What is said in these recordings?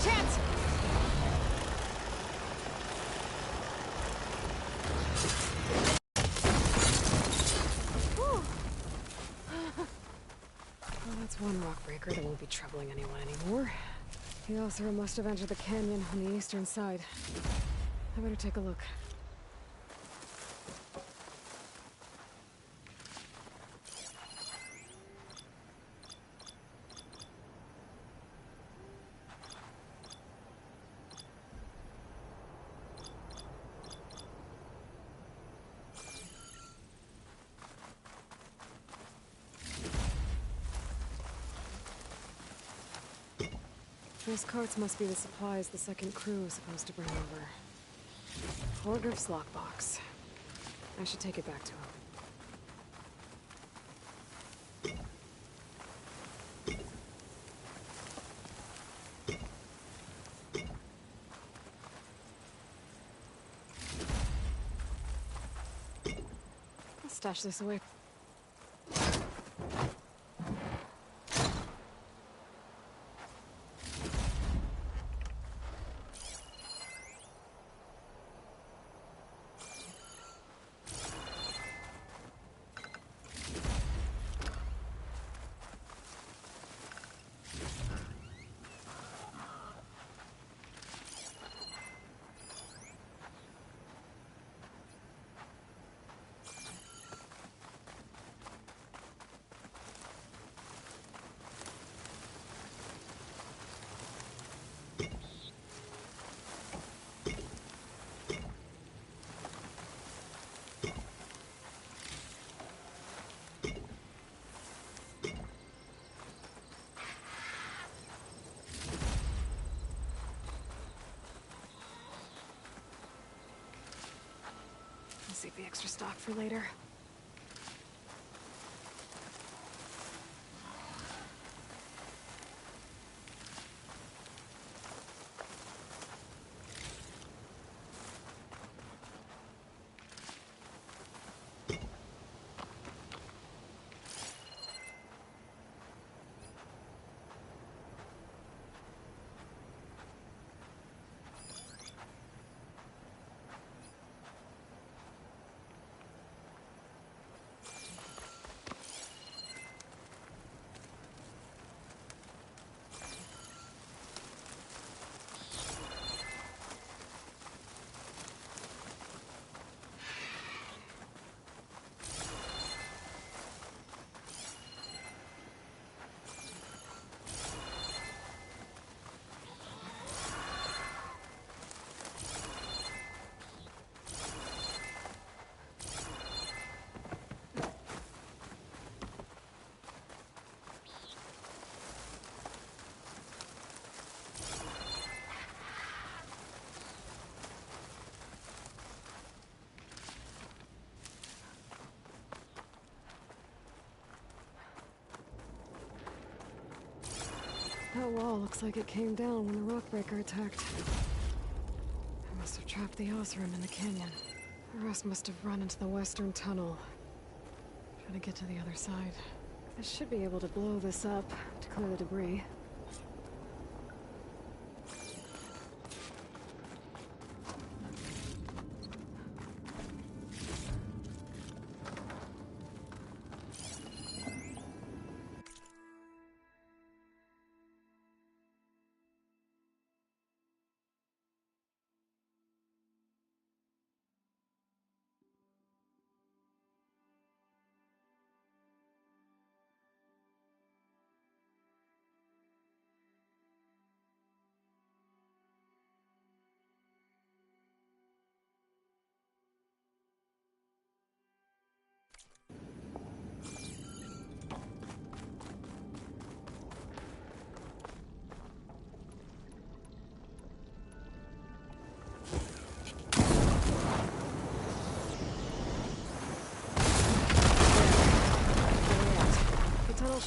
chance! Well, that's one rock breaker that won't be troubling anyone anymore. The Oseram must have entered the canyon on the eastern side. I better take a look. Those carts must be the supplies the second crew is supposed to bring over. Horgriff's lockbox. I should take it back to him. I'll stash this away. Save the extra stock for later. That wall looks like it came down when the rockbreaker attacked. I must have trapped the Oseram in the canyon. The rest must have run into the western tunnel, trying to get to the other side. I should be able to blow this up to clear the debris.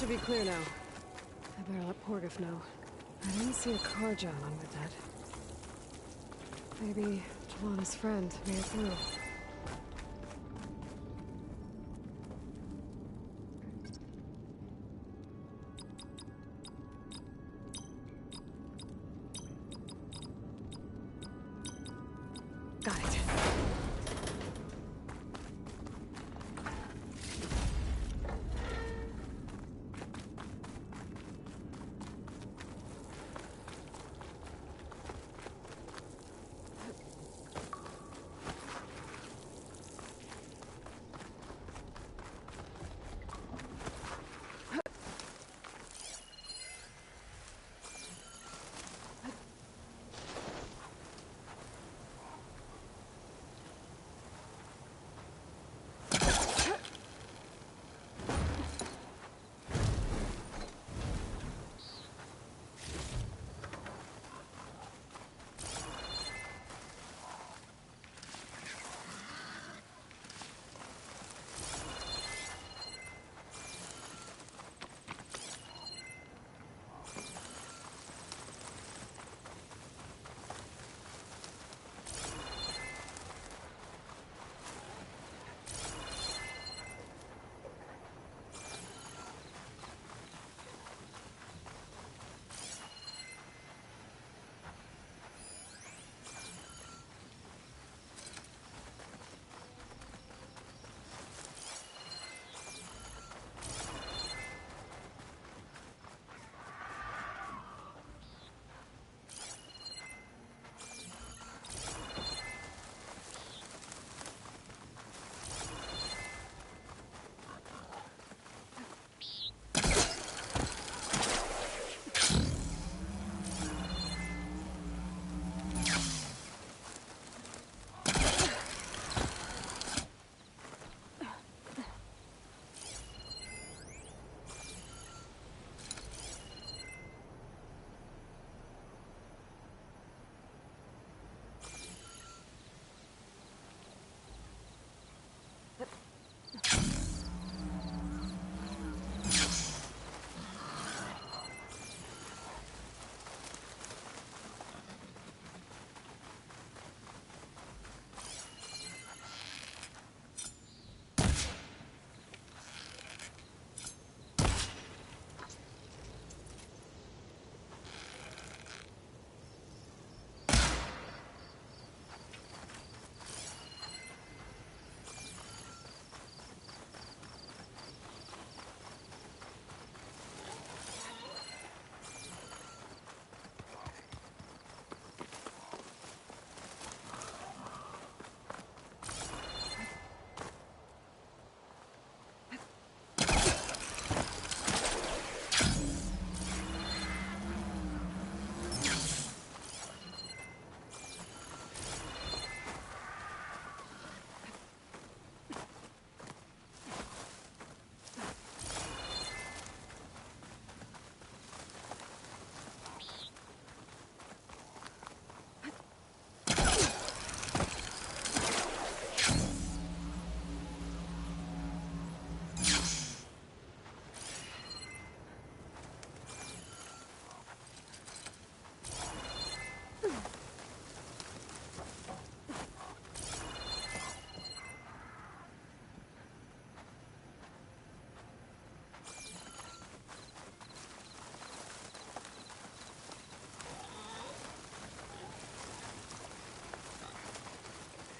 Should be clear now. I better let Porgif know. I didn't see a Carja along with that. Maybe Jelana's friend made it through. Got it.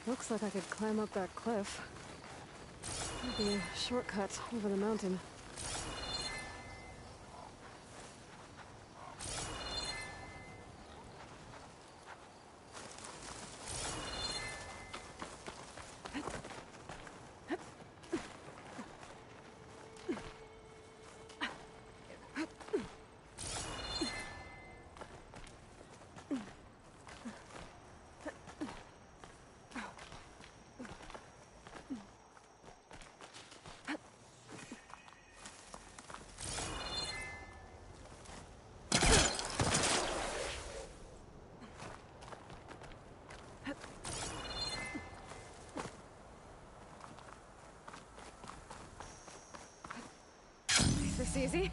Looks like I could climb up that cliff. Maybe a shortcut over the mountain. Is this easy?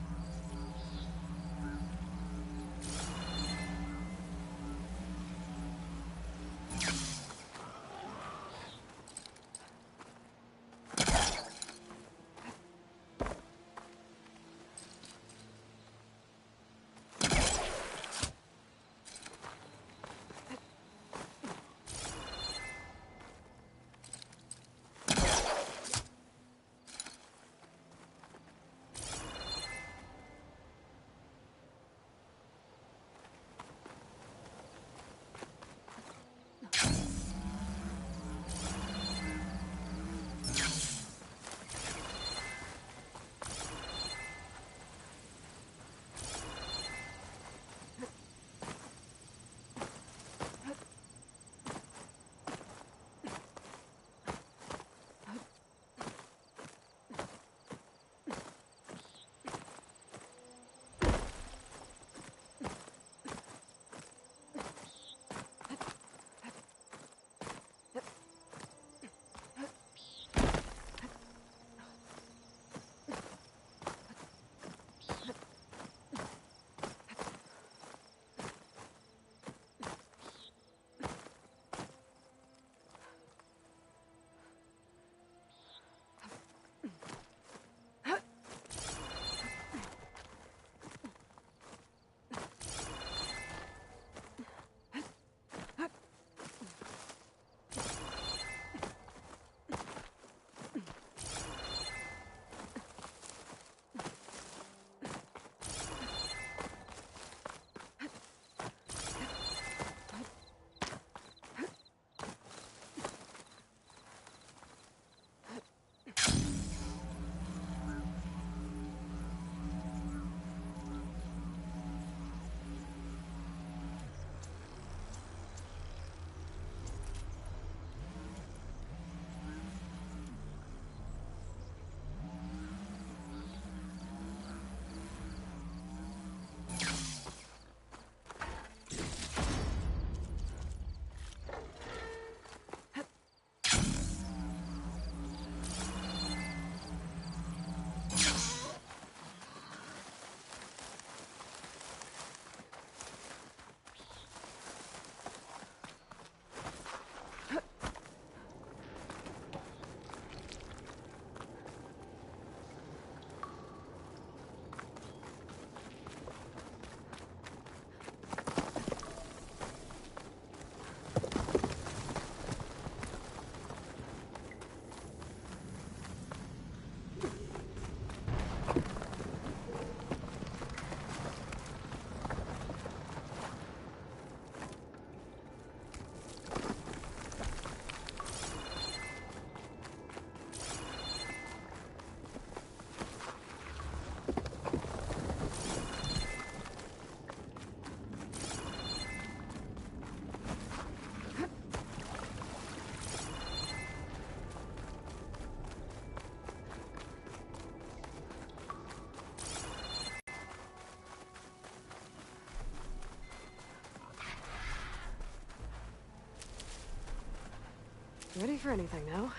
Ready for anything now.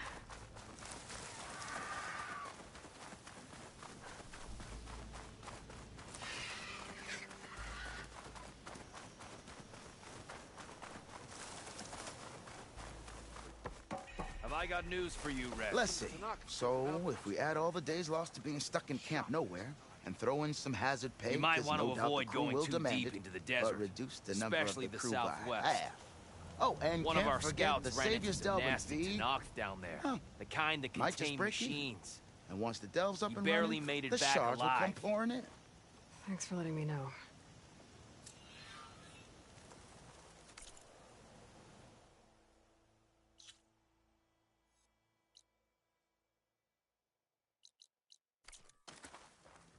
Have I got news for you, Red? Let's see. So, if we add all the days lost to being stuck in Camp Nowhere, and throw in some hazard pay, You might 'cause want to no doubt the avoid crew going will too demand deep it, into the but desert, reduce the number especially of the the crew Southwest. by half. Oh, and One of can't our forget scouts the ran into Savior's some delving nasty fee. Tenakth down there. Huh. The kind that Might just contain break even. machines. And once the delve's up He and barely running, made it the back shards will come alive. pouring in. Thanks for letting me know.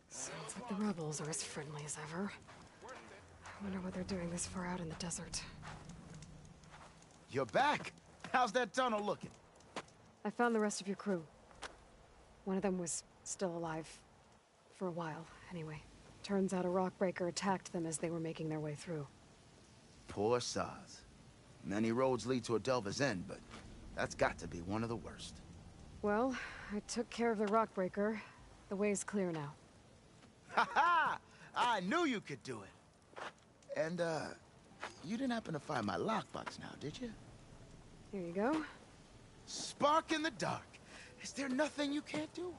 Sounds like the rebels are as friendly as ever. I wonder what they're doing this far out in the desert. You're back. How's that tunnel looking? I found the rest of your crew. One of them was still alive. For a while, anyway. Turns out a rockbreaker attacked them as they were making their way through. Poor Saz. Many roads lead to a delver's end, but that's got to be one of the worst. Well, I took care of the rockbreaker. The way's clear now. Ha ha! I knew you could do it. And, you didn't happen to find my lockbox now, did you? Here you go. Spark in the dark. Is there nothing you can't do?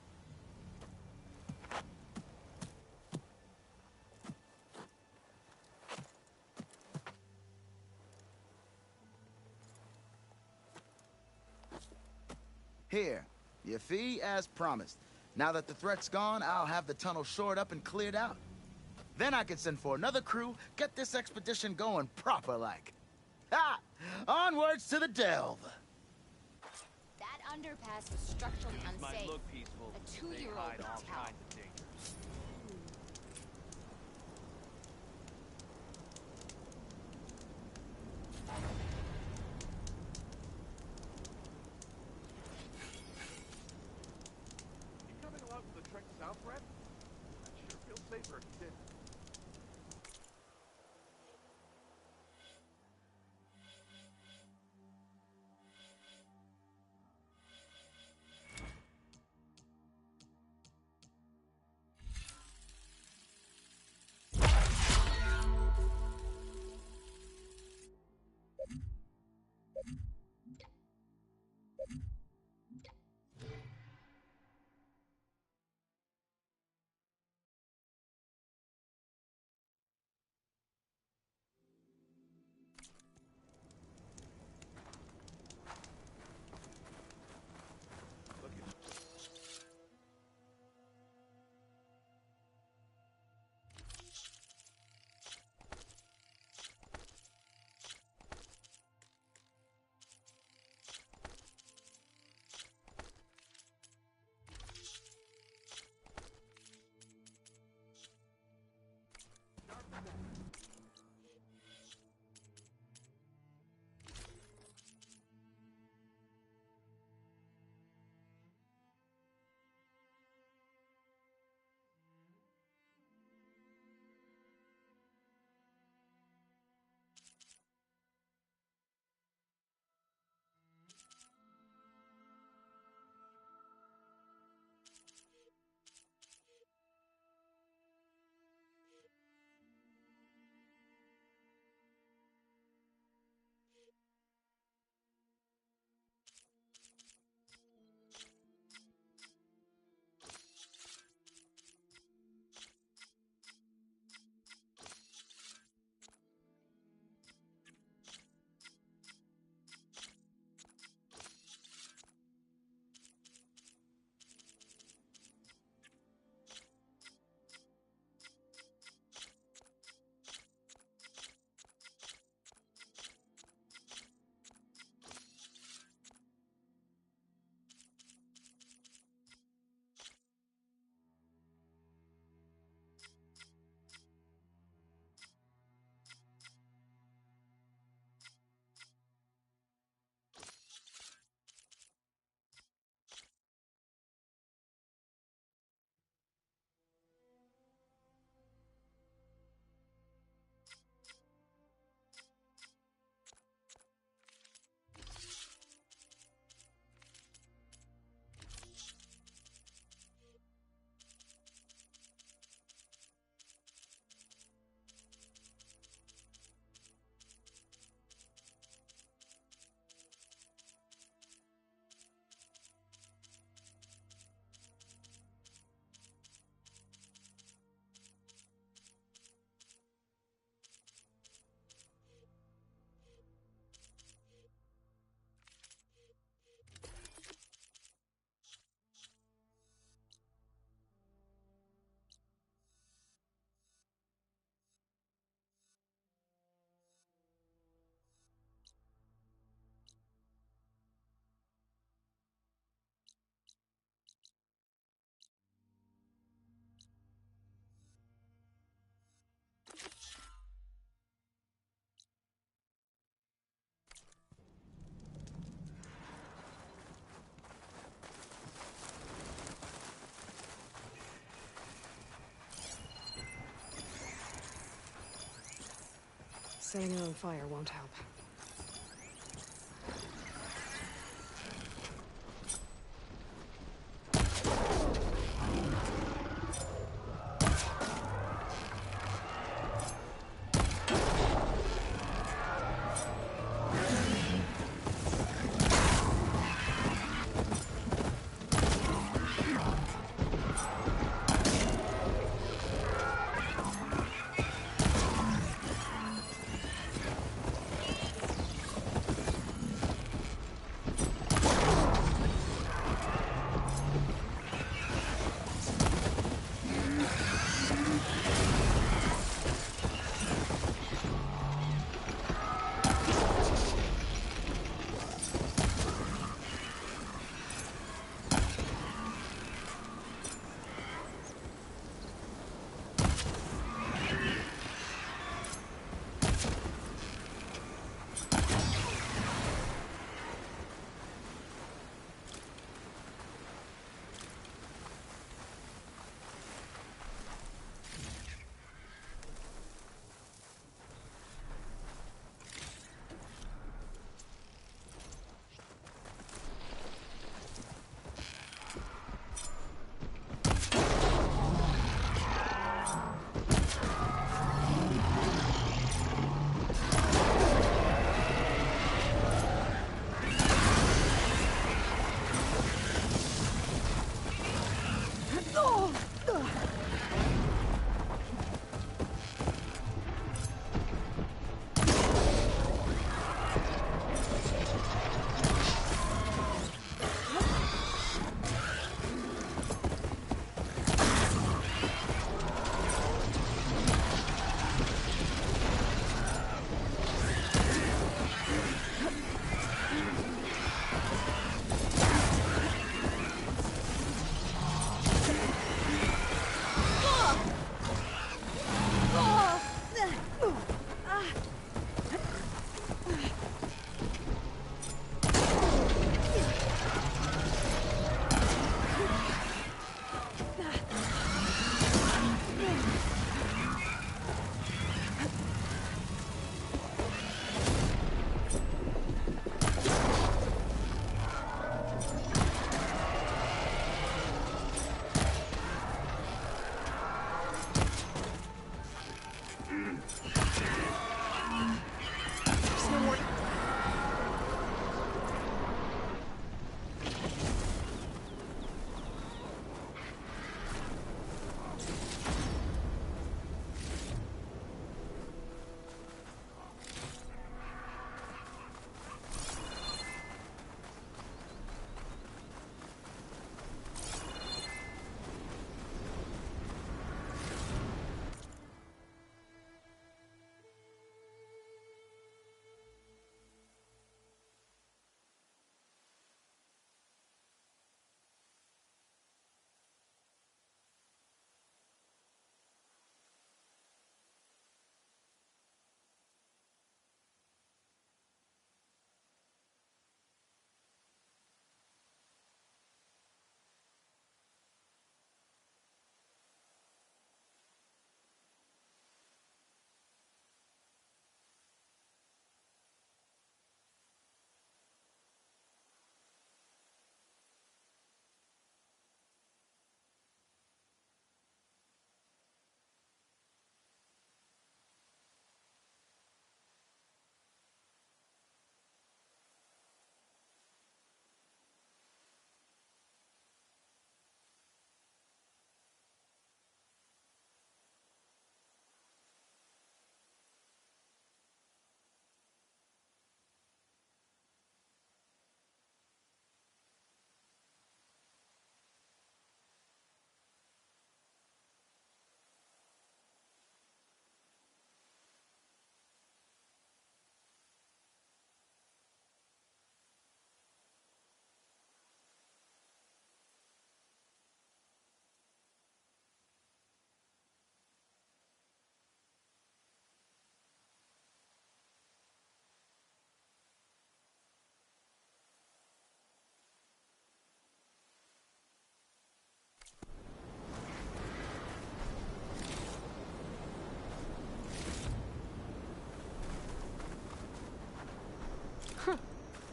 Here, your fee as promised. Now that the threat's gone, I'll have the tunnel shored up and cleared out. Then I can send for another crew, get this expedition going proper-like. Ha! Onwards to the delve! That underpass was structurally Might unsafe. look peaceful. A They two-year-old hide would all tell. kinds of dangers. You coming along for the trek south, Red? I'd sure feel safer if you did. setting it on fire won't help.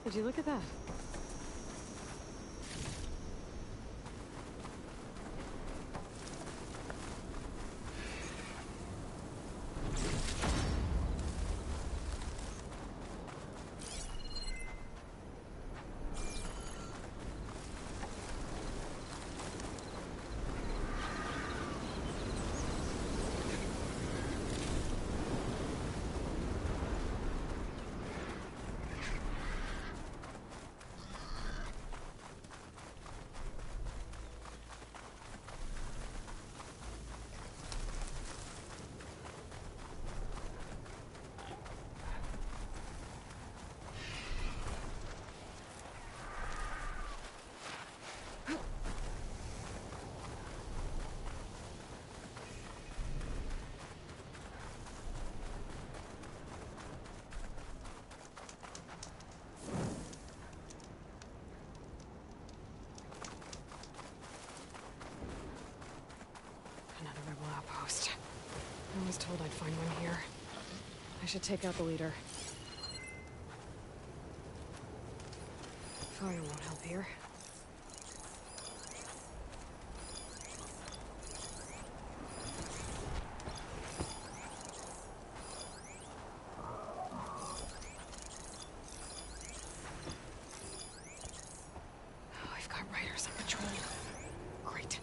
Did you look at that? Another rebel outpost. I was told I'd find one here. I should take out the leader. Fire won't help here. Oh, I've got riders on patrol. Great.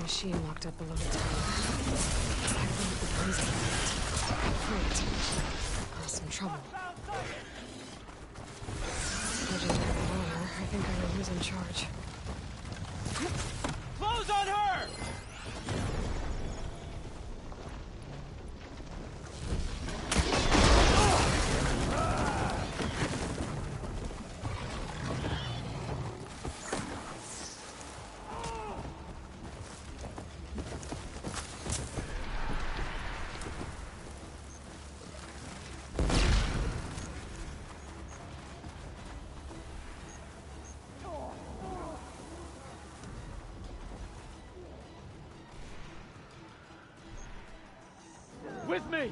Machine locked up below the tower. I believe the poison plant. Great. Cause some trouble. Judging by the honor, I think I know who's in charge. Close on her! With me!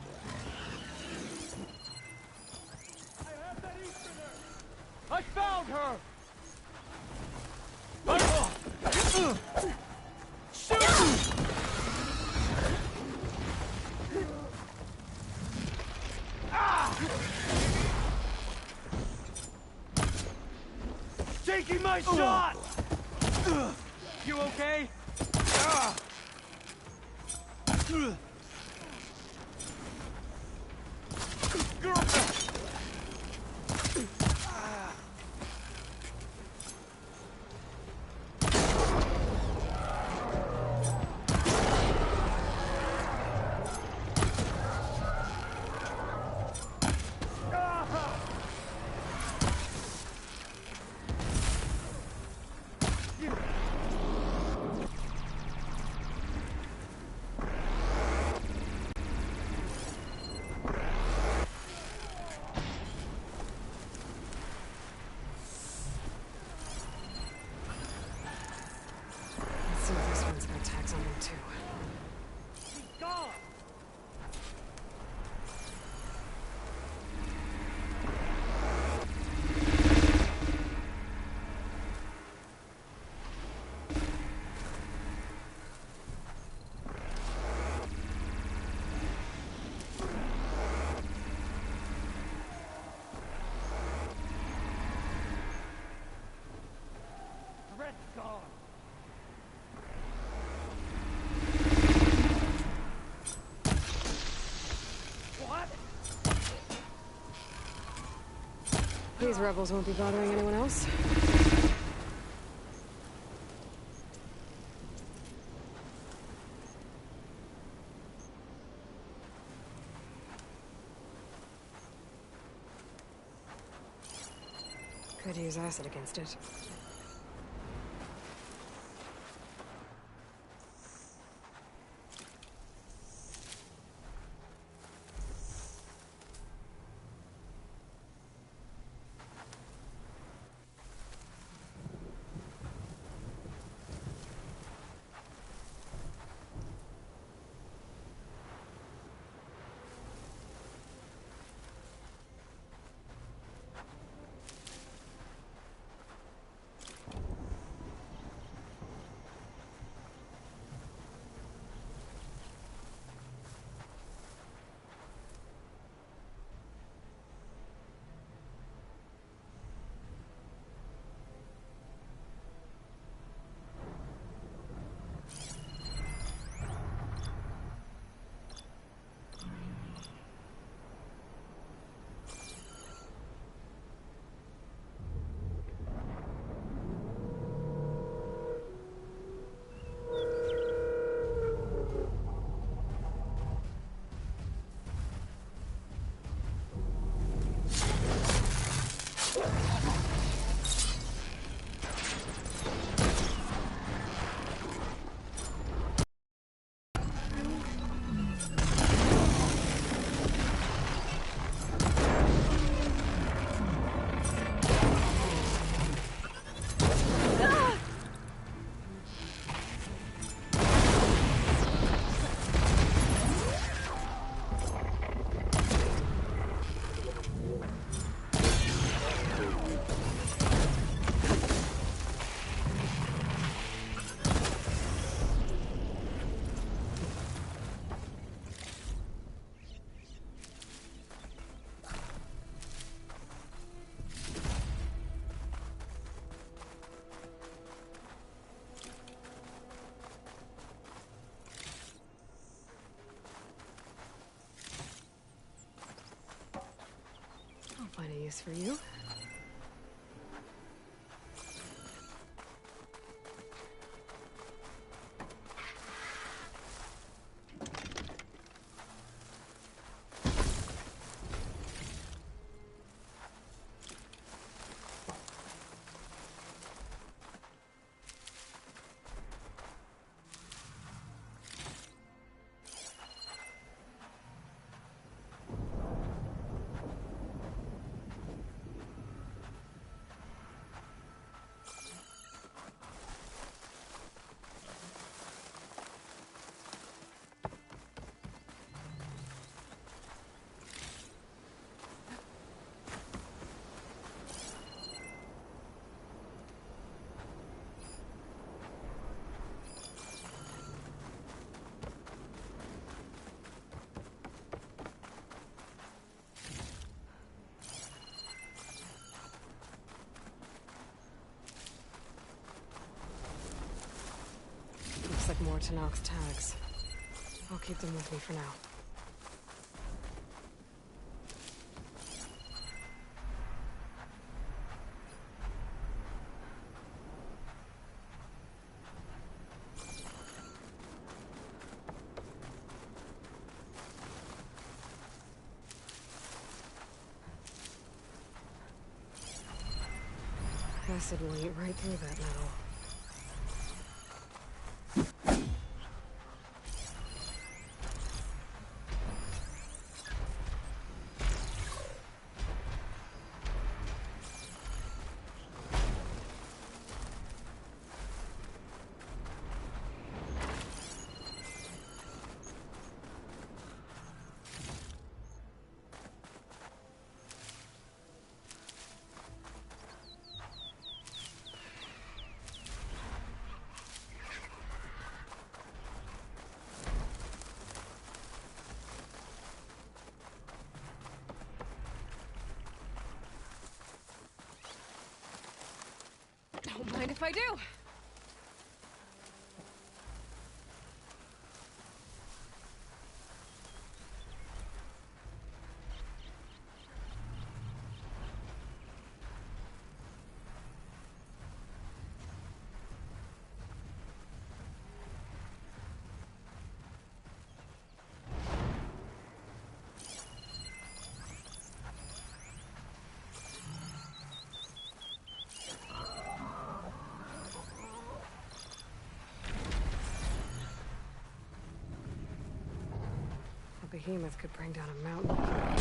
I have that Easterner! I found her! Shoot! Taking my shot! You okay? These rebels won't be bothering anyone else. Could use acid against it. I'll find a use for you. Looks like more Tanoch's tags. I'll keep them with me for now. Acid will eat right through that metal. Don't mind if I do. behemoth could bring down a mountain.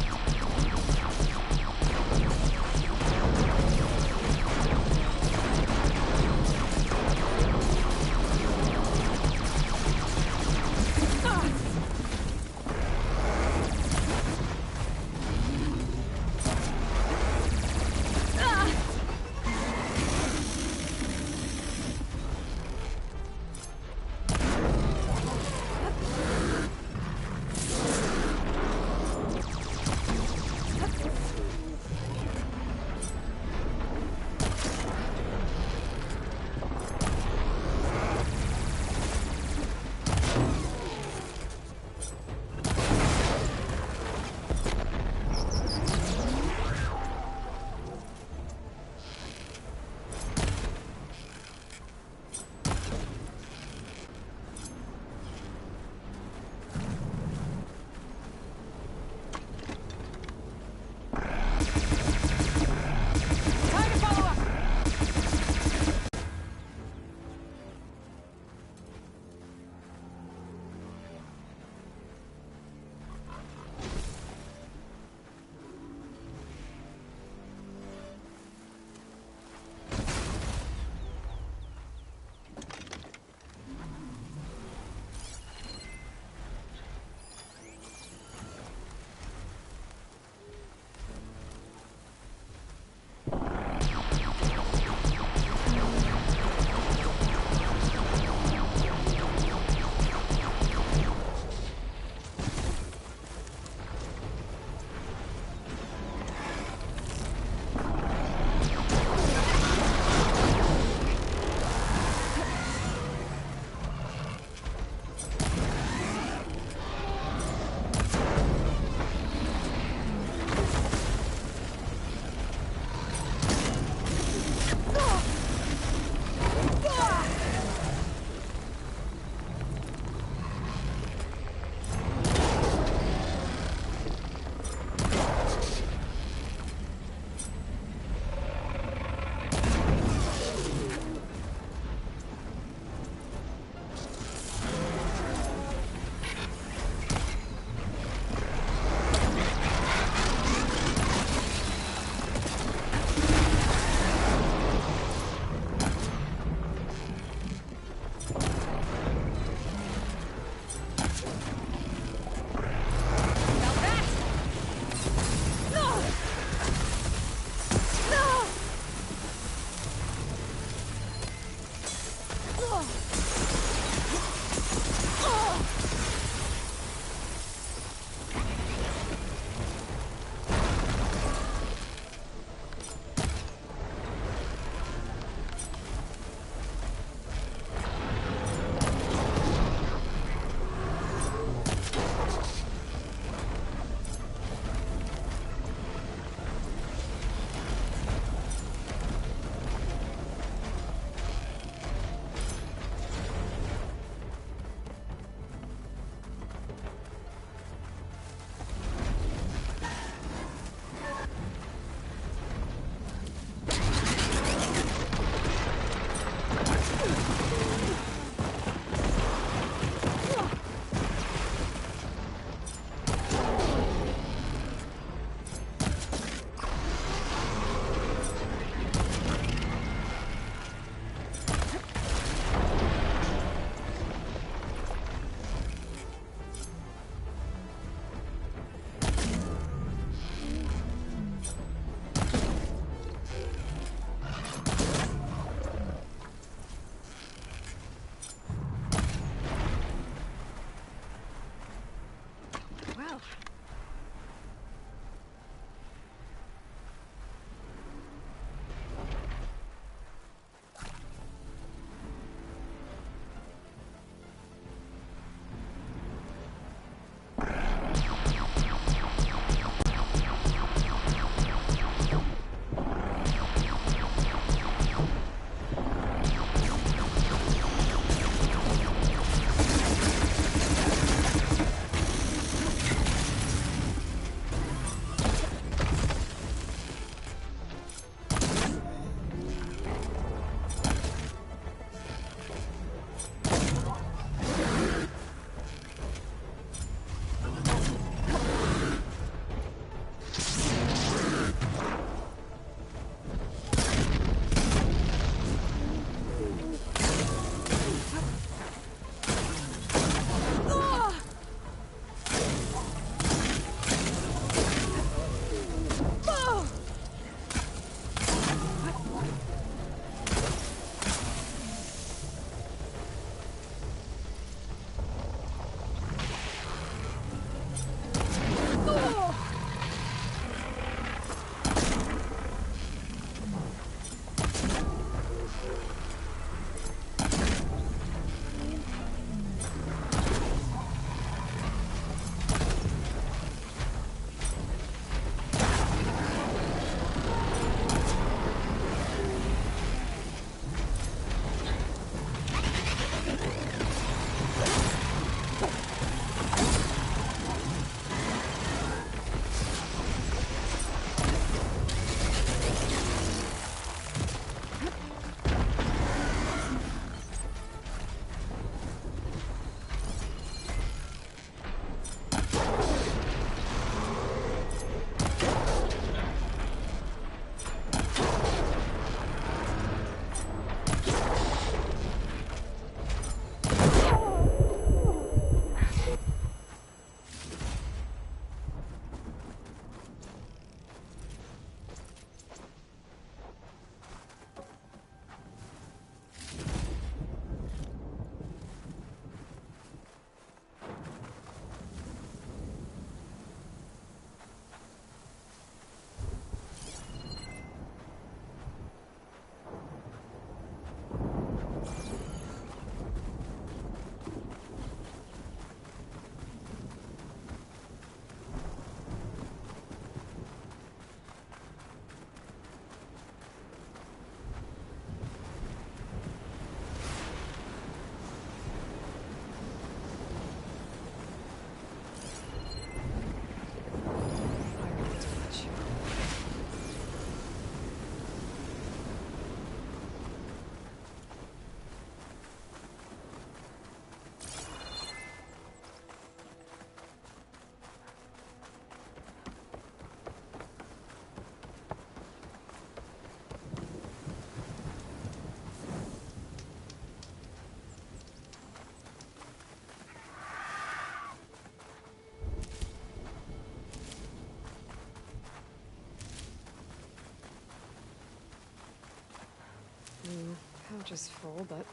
is full, but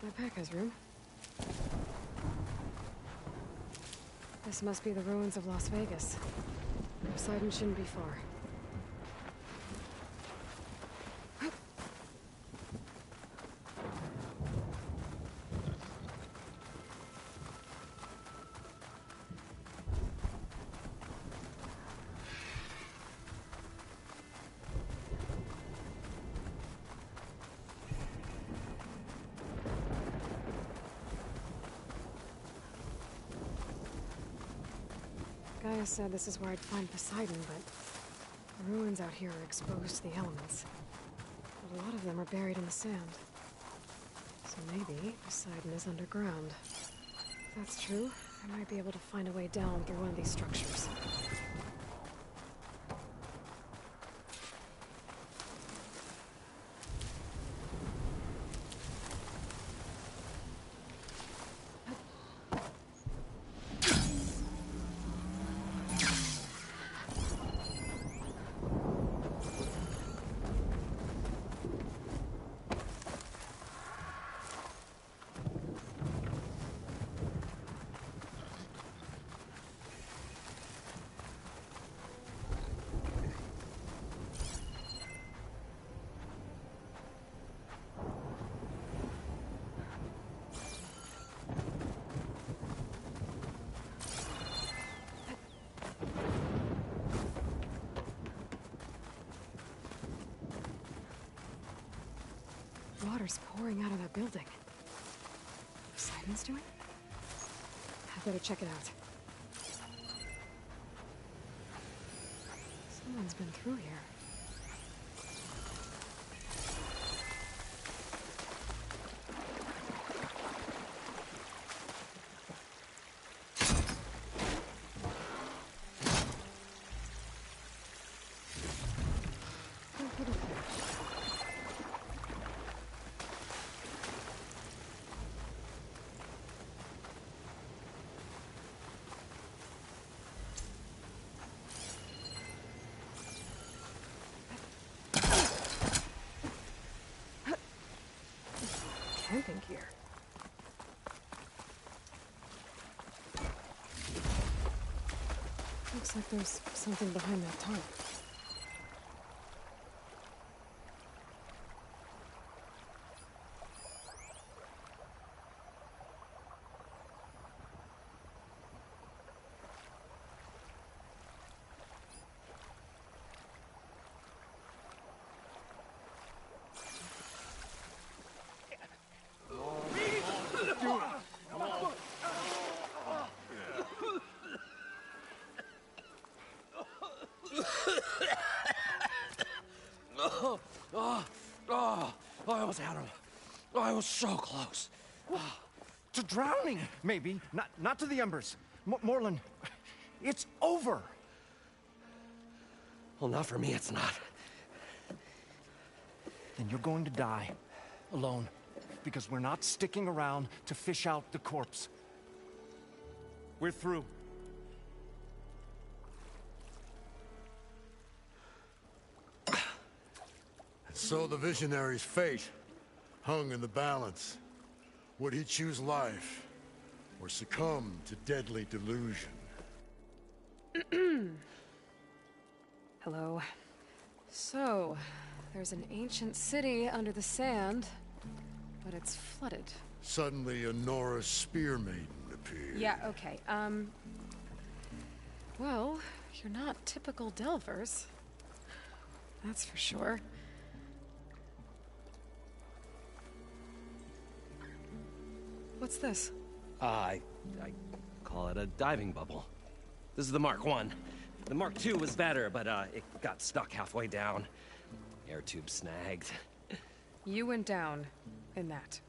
my pack has room. This must be the ruins of Las Vegas. Poseidon shouldn't be far. Gaia said this is where I'd find Poseidon, but the ruins out here are exposed to the elements. But a lot of them are buried in the sand. So maybe Poseidon is underground. If that's true, I might be able to find a way down through one of these structures. Water's pouring out of that building. Poseidon's doing? I better check it out. Someone's been through here. Camping gear. Looks like there's something behind that tunnel. I almost had him. I was so close. To drowning, maybe. Not to the embers. Morlun, it's over. Well, not for me, it's not. Then you're going to die. Alone. Because we're not sticking around to fish out the corpse. We're through. So the visionary's fate hung in the balance. Would he choose life, or succumb to deadly delusion? Hello. So, there's an ancient city under the sand, but it's flooded. Suddenly a Norse spear maiden appeared. Yeah, okay, well, you're not typical Delvers. That's for sure. What's this? I call it a diving bubble. This is the Mark I. The Mark II was better, but it got stuck halfway down. Air tube snagged. You went down in that.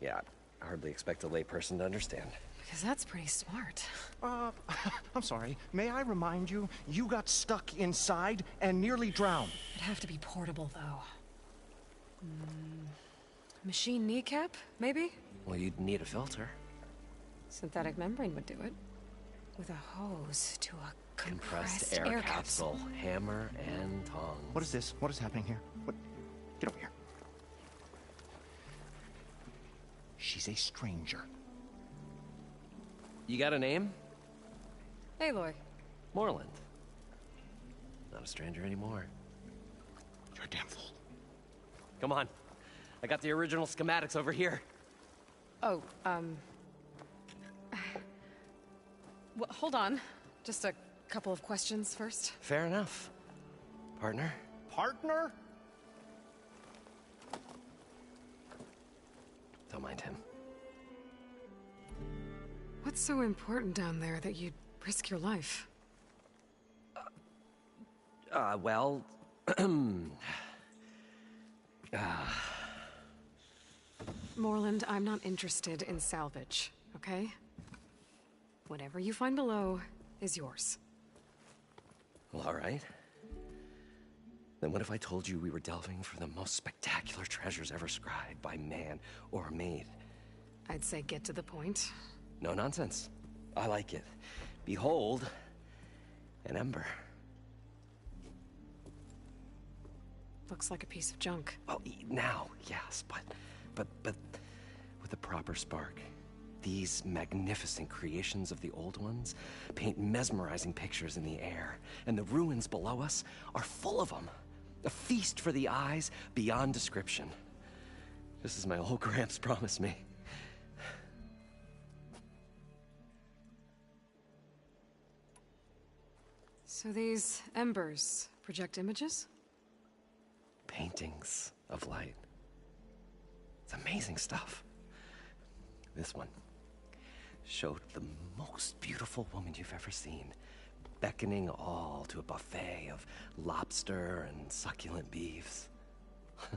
Yeah, I hardly expect a layperson to understand. Because that's pretty smart. I'm sorry. May I remind you, you got stuck inside and nearly drowned. It'd have to be portable, though. Machine kneecap, maybe? Well, you'd need a filter. Synthetic membrane would do it. With a hose to a compressed air capsule. Hammer and tongs. What is this? What is happening here? What? Get over here. She's a stranger. You got a name? Aloy. Moreland. Not a stranger anymore. You're a damn fool. Come on. I got the original schematics over here. Oh, well, hold on. Just a couple of questions first. Fair enough. Partner? Partner? Don't mind him. What's so important down there that you'd risk your life? Well... Moreland, I'm not interested in salvage, okay? Whatever you find below is yours. Well, all right. Then what if I told you we were delving for the most spectacular treasures ever scribed by man or maid? I'd say get to the point. No nonsense. I like it. Behold, an ember. Looks like a piece of junk. Well, now, yes, but with a proper spark. These magnificent creations of the old ones paint mesmerizing pictures in the air, and the ruins below us are full of them. A feast for the eyes beyond description. Just as my old Gramps promised me. So these embers project images? Paintings of light. It's amazing stuff. This one showed the most beautiful woman you've ever seen, beckoning all to a buffet of lobster and succulent beefs. I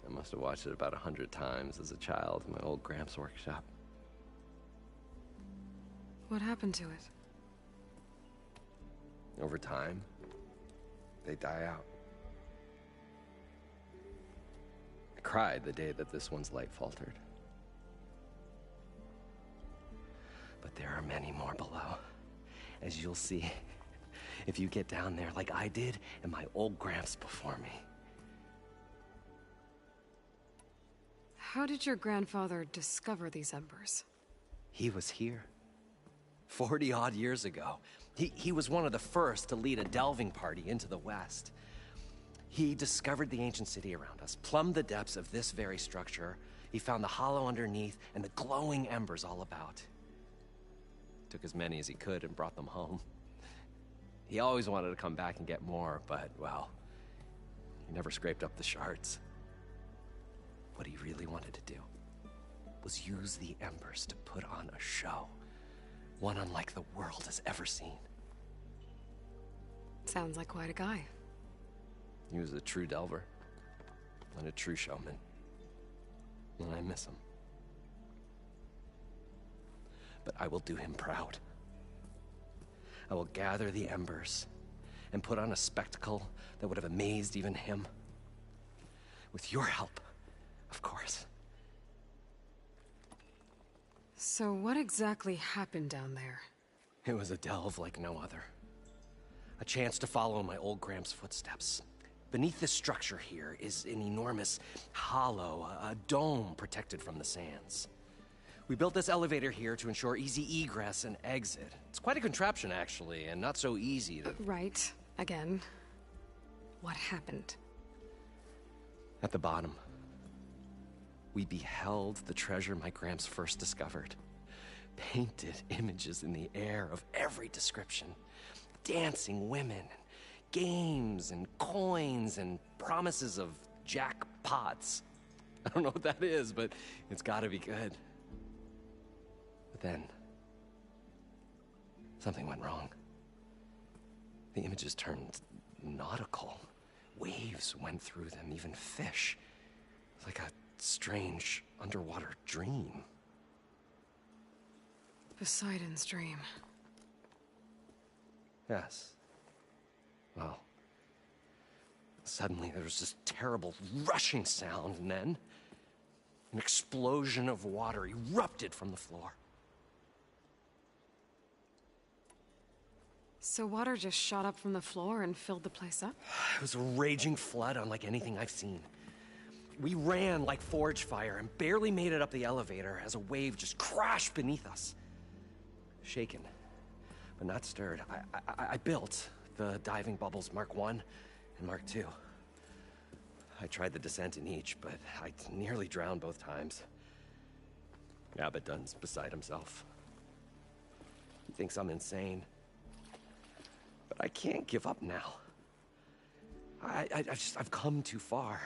must have watched it about 100 times as a child in my old Gramps' workshop. What happened to it? Over time, they die out. I cried the day that this one's light faltered. But there are many more below, as you'll see if you get down there like I did and my old Gramps before me. How did your grandfather discover these embers? He was here 40-odd years ago. He was one of the first to lead a delving party into the West. He discovered the ancient city around us, plumbed the depths of this very structure. He found the hollow underneath and the glowing embers all about. Took as many as he could and brought them home. He always wanted to come back and get more, but, well, he never scraped up the shards. What he really wanted to do was use the embers to put on a show, one unlike the world has ever seen. Sounds like quite a guy. He was a true delver and a true showman, and I miss him. But I will do him proud. I will gather the embers and put on a spectacle that would have amazed even him. With your help, of course. So what exactly happened down there? It was a delve like no other. A chance to follow in my old Gramps' footsteps. Beneath this structure here is an enormous hollow, a dome protected from the sands. We built this elevator here to ensure easy egress and exit. It's quite a contraption, actually, and not so easy to... Right. Again. What happened? At the bottom, we beheld the treasure my Gramps first discovered. Painted images in the air of every description. Dancing women, games and coins and promises of jackpots. I don't know what that is, but it's gotta be good. But then, something went wrong. The images turned nautical. Waves went through them, even fish. It's like a strange underwater dream. Poseidon's dream. Yes. Well, suddenly there was this terrible rushing sound, and then an explosion of water erupted from the floor. So water just shot up from the floor and filled the place up? It was a raging flood unlike anything I've seen. We ran like forge fire and barely made it up the elevator as a wave just crashed beneath us. Shaken, but not stirred, I built the diving bubbles Mark I and Mark II. I tried the descent in each, but I nearly drowned both times. Abaddon's beside himself. He thinks I'm insane. But I can't give up now. I've come too far.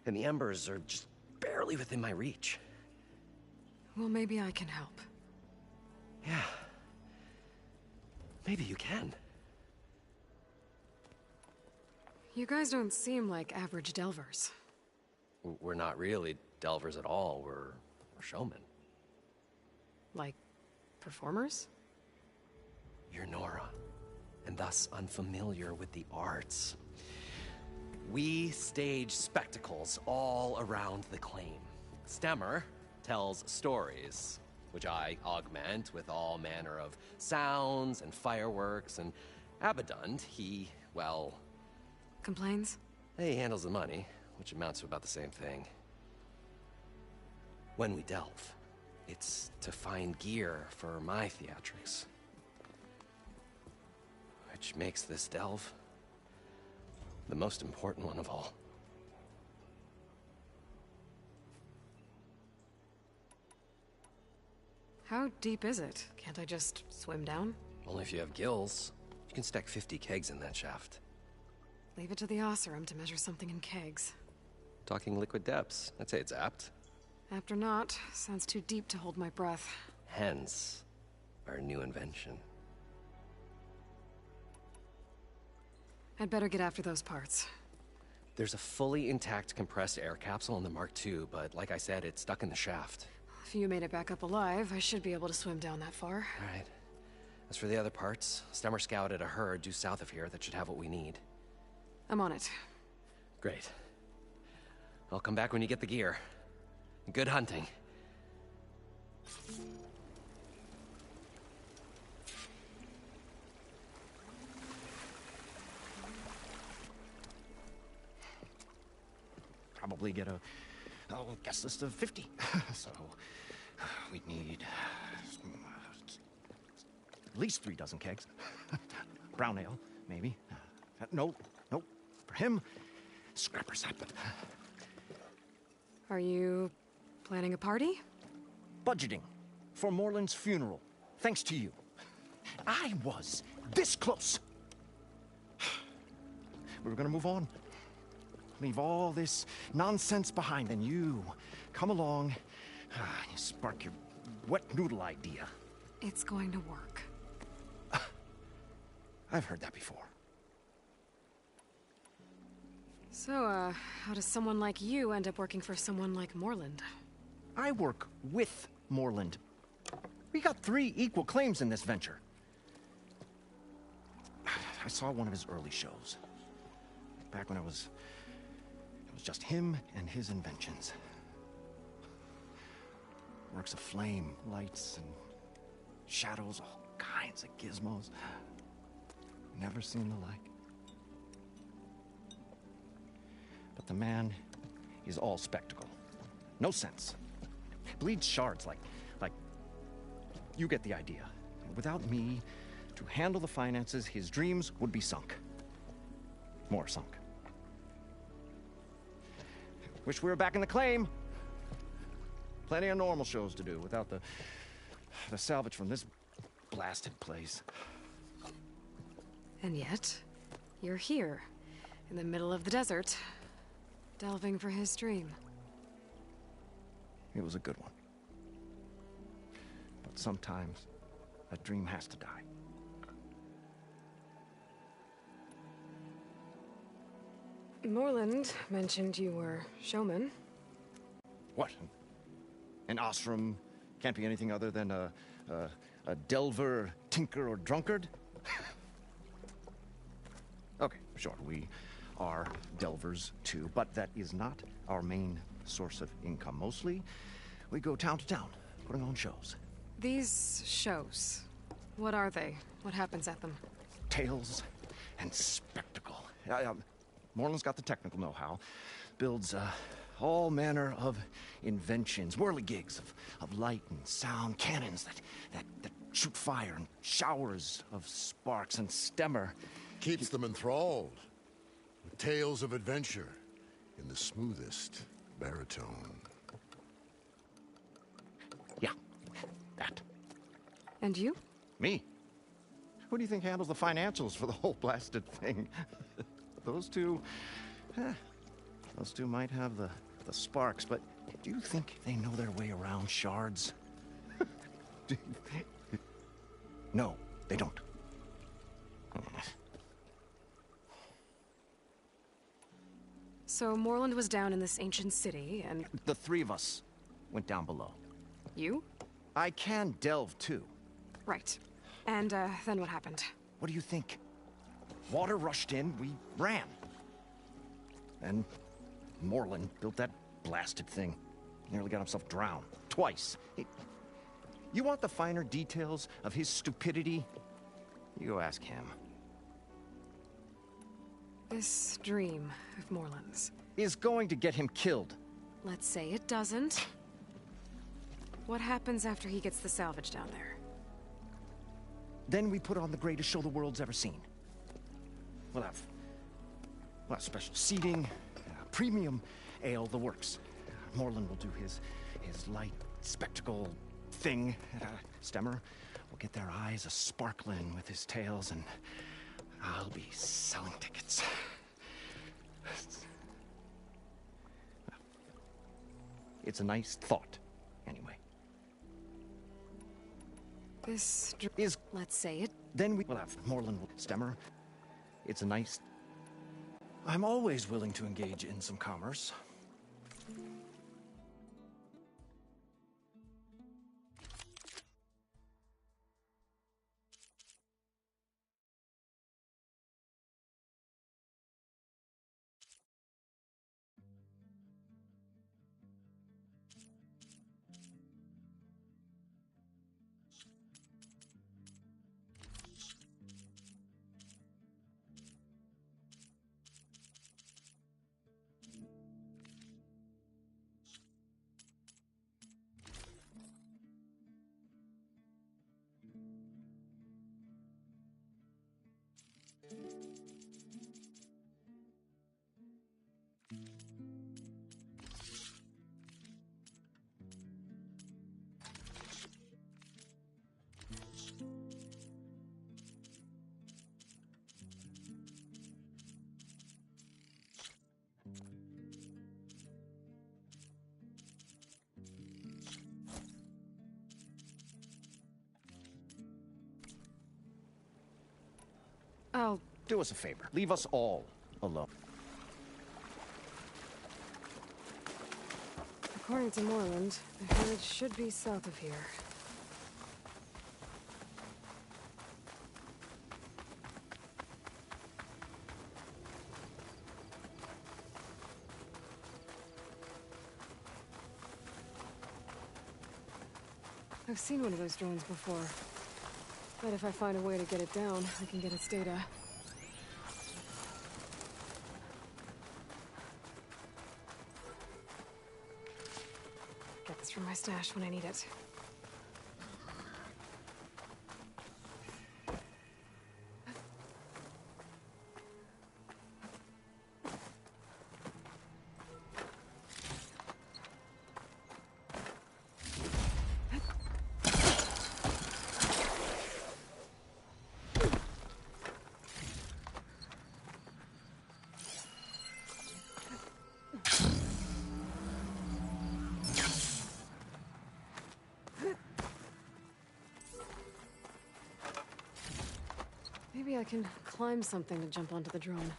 And the embers are just barely within my reach. Well, maybe I can help. Yeah. Maybe you can. You guys don't seem like average delvers. We're not really delvers at all. We're showmen. Like, performers? You're Nora, and thus unfamiliar with the arts. We stage spectacles all around the claim. Stemmer tells stories, which I augment with all manner of sounds and fireworks, and Abaddon, he, well... Complains? He handles the money, which amounts to about the same thing. When we delve, it's to find gear for my theatrics. Which makes this delve the most important one of all. How deep is it? Can't I just swim down? Only if you have gills. You can stack 50 kegs in that shaft. Leave it to the Oseram to measure something in kegs. Talking liquid depths. I'd say it's apt. Apt or not, sounds too deep to hold my breath. Hence, our new invention. I'd better get after those parts. There's a fully intact compressed air capsule in the Mark II, but like I said, it's stuck in the shaft. If you made it back up alive, I should be able to swim down that far. All right. As for the other parts, Stemmer scouted a herd due south of here that should have what we need. I'm on it. Great. I'll come back when you get the gear. Good hunting. Probably get a guest list of 50. So we'd need at least 3 dozen kegs. Brown ale, maybe. No. For him, scrapper sap. Are you planning a party? Budgeting for Morland's funeral, thanks to you. I was this close. We were gonna move on. Leave all this nonsense behind, and you come along, you spark your wet noodle idea. It's going to work. I've heard that before. So, how does someone like you end up working for someone like Morland? I work with Morland. We got 3 equal claims in this venture. I saw one of his early shows. Back when it was just him and his inventions. Works of flame, lights, and shadows, all kinds of gizmos. Never seen the like. But the man is all spectacle. No sense. Bleeds shards like you get the idea. Without me to handle the finances, his dreams would be sunk. More sunk. Wish we were back in the claim. Plenty of normal shows to do without the salvage from this blasted place. And yet, you're here, in the middle of the desert, delving for his dream. It was a good one. But sometimes, a dream has to die. Morland mentioned you were showman. What? An Oseram can't be anything other than a delver, tinker, or drunkard? Okay, sure, we are delvers too, but that is not our main source of income. Mostly, we go town to town, putting on shows. These shows, what are they? What happens at them? Tales and spectacle. Moreland's got the technical know-how. Builds all manner of inventions, whirligigs of light and sound, cannons that shoot fire, and showers of sparks, and Stemmer Keeps them enthralled with tales of adventure in the smoothest baritone. Yeah, that. And you? Me? Who do you think handles the financials for the whole blasted thing? Those two... those two might have the sparks, but do you think they know their way around shards? No, they don't. So Morland was down in this ancient city, and... The three of us went down below. You? I can delve, too. Right. And, then what happened? What do you think? Water rushed in, we ran. Then Morland built that blasted thing. Nearly got himself drowned. Twice. You want the finer details of his stupidity? You go ask him. This dream of Morland's. Is going to get him killed. Let's say it doesn't. What happens after he gets the salvage down there? Then we put on the greatest show the world's ever seen. We'll have special seating, premium ale, the works. Morland will do his light spectacle thing. Stemmer will get their eyes a-sparkling with his tales, and I'll be selling tickets. It's a nice thought, anyway. This Is... Let's say it. Then we'll have Morland, Stemmer. It's a nice... I'm always willing to engage in some commerce. I'll... Do us a favor. Leave us all alone. According to Morland, the village should be south of here. I've seen one of those drones before. Bet if I find a way to get it down, I can get its data. Get this from my stash when I need it. Maybe I can climb something to jump onto the drone.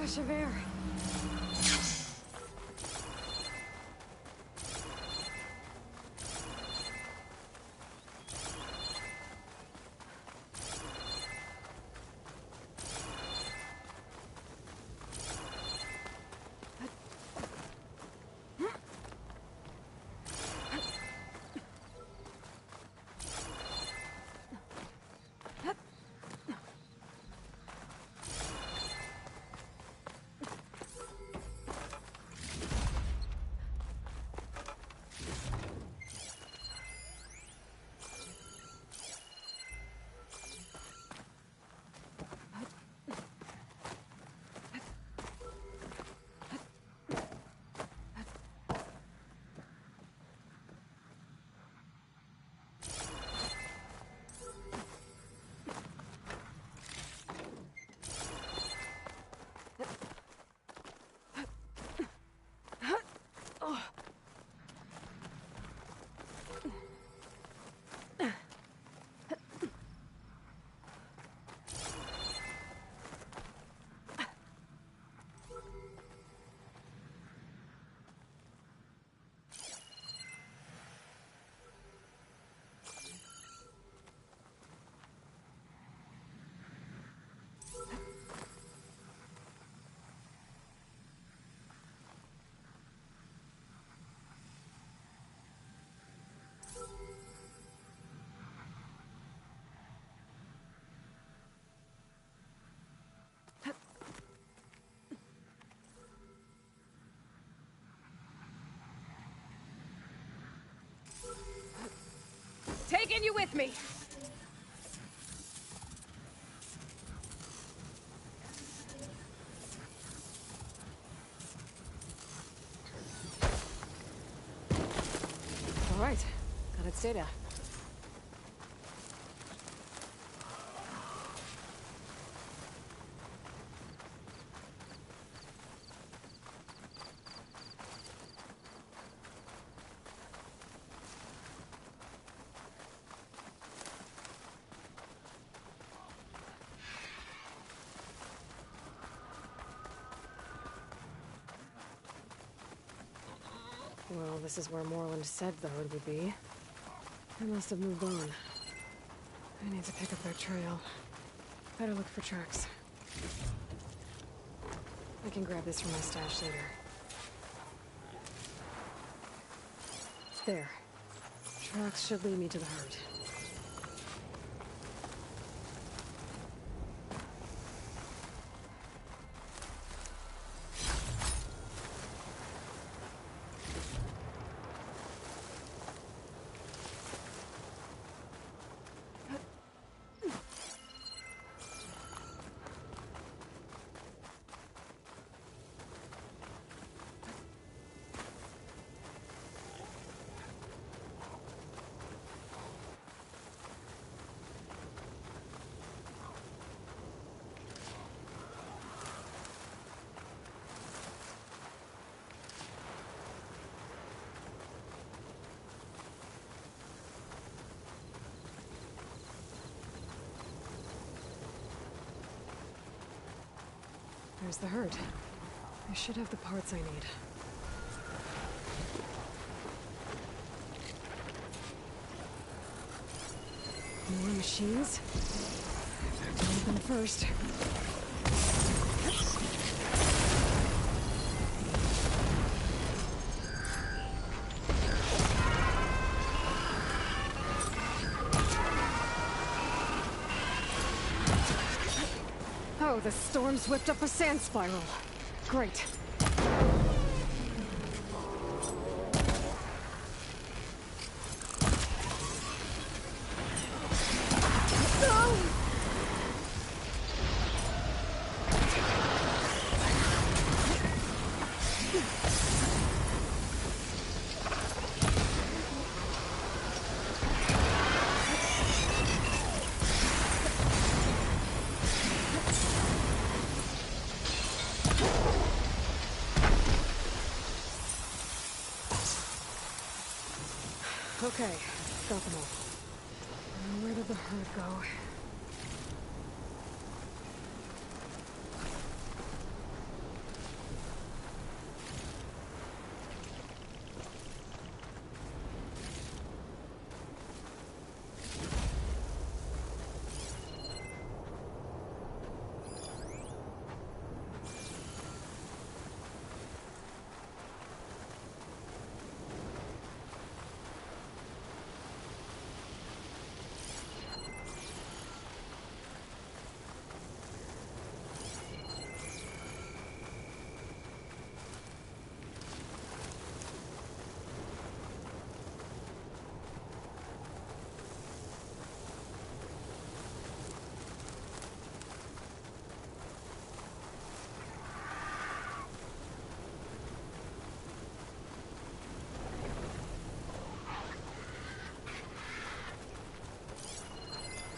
rush of air. Taking you with me! All right, got its data. Well, this is where Moreland said the hood would be. They must have moved on. I need to pick up their trail. Better look for tracks. I can grab this from my stash later. There. Tracks should lead me to the herd. There's the herd. I should have the parts I need. More machines? Deal with them first. Oh, the storm's whipped up a sand spiral. Great. Okay, got them all. And where did the herd go?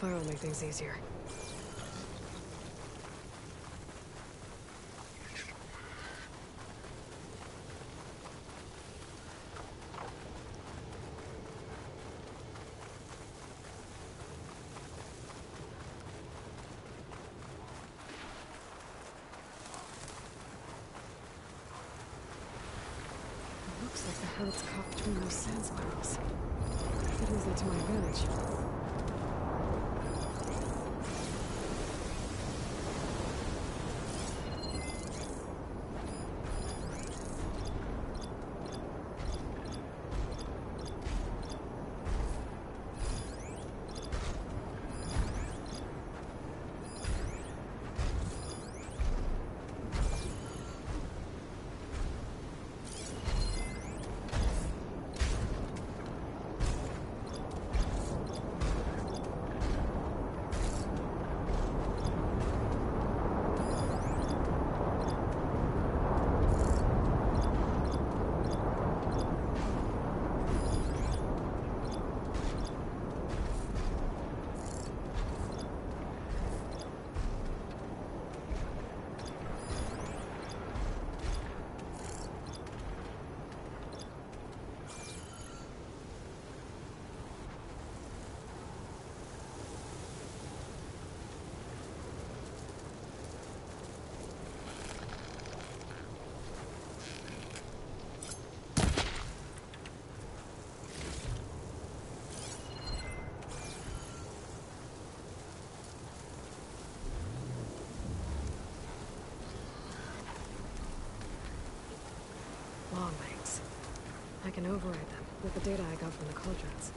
fire will make things easier. Looks like the herd's caught between those sand spirals. I could use that to my advantage. Long legs. I can override them with the data I got from the cauldrons.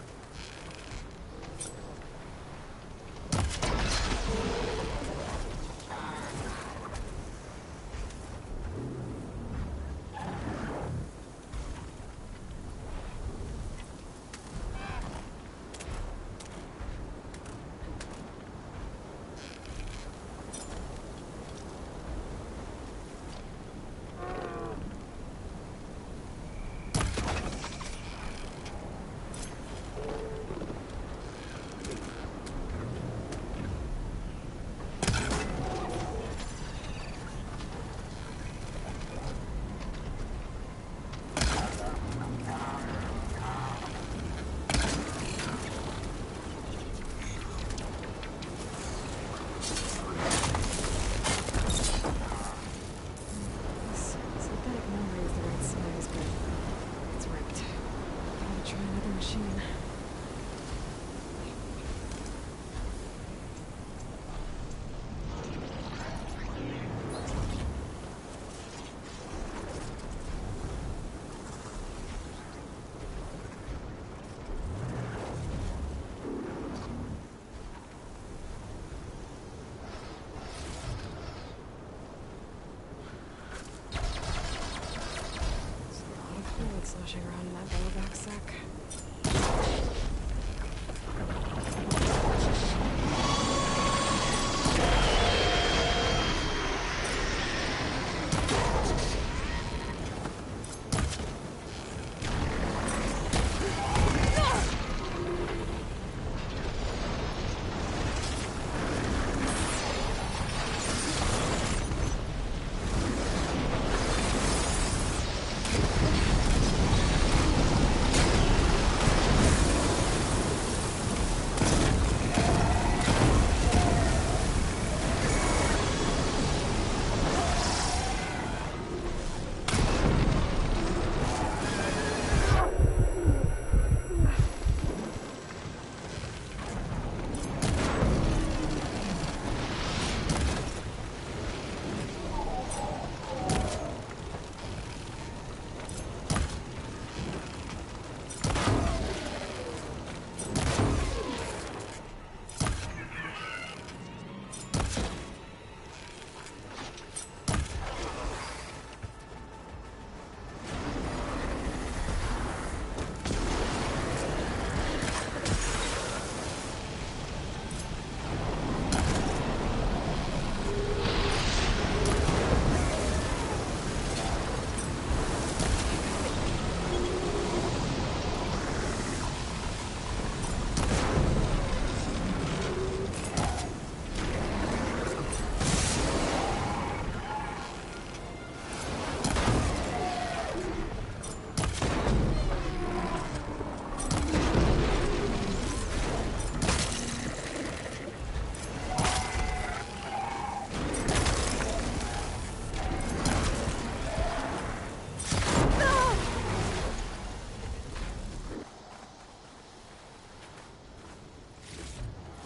Sloshing around in that bellowback sack.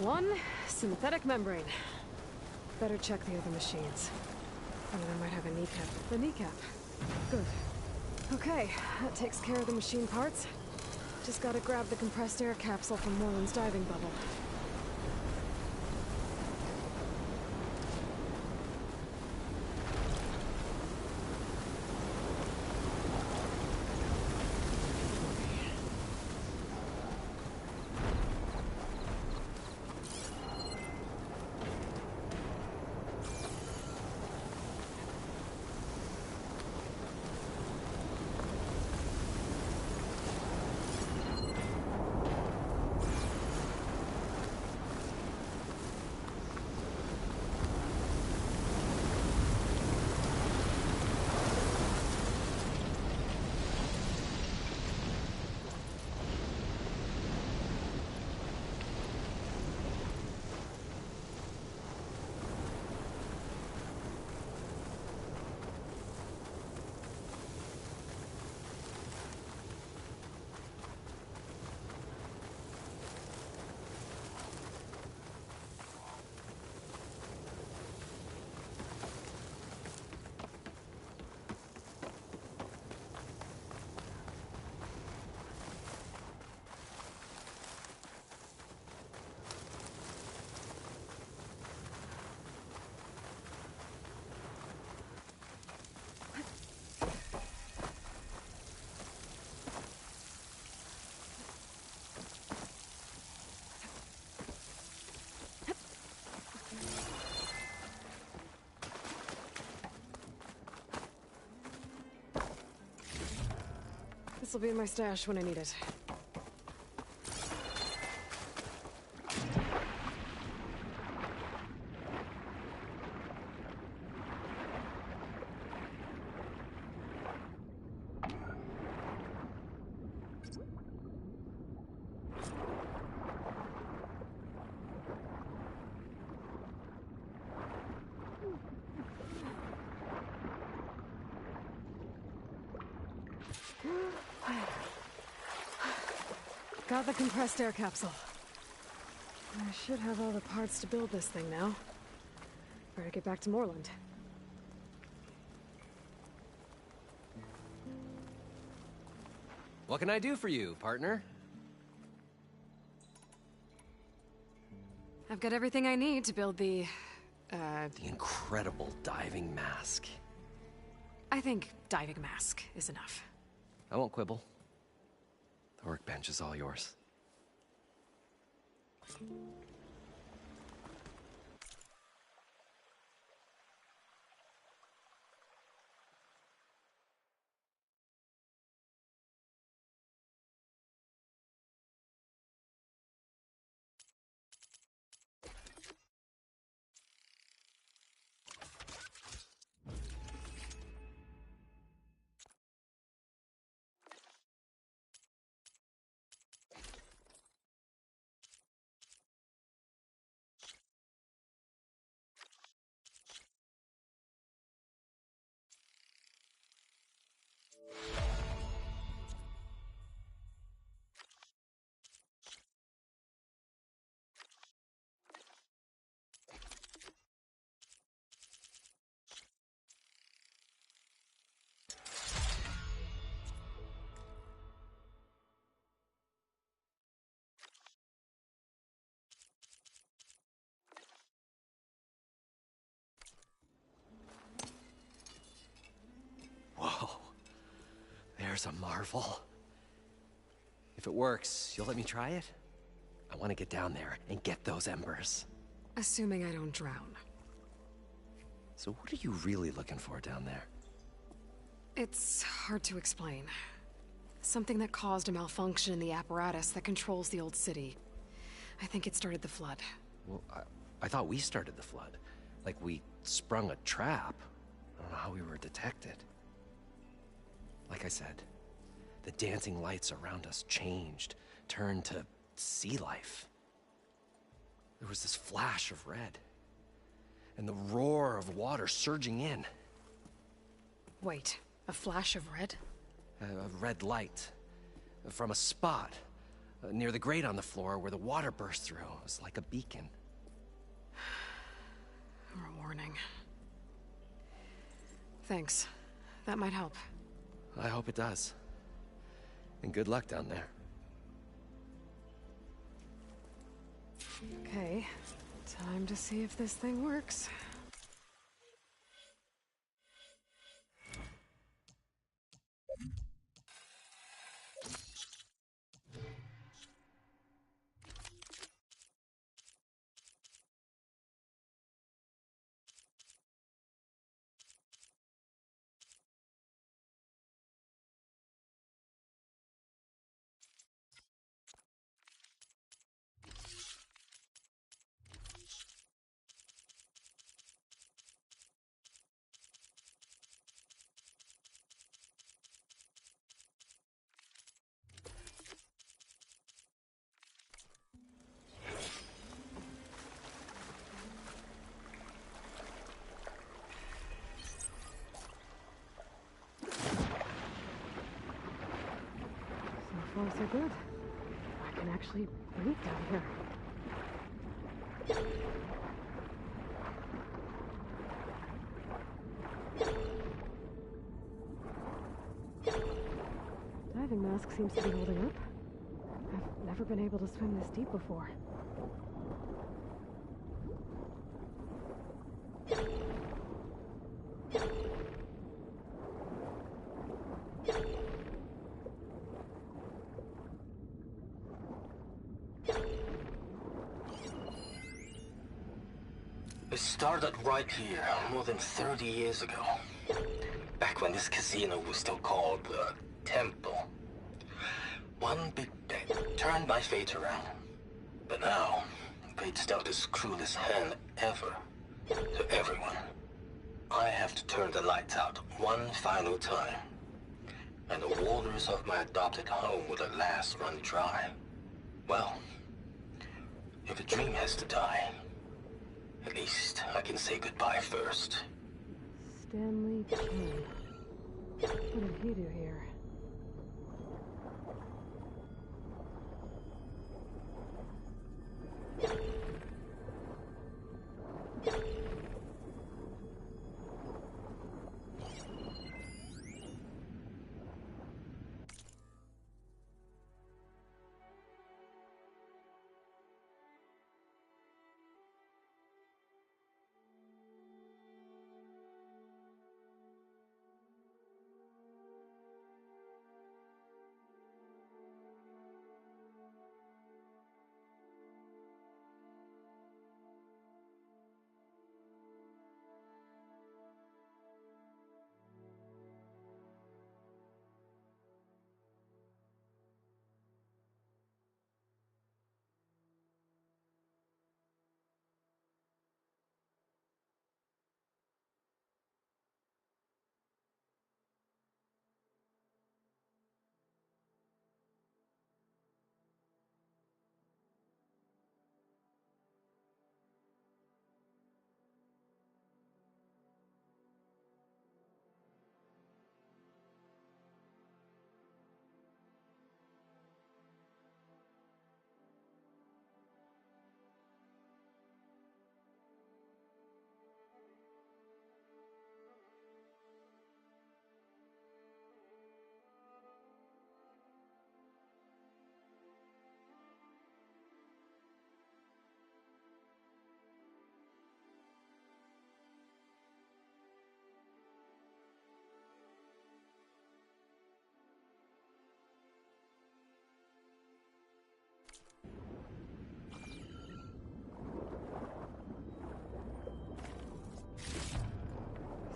1, synthetic membrane. Better check the other machines. One of them might have a kneecap. The kneecap. Good. Okay, that takes care of the machine parts. Just gotta grab the compressed air capsule from Moreland's diving bubble. This'll be in my stash when I need it. Got the compressed air capsule. I should have all the parts to build this thing now. Better get back to Moreland. What can I do for you, partner? I've got everything I need to build the incredible diving mask. I think diving mask is enough. I won't quibble. The workbench is all yours. Whoa. There's a marvel. If it works, you'll let me try it? I want to get down there and get those embers. Assuming I don't drown. So what are you really looking for down there? It's hard to explain. Something that caused a malfunction in the apparatus that controls the old city. I think it started the flood. Well, I thought we started the flood. Like we sprung a trap. I don't know how we were detected. Like I said, the dancing lights around us changed, turned to sea life. There was this flash of red, and the roar of water surging in. Wait, a flash of red? A red light from a spot near the grate on the floor where the water burst through. It was like a beacon. Or a warning. Thanks. That might help. I hope it does. And good luck down there. Okay. Time to see if this thing works. So far, so good. I can actually breathe down here. Diving mask seems to be holding up. I've never been able to swim this deep before. It started right here, more than 30 years ago. Back when this casino was still called the Temple. One big bet turned my fate around. But now, fate's dealt this cruelest hand ever to everyone. I have to turn the lights out one final time. And the waters of my adopted home will at last run dry. Well, if a dream has to die, at least I can say goodbye first. Stanley King. What did he do here?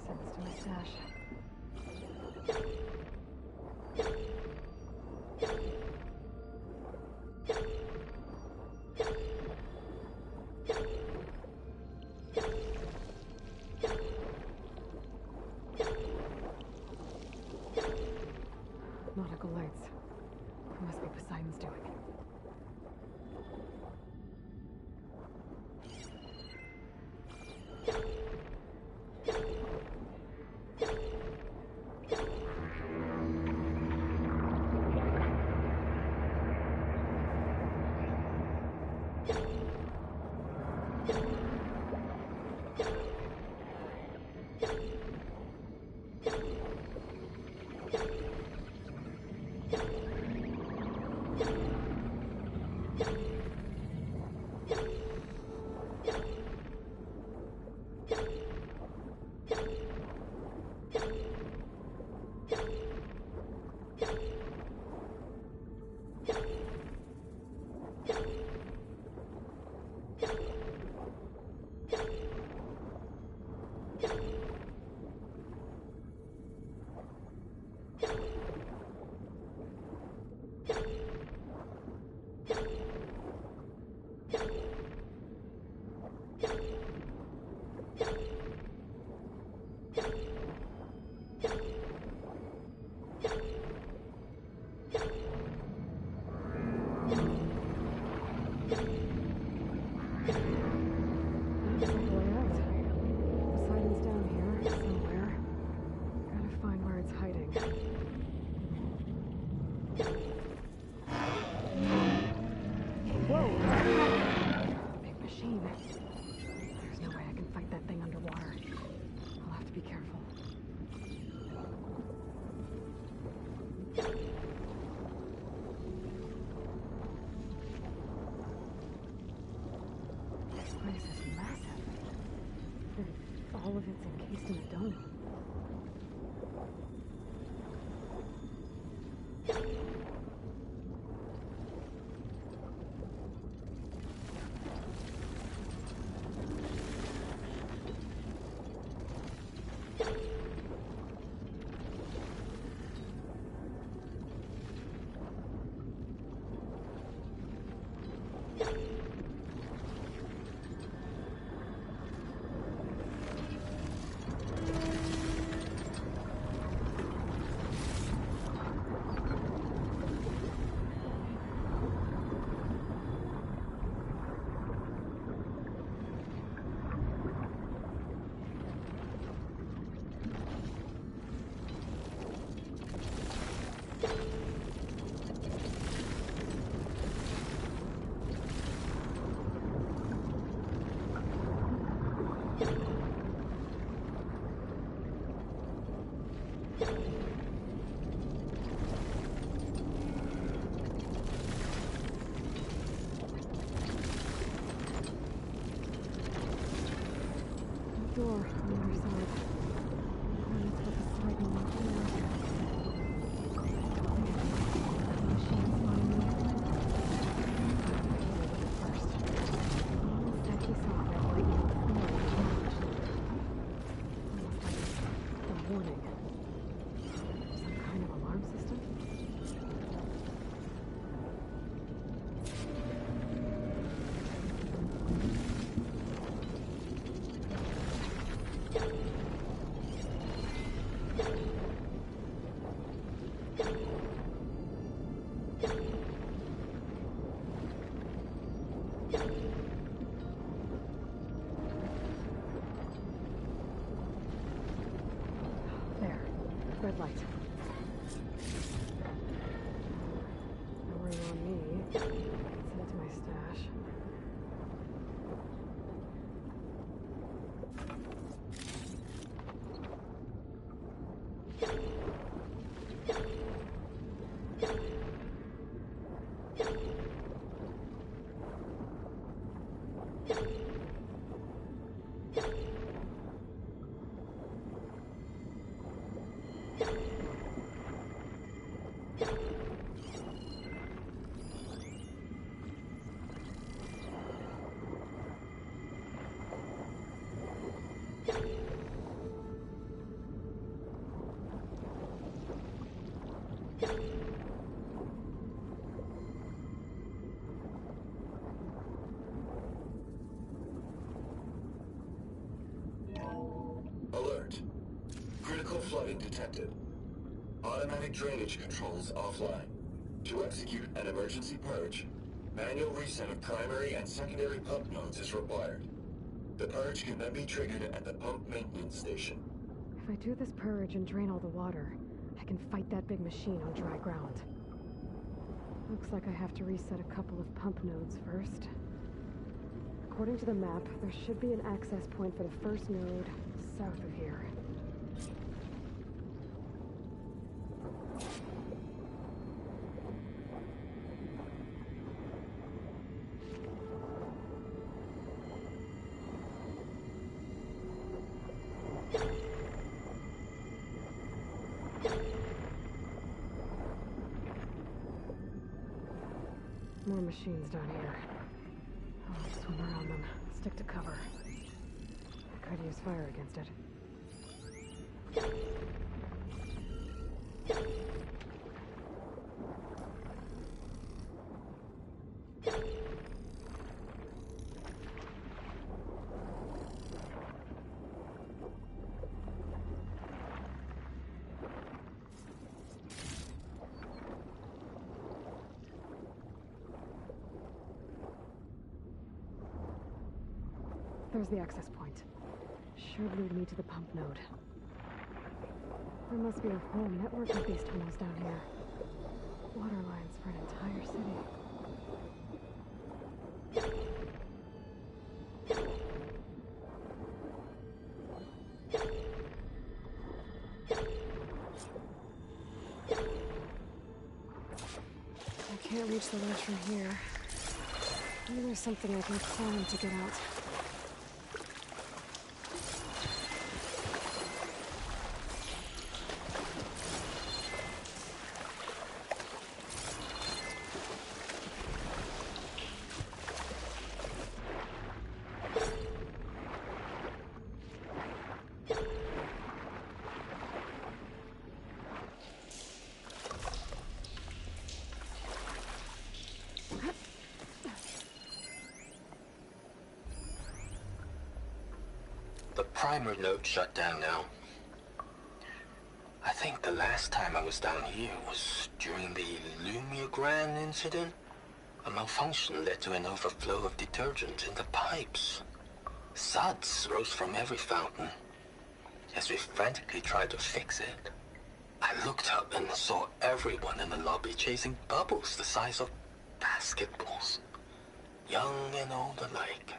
Sense to my stash. Nautical lights. It must be Poseidon's doing. Big machine. There's no way I can fight that thing underwater. I'll have to be careful. This place is massive. And all of it's encased in a dome. Door on the other side. Let's put the sliding door. Machine's on me. First. That he saw that light on the floor and challenged it. Almost like a warning. Some kind of alarm system? There. Red light. No ring on me. Send it to my stash. Alert. Critical flooding detected. Automatic drainage controls offline. To execute an emergency purge, manual reset of primary and secondary pump nodes is required. The purge can then be triggered at the pump maintenance station. If I do this purge and drain all the water, I can fight that big machine on dry ground. Looks like I have to reset a couple of pump nodes first. According to the map, there should be an access point for the first node south of here. More machines down here. I'll swim around them, stick to cover. I could use fire against it. There's the access point. Should lead me to the pump node. There must be a whole network of these tunnels down here. Water lines for an entire city. I can't reach the ledge from here. Maybe there's something I can climb to get out. The primer node shut down now. I think the last time I was down here was during the Lumiogran incident. A malfunction led to an overflow of detergent in the pipes. Suds rose from every fountain. As we frantically tried to fix it, I looked up and saw everyone in the lobby chasing bubbles the size of basketballs. Young and old alike.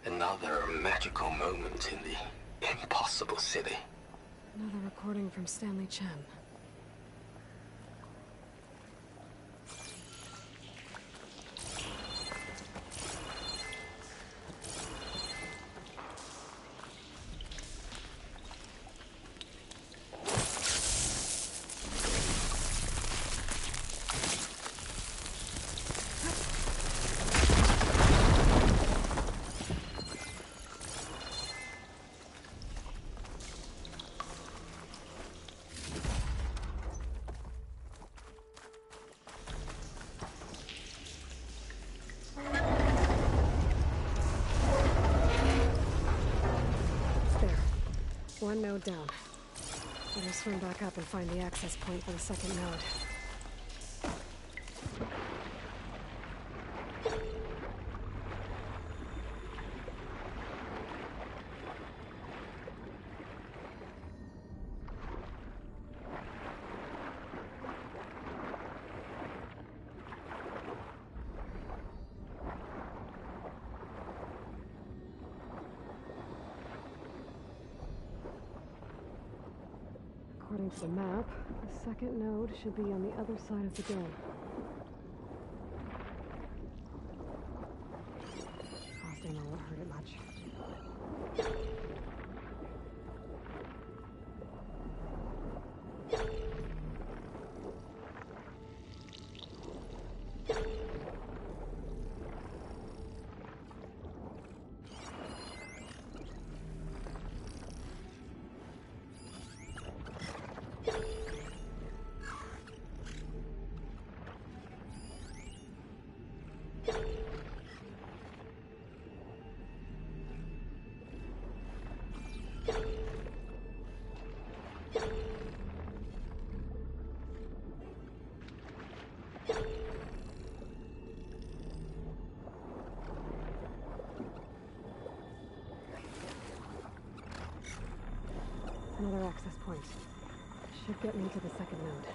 Another magical moment in the impossible city. Another recording from Stanley Chen. One node down. Better swim back up and find the access point for the second node. According to the map, the second node should be on the other side of the dome. Frosting won't hurt it much. Another access point. Should get me to the second node.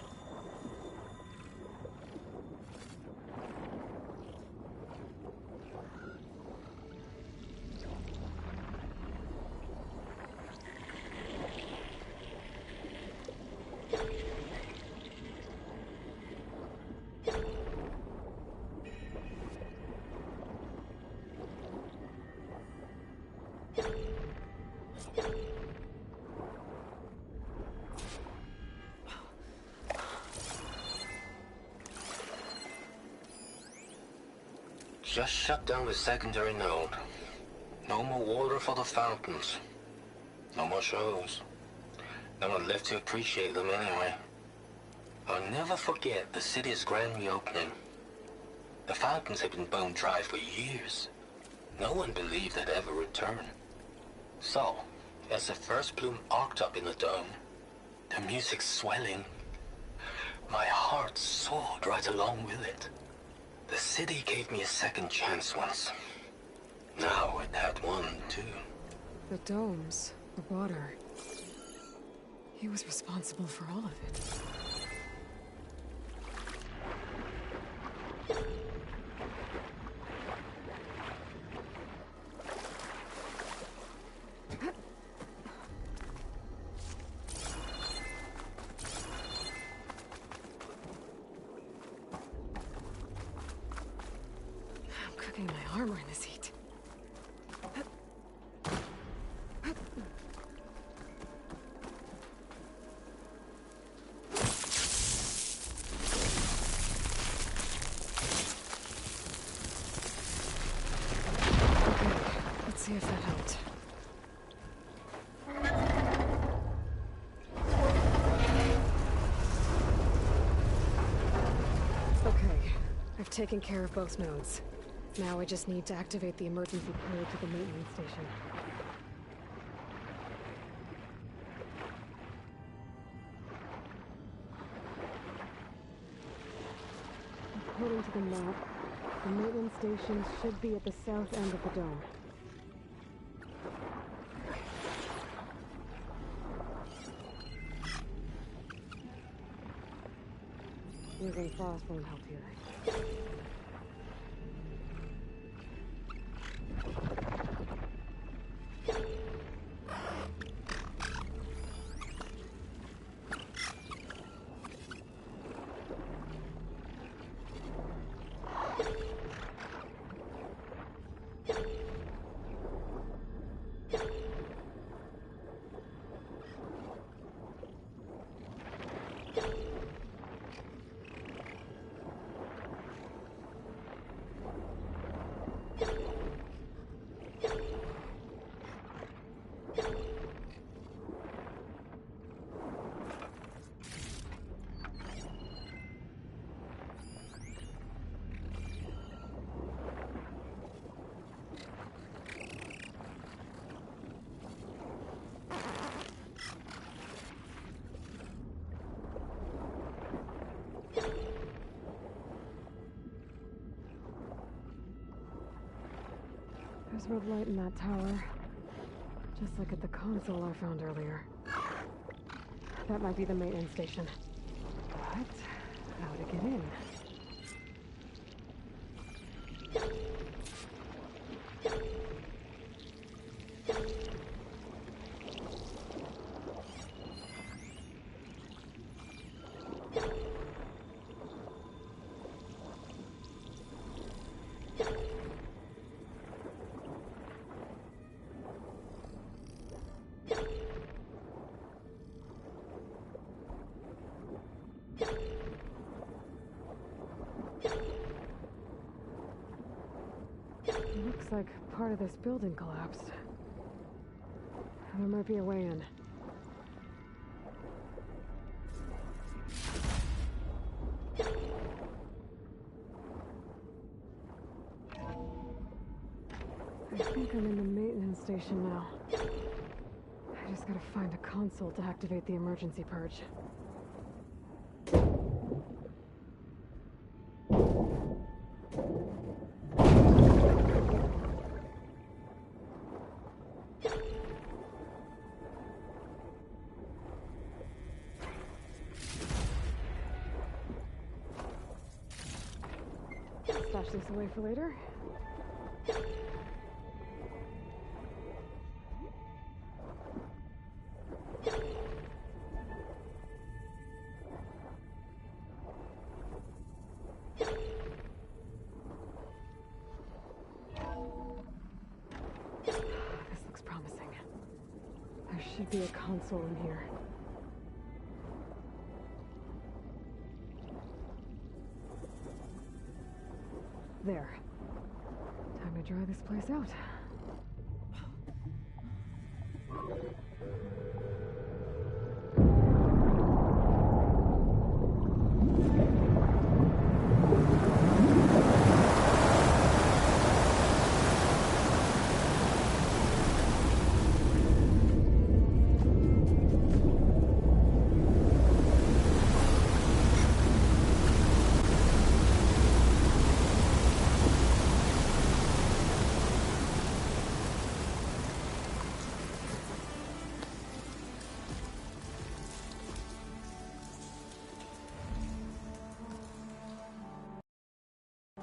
Just shut down the secondary node. No more water for the fountains. No more shows. No one left to appreciate them anyway. I'll never forget the city's grand reopening. The fountains had been bone dry for years. No one believed they'd ever return. So, as the first bloom arced up in the dome, the music swelling, my heart soared right along with it. The city gave me a second chance once. Now it had one, too. The domes, the water. He was responsible for all of it. I'm cooking my armor in this heat. Let's see if that helped. Okay, I've taken care of both nodes. Now I just need to activate the emergency code to the maintenance station. According to the map, the maintenance station should be at the south end of the dome. Using frost won't help here. There's red light in that tower. Just like at the console I found earlier. That might be the maintenance station. But how to get in? Looks like part of this building collapsed. There might be a way in. I think I'm in the maintenance station now. I just gotta find a console to activate the emergency purge. Stash this away for later. This looks promising. There should be a console in here. There. Time to dry this place out.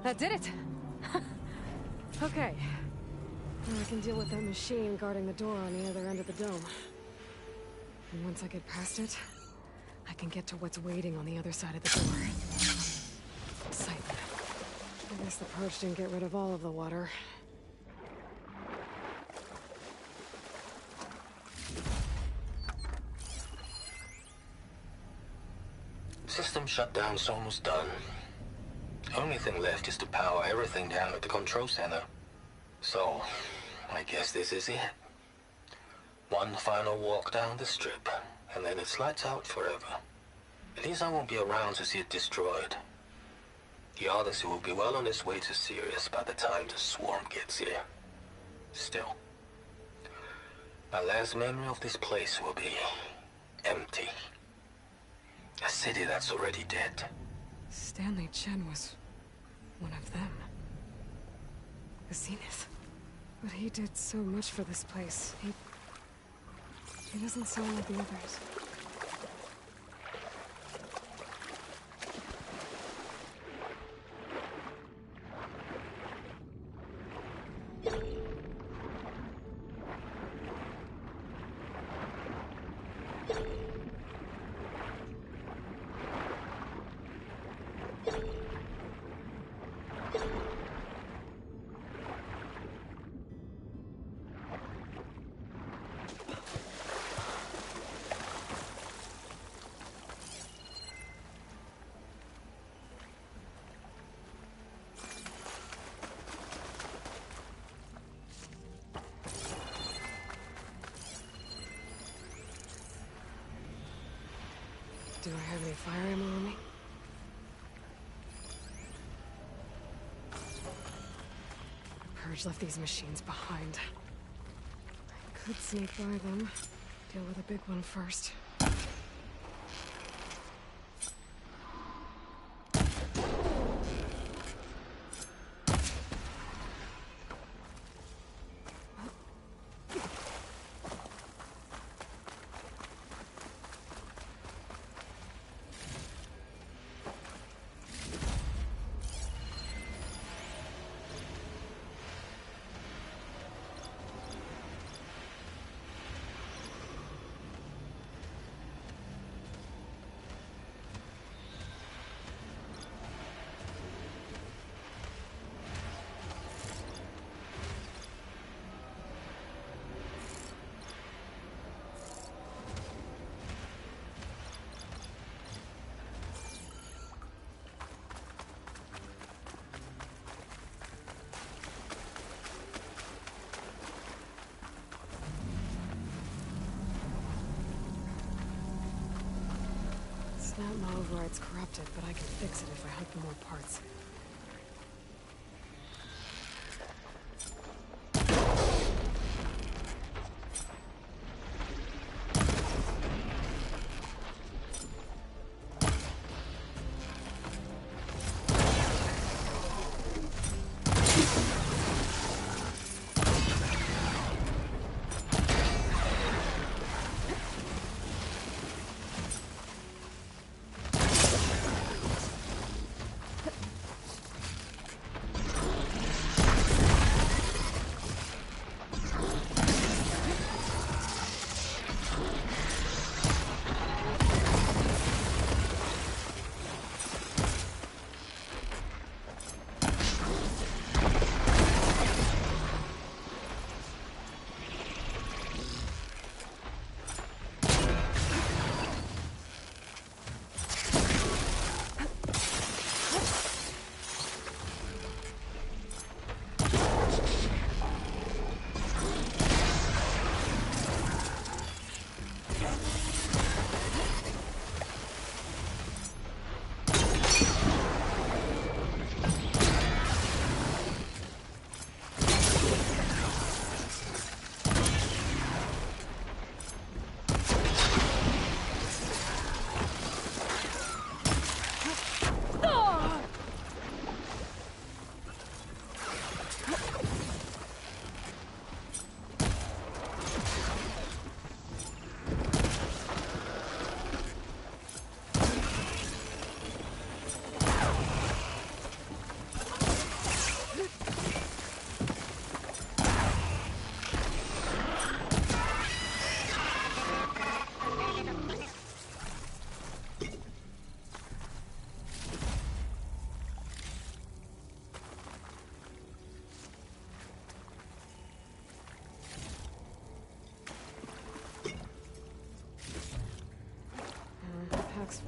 That did it! Okay. Now I can deal with that machine guarding the door on the other end of the dome. And once I get past it, I can get to what's waiting on the other side of the door. Excitement. I guess the purge didn't get rid of all of the water. System shutdown's almost done. Only thing left is to power everything down at the control center. So, I guess this is it. One final walk down the strip, and then it's lights out forever. At least I won't be around to see it destroyed. The Odyssey will be well on its way to Sirius by the time the swarm gets here. Still, my last memory of this place will be empty. A city that's already dead. Stanley Chen was one of them. The Zenith. But he did so much for this place. He doesn't sound like the others. Do I have any fire ammo on me? The Purge left these machines behind. I could sneak by them. Deal with a big one first. Snap my override's corrupted, but I can fix it if I hook more parts.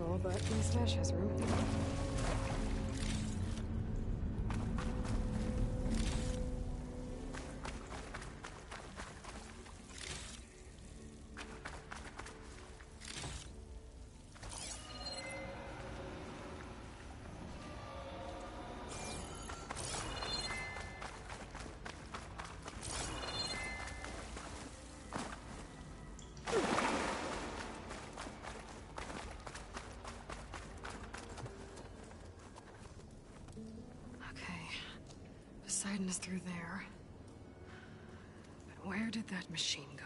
useful, but my stash has room. Poseidon is through there. But where did that machine go?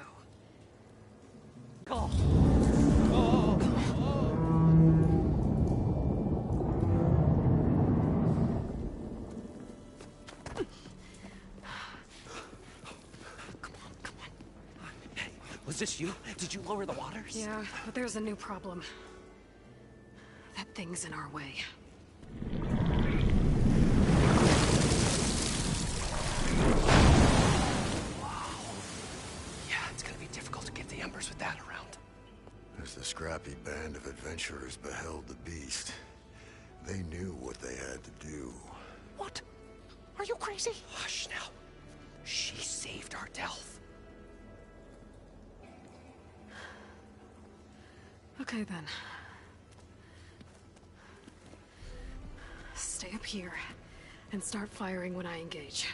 Hey, was this you? Did you lower the waters? Yeah, but there's a new problem. That thing's in our way. With that around. As the scrappy band of adventurers beheld the beast, they knew what they had to do. What? Are you crazy? Hush now. She saved our Delph. Okay then. Stay up here and start firing when I engage.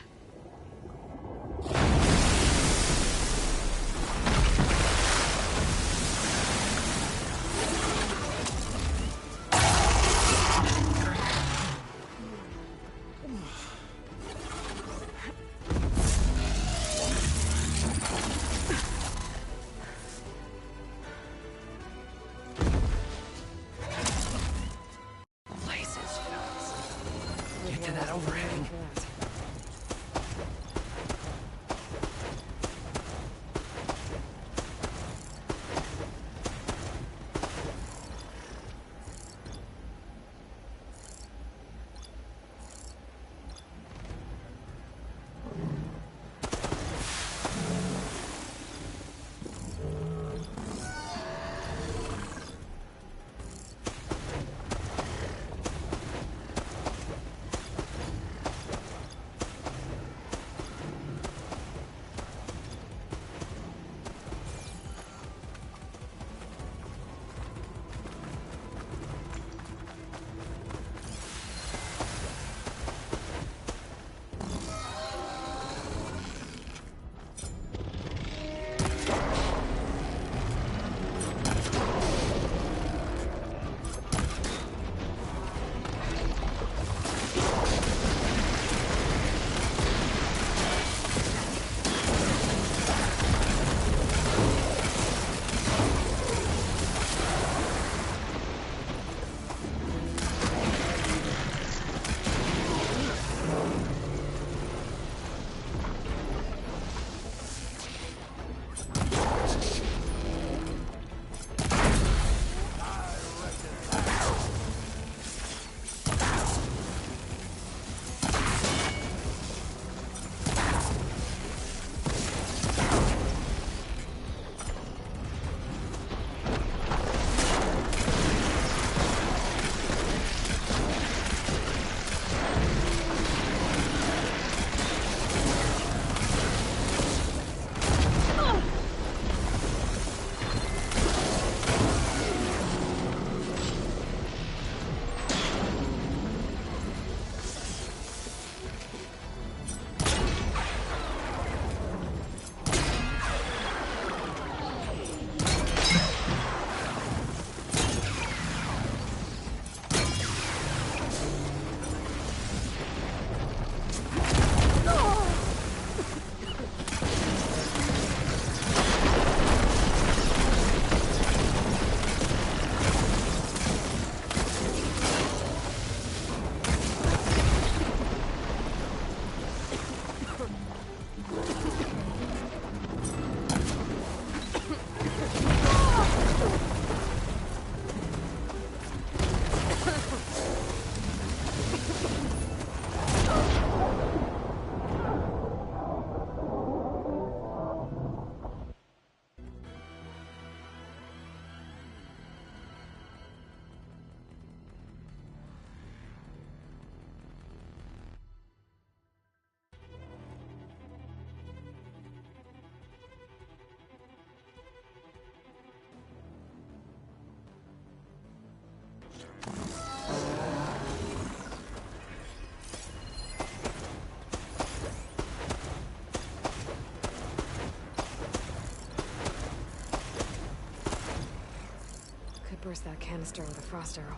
Get to that overhang. replace that canister with a frost arrow.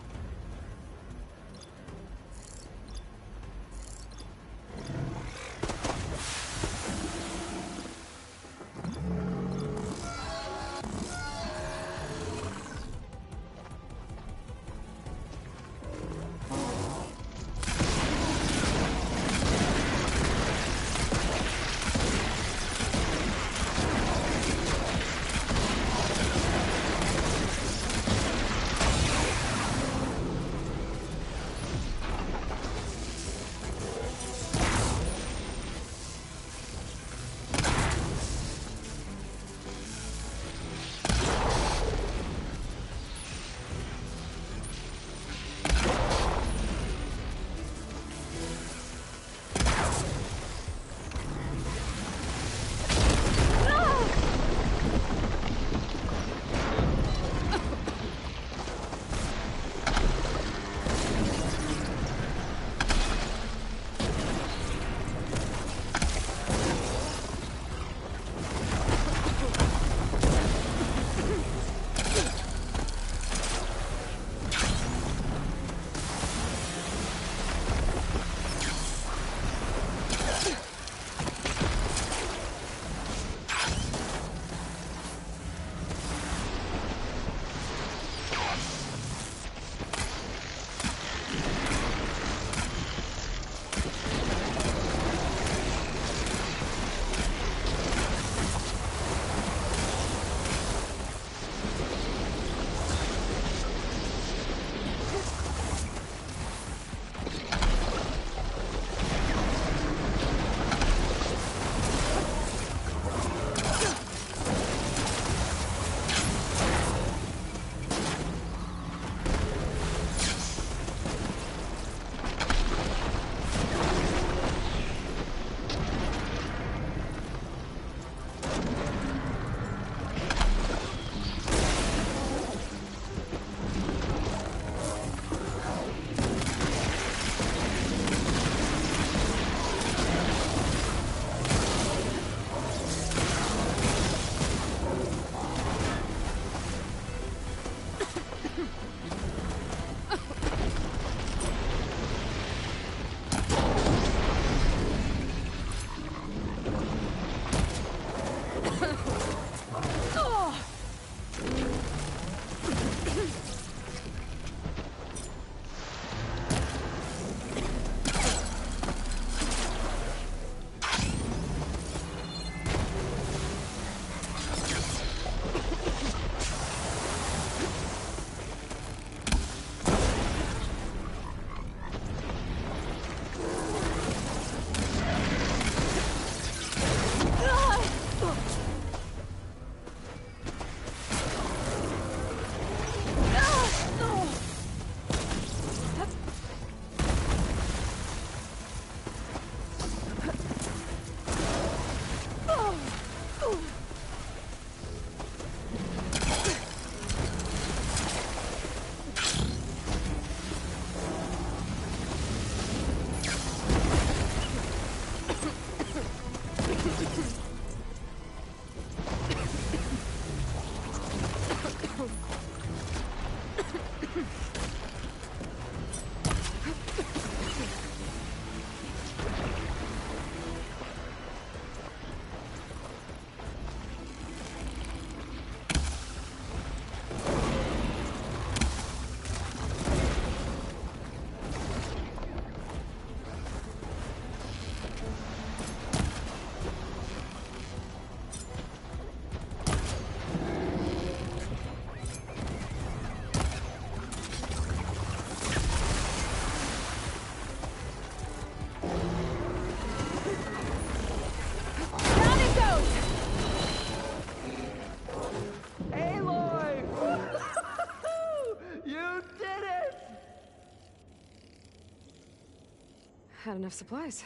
Had enough supplies.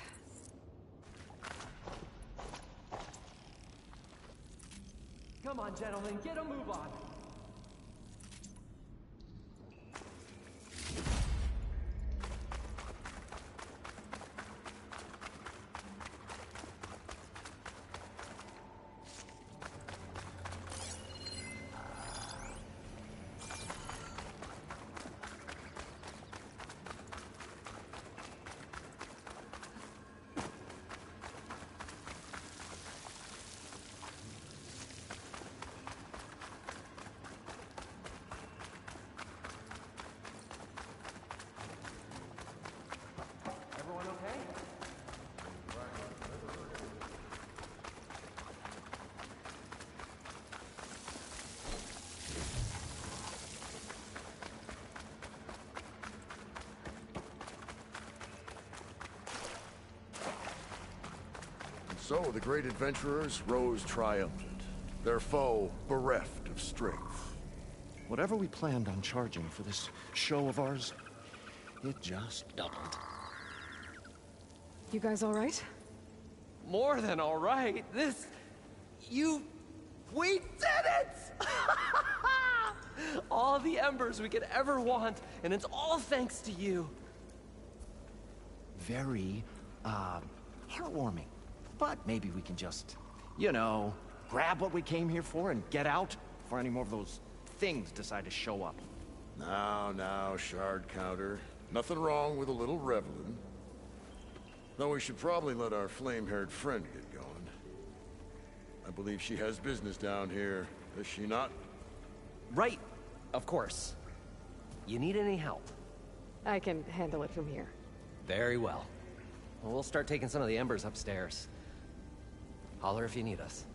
Come on, gentlemen, get a move on. So the great adventurers rose triumphant, their foe bereft of strength. Whatever we planned on charging for this show of ours, it just doubled. You guys all right? More than all right. We did it! All the embers we could ever want, and it's all thanks to you. Very, heartwarming. But maybe we can just, you know, grab what we came here for and get out before any more of those things decide to show up. Now, Shard Counter. Nothing wrong with a little reveling. Though we should probably let our flame-haired friend get going. I believe she has business down here, does she not? Right, of course. You need any help? I can handle it from here. Very well. Well, we'll start taking some of the embers upstairs. Holler if you need us.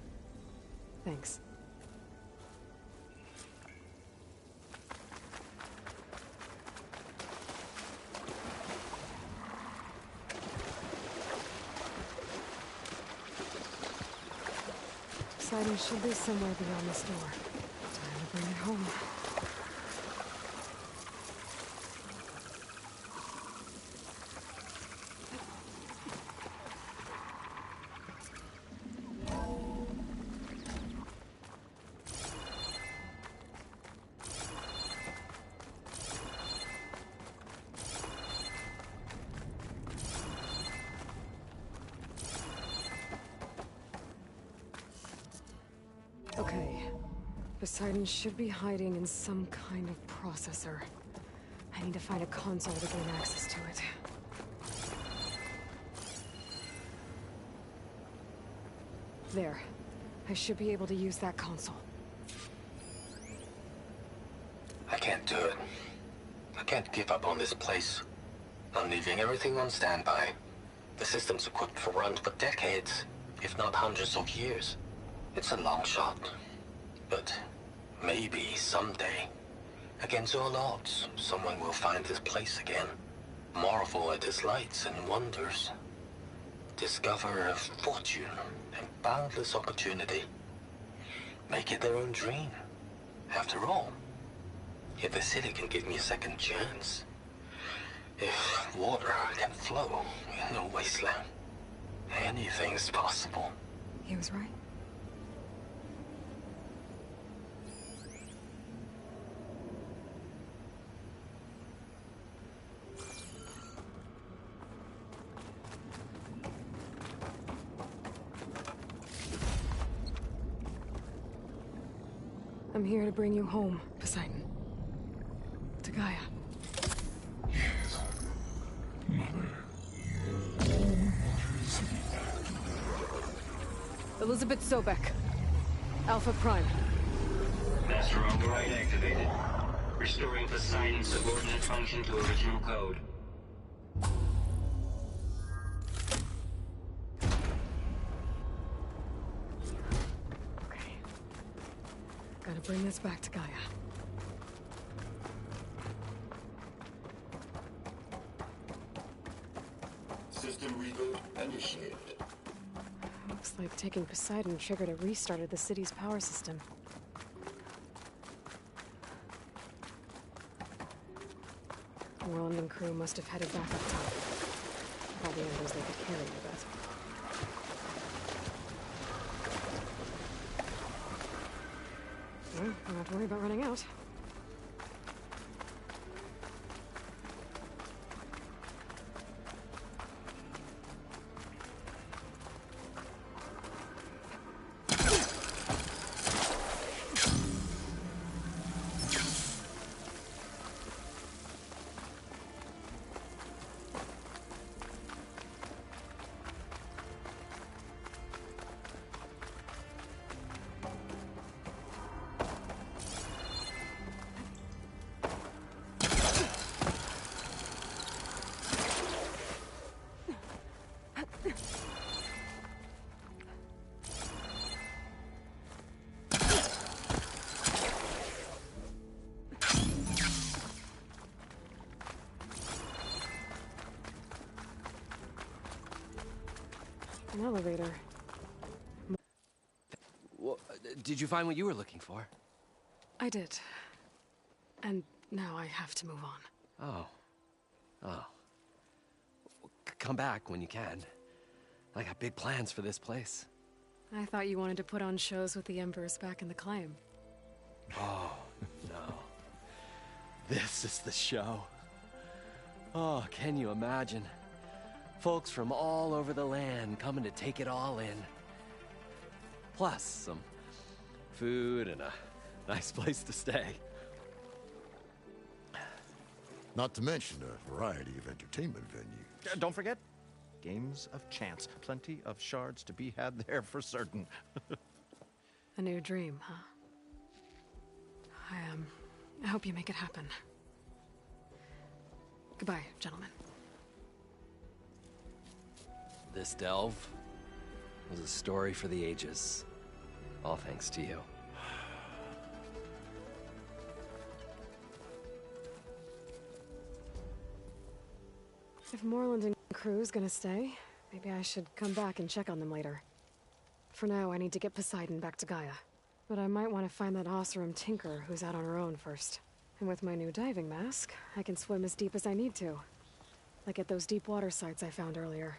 Thanks. Poseidon should be somewhere beyond this door. Time to bring it home. Okay. Poseidon should be hiding in some kind of processor. I need to find a console to gain access to it. There. I should be able to use that console. I can't do it. I can't give up on this place. I'm leaving everything on standby. The system's equipped for runs for decades, if not hundreds of years. It's a long shot. But maybe someday, against all odds, someone will find this place again. Marvel at its lights and wonders. Discover a fortune and boundless opportunity. Make it their own dream. After all, if the city can give me a second chance, if water can flow in a wasteland, anything's possible. He was right. I'm here to bring you home, Poseidon. To Gaia. Elizabeth Sobek. Alpha Prime. Master override activated. Restoring Poseidon's subordinate function to original code. Okay. Gotta bring this back to Gaia. System reboot initiated. Looks like taking Poseidon triggered a restart of the city's power system. Roland and crew must have headed back up top. All the embers they could carry, I bet. Well, don't have to worry about running out. An elevator. Did you find what you were looking for? I did. And now I have to move on. Oh. Oh. Come back when you can. I got big plans for this place. I thought you wanted to put on shows with the Embers back in the Claim. Oh, no. This is the show. Oh, can you imagine? Folks from all over the land coming to take it all in. Plus, some food and a nice place to stay. Not to mention a variety of entertainment venues. Don't forget, games of chance. Plenty of shards to be had there for certain. A new dream, huh? I hope you make it happen. Goodbye, gentlemen. This delve was a story for the ages. All thanks to you. If Moreland and crew's gonna stay, maybe I should come back and check on them later. For now, I need to get Poseidon back to Gaia. But I might want to find that Oseram tinker who's out on her own first. And with my new diving mask, I can swim as deep as I need to. Like at those deep water sites I found earlier.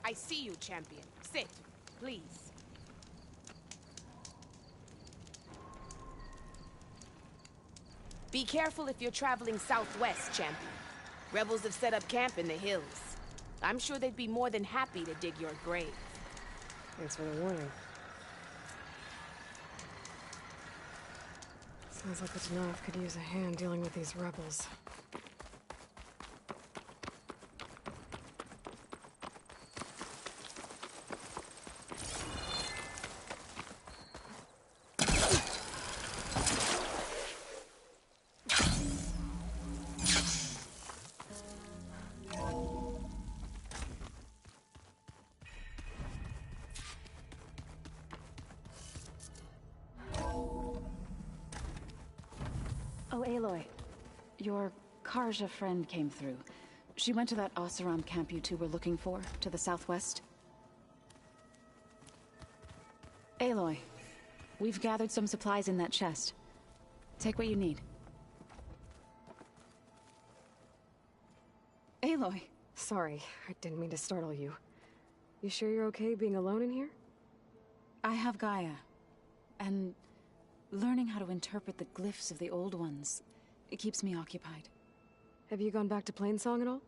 I see you, champion. Sit, please. Be careful if you're traveling southwest, champion. Rebels have set up camp in the hills. I'm sure they'd be more than happy to dig your grave. Thanks for the warning. Sounds like the Tenakth could use a hand dealing with these rebels. Oh, Aloy. Your Karja friend came through. She went to that Oseram camp you two were looking for, to the southwest. Aloy, we've gathered some supplies in that chest. Take what you need. Aloy! Sorry, I didn't mean to startle you. You sure you're okay being alone in here? I have Gaia. And learning how to interpret the glyphs of the old ones, it keeps me occupied. Have you gone back to Plainsong at all?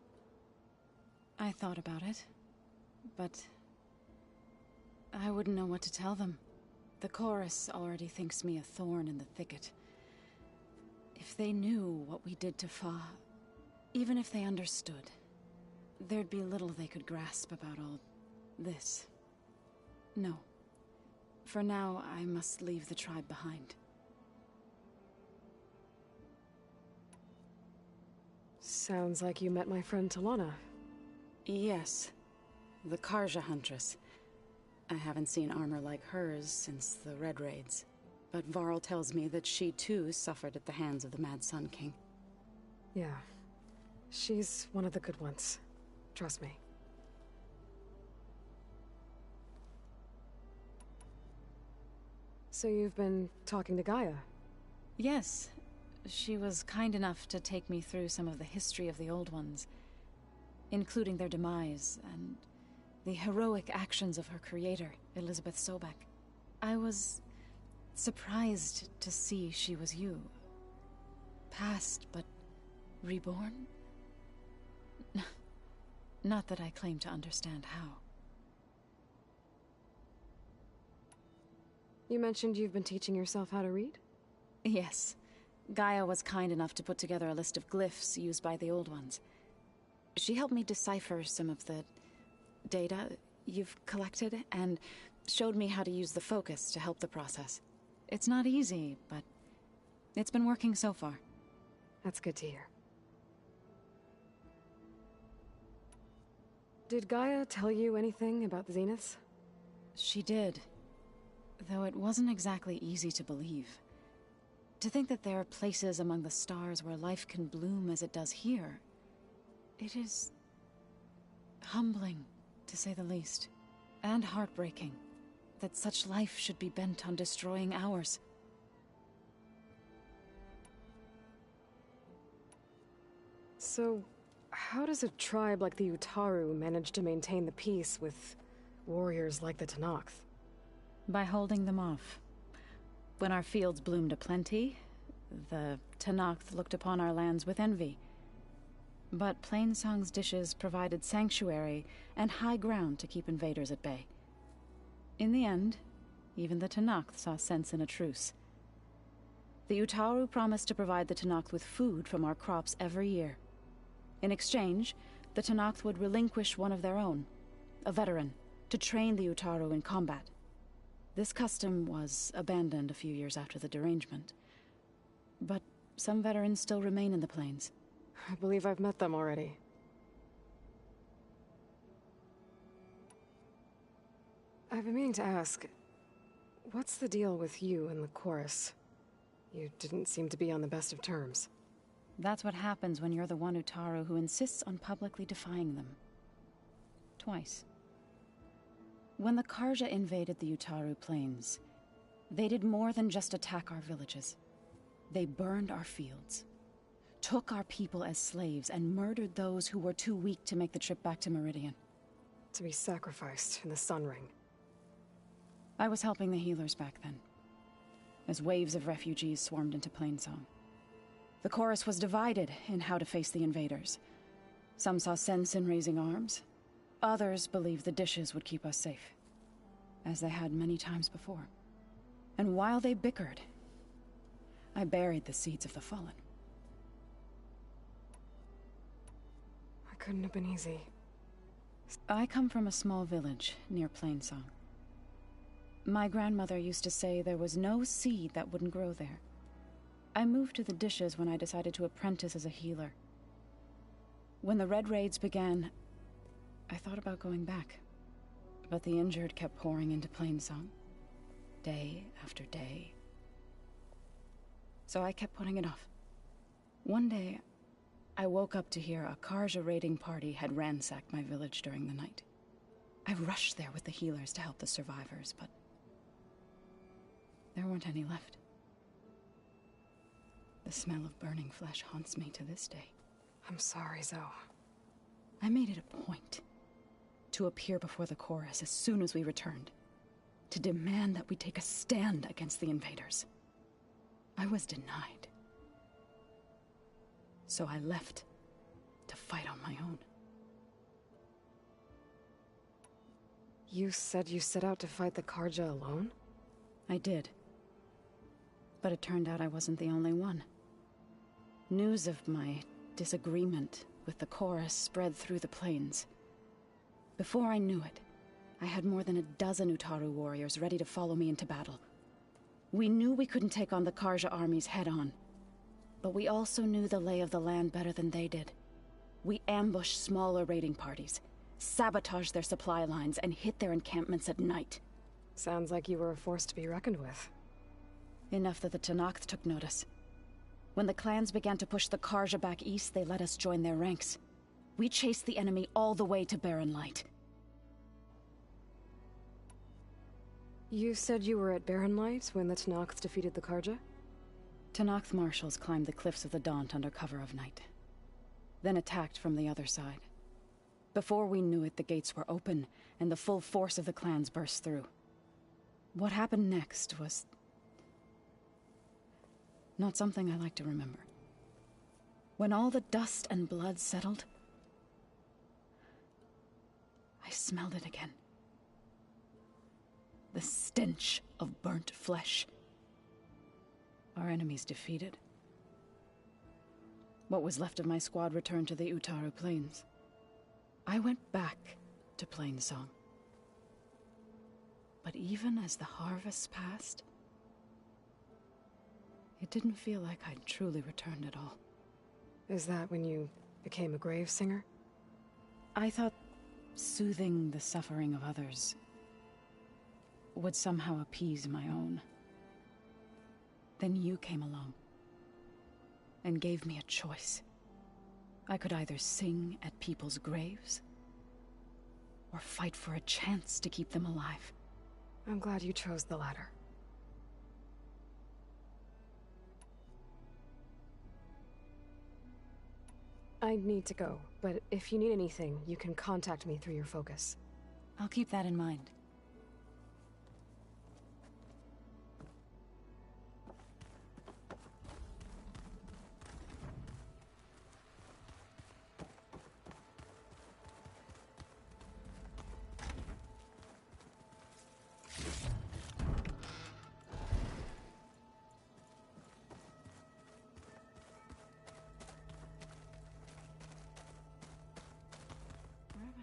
I thought about it, but I wouldn't know what to tell them. The chorus already thinks me a thorn in the thicket. If they knew what we did to Fa, even if they understood, there'd be little they could grasp about all this. No. For now, I must leave the tribe behind. Sounds like you met my friend Talana. Yes. The Karja Huntress. I haven't seen armor like hers since the Red Raids. But Varl tells me that she too suffered at the hands of the Mad Sun King. Yeah. She's one of the good ones. Trust me. So you've been talking to Gaia? Yes. She was kind enough to take me through some of the history of the Old Ones, including their demise and the heroic actions of her creator, Elizabeth Sobek. I was surprised to see she was you. Past, but reborn? Not that I claim to understand how. You mentioned you've been teaching yourself how to read? Yes. Gaia was kind enough to put together a list of glyphs used by the Old Ones. She helped me decipher some of the data you've collected, and showed me how to use the focus to help the process. It's not easy, but it's been working so far. That's good to hear. Did Gaia tell you anything about the Zeniths? She did. Though it wasn't exactly easy to believe. To think that there are places among the stars where life can bloom as it does here, it is humbling, to say the least, and heartbreaking that such life should be bent on destroying ours. So, how does a tribe like the Utaru manage to maintain the peace with warriors like the Tenakth? By holding them off. When our fields bloomed aplenty, the Tenakth looked upon our lands with envy. But Plainsong's dishes provided sanctuary and high ground to keep invaders at bay. In the end, even the Tenakth saw sense in a truce. The Utaru promised to provide the Tenakth with food from our crops every year. In exchange, the Tenakth would relinquish one of their own, a veteran, to train the Utaru in combat. This custom was abandoned a few years after the derangement. But some veterans still remain in the plains. I believe I've met them already. I've been meaning to ask, what's the deal with you and the chorus? You didn't seem to be on the best of terms. That's what happens when you're the one Utaru who insists on publicly defying them. Twice. When the Karja invaded the Utaru plains, they did more than just attack our villages. They burned our fields, took our people as slaves, and murdered those who were too weak to make the trip back to Meridian. To be sacrificed in the Sun Ring. I was helping the healers back then, as waves of refugees swarmed into Plainsong. The chorus was divided in how to face the invaders. Some saw sense in raising arms. Others believed the dishes would keep us safe, as they had many times before. And while they bickered, I buried the seeds of the fallen. It couldn't have been easy. I come from a small village near Plainsong. My grandmother used to say there was no seed that wouldn't grow there. I moved to the dishes when I decided to apprentice as a healer. When the Red Raids began, I thought about going back, but the injured kept pouring into Plainsong, day after day. So I kept putting it off. One day, I woke up to hear a Karja raiding party had ransacked my village during the night. I rushed there with the healers to help the survivors, but there weren't any left. The smell of burning flesh haunts me to this day. I'm sorry, Zoe. I made it a point to appear before the chorus as soon as we returned, to demand that we take a stand against the invaders. I was denied. So I left to fight on my own. You said you set out to fight the Karja alone? I did. But it turned out I wasn't the only one. News of my disagreement with the chorus spread through the plains. Before I knew it, I had more than a dozen Utaru warriors ready to follow me into battle. We knew we couldn't take on the Karja armies head-on, but we also knew the lay of the land better than they did. We ambushed smaller raiding parties, sabotaged their supply lines, and hit their encampments at night. Sounds like you were a force to be reckoned with. Enough that the Tenakth took notice. When the clans began to push the Karja back east, they let us join their ranks. We chased the enemy all the way to Barren Light. You said you were at Barren Light when the Tenakth defeated the Karja? Tenakth marshals climbed the cliffs of the Daunt under cover of night, then attacked from the other side. Before we knew it, the gates were open, and the full force of the clans burst through. What happened next was not something I like to remember. When all the dust and blood settled, I smelled it again. The stench of burnt flesh. Our enemies defeated. What was left of my squad returned to the Utaru Plains. I went back to Plainsong. But even as the harvests passed, it didn't feel like I'd truly returned at all. Is that when you became a grave singer? I thought soothing the suffering of others would somehow appease my own. Then you came along and gave me a choice. I could either sing at people's graves or fight for a chance to keep them alive. I'm glad you chose the latter. I need to go, but if you need anything, you can contact me through your focus. I'll keep that in mind.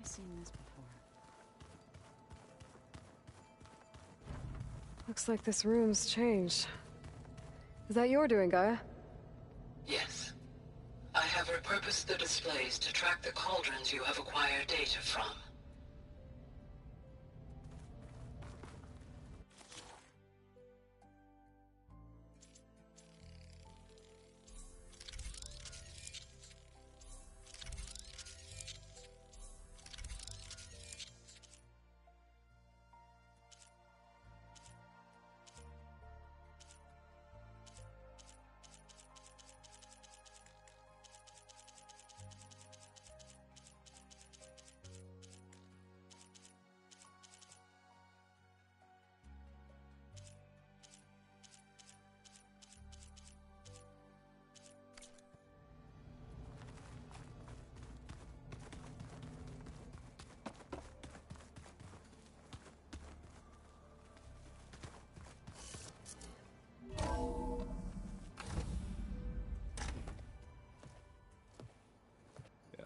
This before. Looks like this room's changed. Is that your doing, Gaia? Yes. I have repurposed the displays to track the cauldrons you have acquired data from.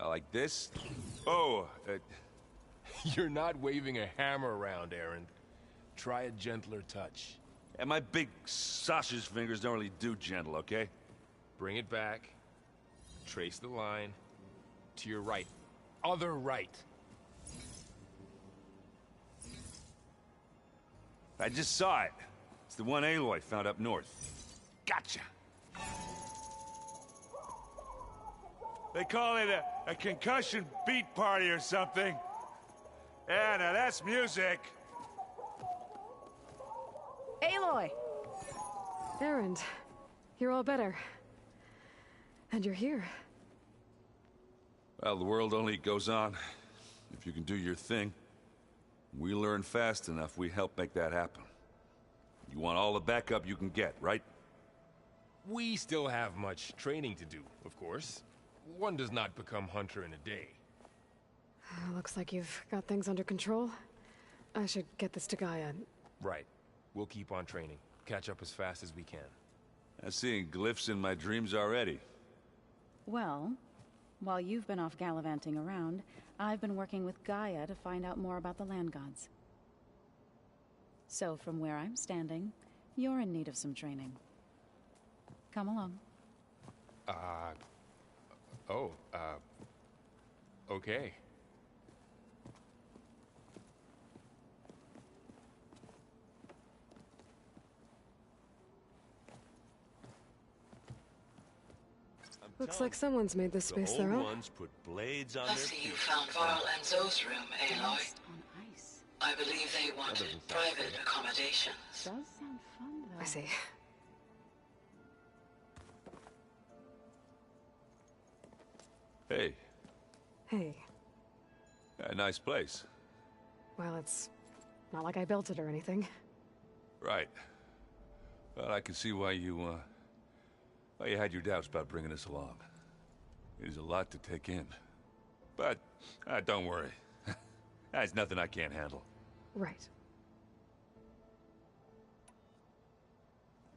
Like this? Oh, You're not waving a hammer around, Erend. Try a gentler touch. and my big sausage fingers don't really do gentle, okay? Bring it back. Trace the line. To your right. Other right. I just saw it. It's the one Aloy found up north. Gotcha! They call it a concussion beat party or something. Yeah, now that's music. Aloy! Erend, you're all better. And you're here. Well, the world only goes on if you can do your thing. We learn fast enough, we help make that happen. You want all the backup you can get, right? We still have much training to do, of course. One does not become hunter in a day. Looks like you've got things under control. I should get this to Gaia. Right. We'll keep on training. Catch up as fast as we can. I'm seeing glyphs in my dreams already. Well, while you've been off gallivanting around, I've been working with Gaia to find out more about the land gods. So from where I'm standing, you're in need of some training. Come along. Okay. Looks like someone's made this space their own. ones put blades on I their see you feet. found Varl and Zoe's room, Aloy. I believe they wanted private accommodations. Does sound fun, though. I see. Hey, Hey. a nice place. Well, it's not like I built it or anything. Right. Well, I can see why you had your doubts about bringing us along. It is a lot to take in. But, don't worry. That's nothing I can't handle. Right.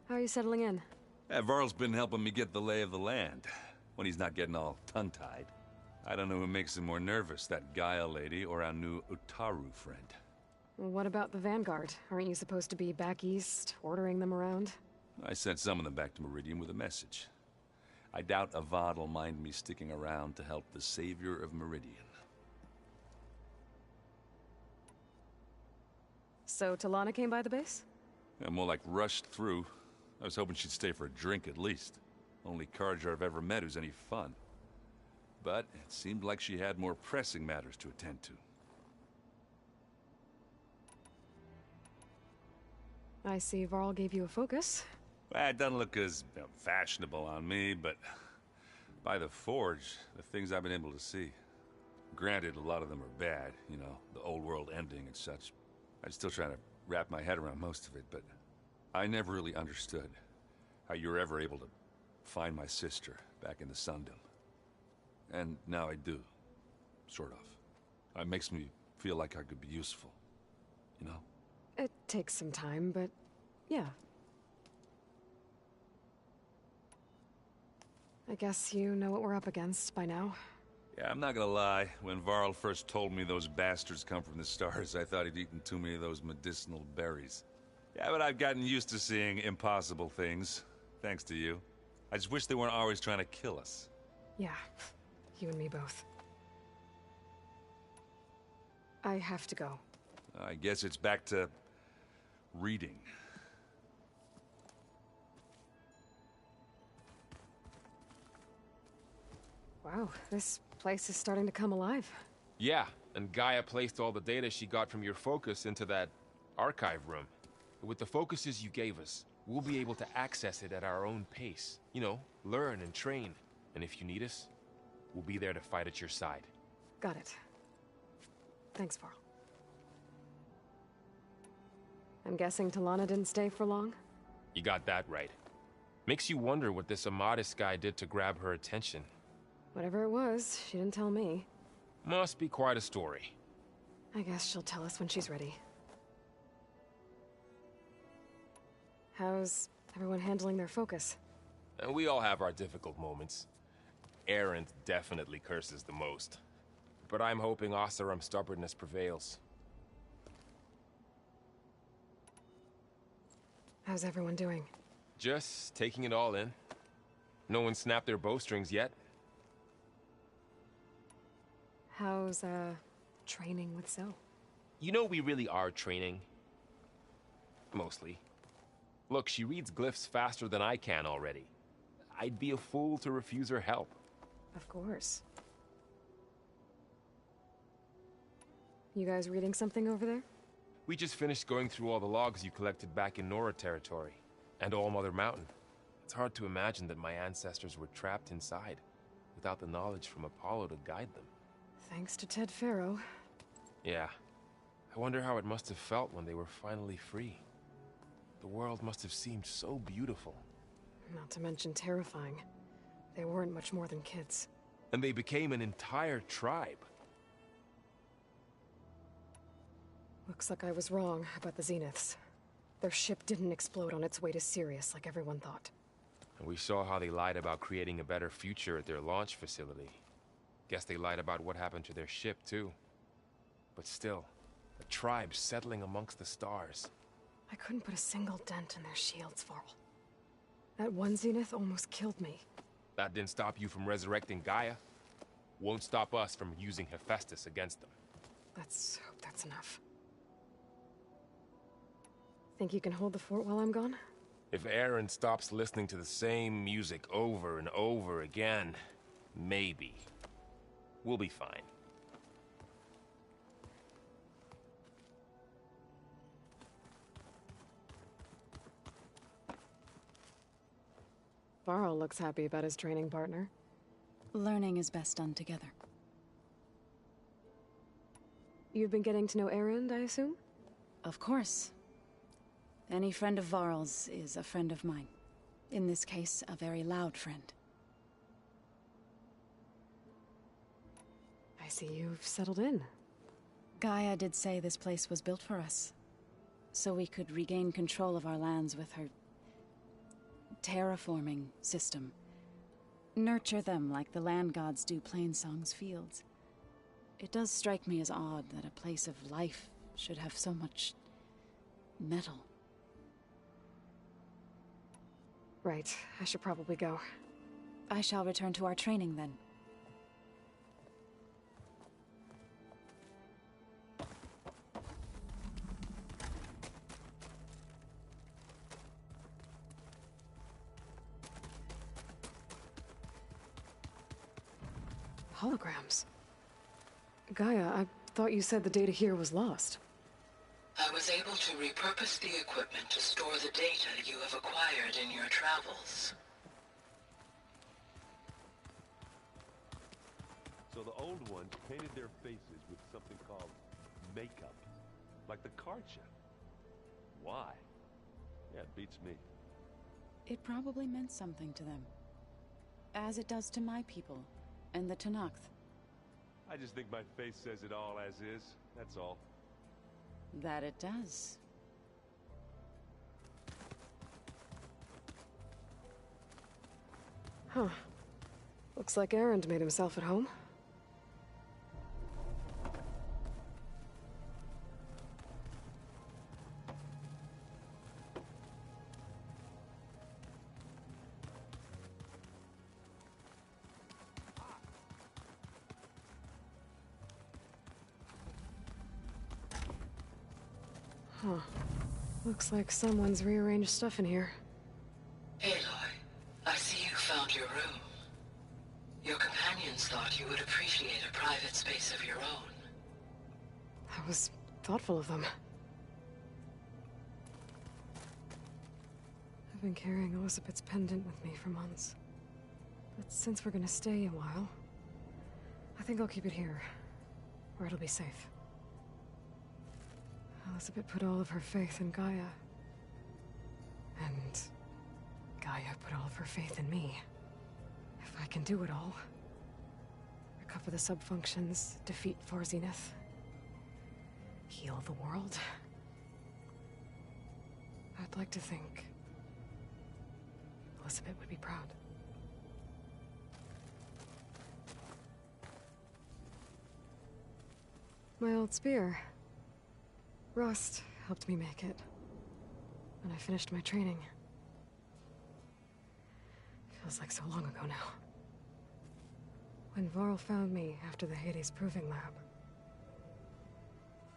How are you settling in? Varl's been helping me get the lay of the land, when he's not getting all tongue-tied. I don't know who makes him more nervous, that Gaia lady or our new Utaru friend. Well, what about the Vanguard? Aren't you supposed to be back east, ordering them around? I sent some of them back to Meridian with a message. I doubt Avad will mind me sticking around to help the savior of Meridian. So Talana came by the base? Yeah, more like rushed through. I was hoping she'd stay for a drink at least. Only Carja I've ever met who's any fun. But it seemed like she had more pressing matters to attend to. I see Varl gave you a focus. Well, it doesn't look as fashionable on me, but by the Forge, the things I've been able to see. Granted, a lot of them are bad, you know, the old world ending and such. I'm still trying to wrap my head around most of it, but I never really understood how you were ever able to find my sister back in the Sundom. And now I do. Sort of. It makes me feel like I could be useful. You know? It takes some time, but yeah. I guess you know what we're up against by now. Yeah, I'm not gonna lie. When Varl first told me those bastards come from the stars, I thought he'd eaten too many of those medicinal berries. Yeah, but I've gotten used to seeing impossible things. Thanks to you. I just wish they weren't always trying to kill us. Yeah, you and me both. I have to go. I guess it's back to reading. Wow, this place is starting to come alive. Yeah, and Gaia placed all the data she got from your focus into that archive room. With the focuses you gave us, we'll be able to access it at our own pace. You know, learn and train. And if you need us, we'll be there to fight at your side. Got it. Thanks, Varl. I'm guessing Talana didn't stay for long? You got that right. Makes you wonder what this Amadis guy did to grab her attention. Whatever it was, she didn't tell me. Must be quite a story. I guess she'll tell us when she's ready. How's everyone handling their focus? And we all have our difficult moments. Erend definitely curses the most. But I'm hoping Oseram's stubbornness prevails. How's everyone doing? Just taking it all in. No one snapped their bowstrings yet. How's, training with Zoe? You know we really are training. Mostly. Look, she reads glyphs faster than I can already. I'd be a fool to refuse her help. Of course. You guys reading something over there? We just finished going through all the logs you collected back in Nora territory. And All Mother Mountain. It's hard to imagine that my ancestors were trapped inside, without the knowledge from Apollo to guide them. Thanks to Ted Faro. Yeah. I wonder how it must have felt when they were finally free. The world must have seemed so beautiful. Not to mention terrifying. They weren't much more than kids. And they became an entire tribe. Looks like I was wrong about the Zeniths. Their ship didn't explode on its way to Sirius like everyone thought. And we saw how they lied about creating a better future at their launch facility. Guess they lied about what happened to their ship, too. But still, a tribe settling amongst the stars. I couldn't put a single dent in their shields, Varl. That one Zenith almost killed me. That didn't stop you from resurrecting Gaia. Won't stop us from using Hephaestus against them. Let's hope that's enough. Think you can hold the fort while I'm gone? If Aaron stops listening to the same music over and over again, maybe. We'll be fine. Varl looks happy about his training partner. Learning is best done together. You've been getting to know Erend, I assume? Of course. Any friend of Varl's is a friend of mine. In this case, a very loud friend. I see you've settled in. Gaia did say this place was built for us, so we could regain control of our lands with her terraforming system. Nurture them like the land gods do Plainsong's fields. It does strike me as odd that a place of life should have so much metal. Right, I should probably go. I shall return to our training then. Holograms. Gaia, I thought you said the data here was lost. I was able to repurpose the equipment to store the data you have acquired in your travels. So the old ones painted their faces with something called makeup, like the card chip. Why? Yeah, it beats me. It probably meant something to them. As it does to my people, and the Tenakth. I just think my face says it all as is, that's all. That it does. Huh. Looks like Erend made himself at home. Huh. Looks like someone's rearranged stuff in here. Aloy, I see you found your room. Your companions thought you would appreciate a private space of your own. That was thoughtful of them. I've been carrying Elizabeth's pendant with me for months. But since we're gonna stay a while, I think I'll keep it here, where it'll be safe. Elizabeth put all of her faith in Gaia. And Gaia put all of her faith in me. If I can do it all, recover the subfunctions, defeat Far Zenith, heal the world, I'd like to think Elizabeth would be proud. My old spear. Rust helped me make it when I finished my training. Feels like so long ago now. When Varl found me after the Hades Proving Lab,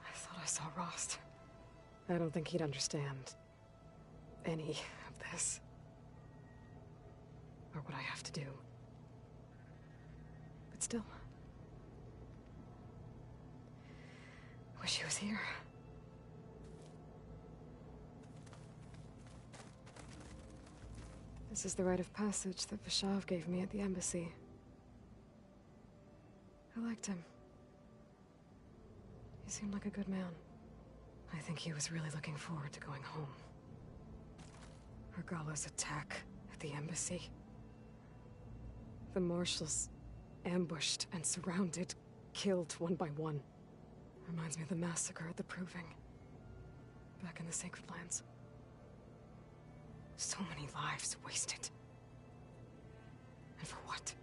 I thought I saw Rost. I don't think he'd understand any of this. Or what I have to do. But still, I wish he was here. This is the rite of passage that Vishav gave me at the embassy. I liked him. He seemed like a good man. I think he was really looking forward to going home. Argala's attack at the embassy. The marshals ambushed and surrounded, killed one by one. Reminds me of the massacre at the Proving. Back in the Sacred Lands. So many lives wasted. And for what?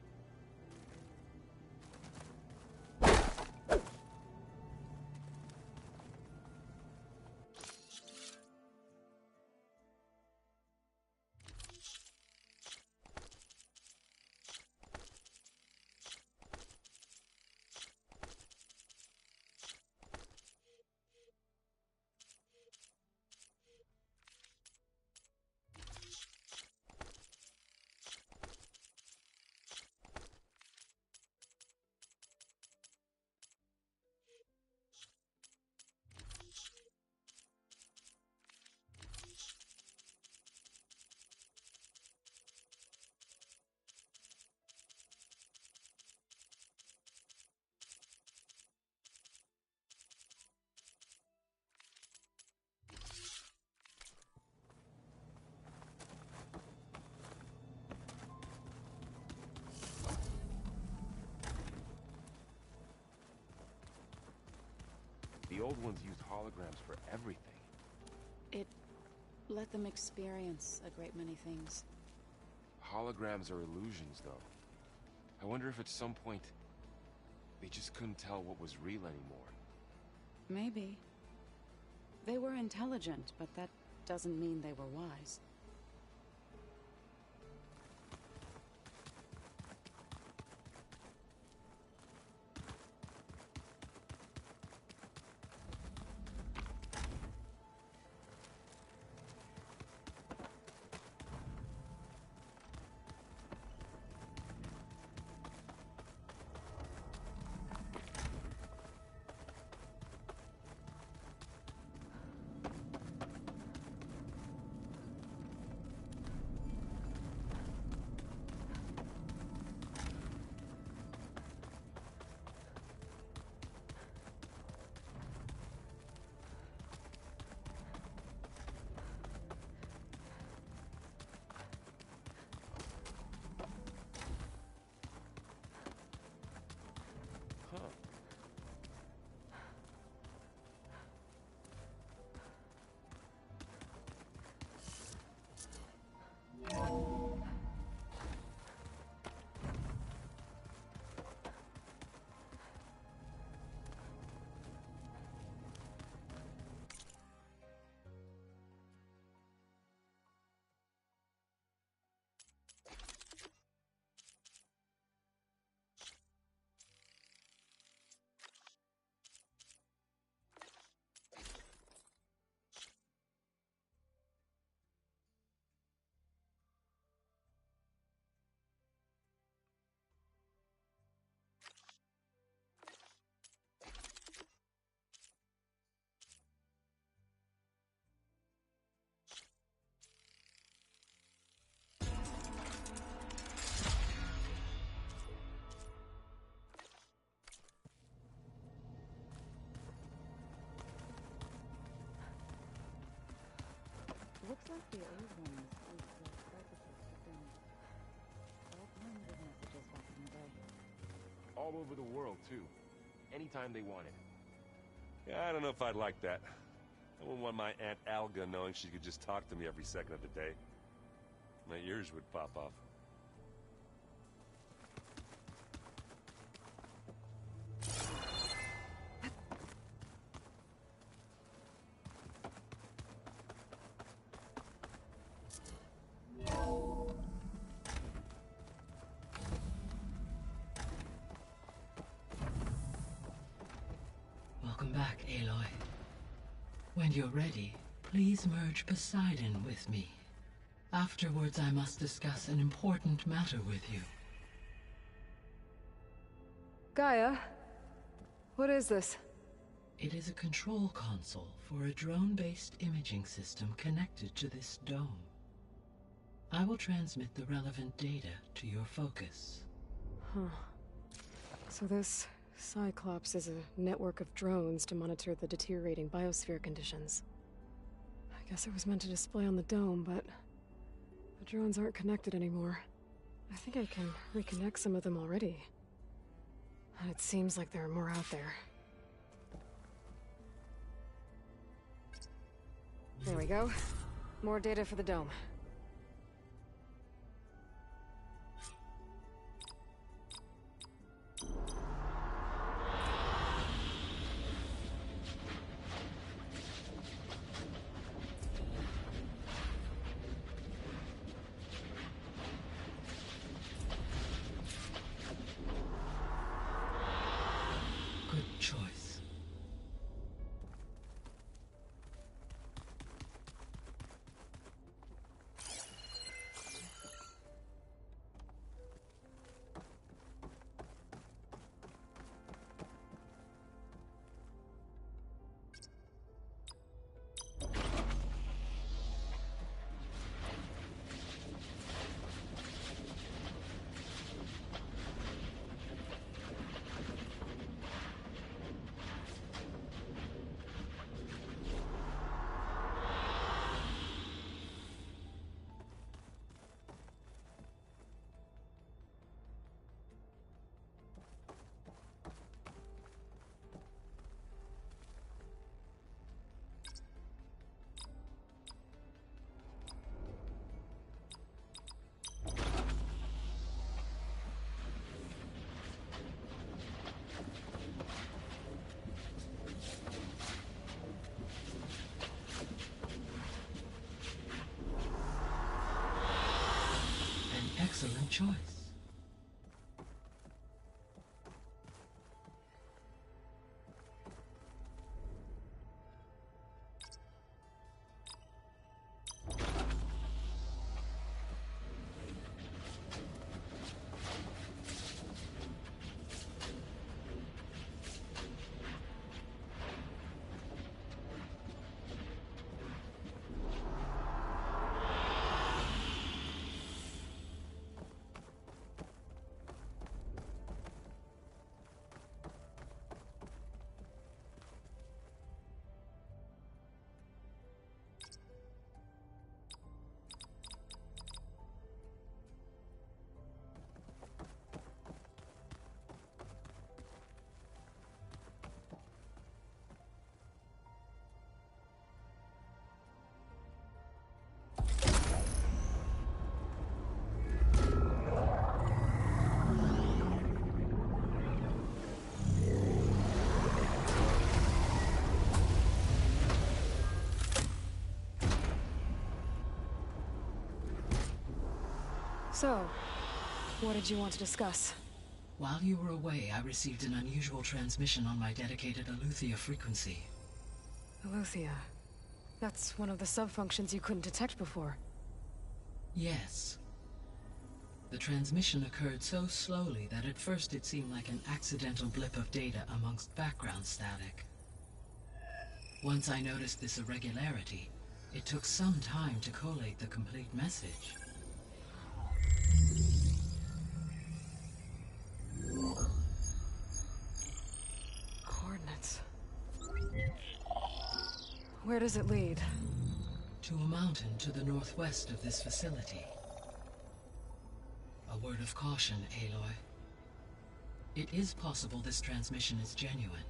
The old ones used holograms for everything. It let them experience a great many things. Holograms are illusions, though. I wonder if at some point they just couldn't tell what was real anymore. Maybe. They were intelligent, but that doesn't mean they were wise. Looks like the old ones used the surfaces to send all kinds of messages back in the day. All over the world, too. Anytime they wanted. Yeah, I don't know if I'd like that. I wouldn't want my Aunt Alga knowing she could just talk to me every second of the day. My ears would pop off. Welcome back, Aloy. When you're ready, please merge Poseidon with me. Afterwards, I must discuss an important matter with you. Gaia? What is this? It is a control console for a drone-based imaging system connected to this dome. I will transmit the relevant data to your focus. Huh. So this Cyclops is a network of drones to monitor the deteriorating biosphere conditions. I guess it was meant to display on the dome, but the drones aren't connected anymore. I think I can reconnect some of them already. And it seems like there are more out there. There we go. More data for the dome. excellent choice. So, what did you want to discuss? While you were away, I received an unusual transmission on my dedicated Eleuthia frequency. Eleuthia. That's one of the sub-functions you couldn't detect before. Yes. The transmission occurred so slowly that at first it seemed like an accidental blip of data amongst background static. Once I noticed this irregularity, it took some time to collate the complete message. Coordinates. Where does it lead? To a mountain to the northwest of this facility. A word of caution, Aloy. It is possible this transmission is genuine.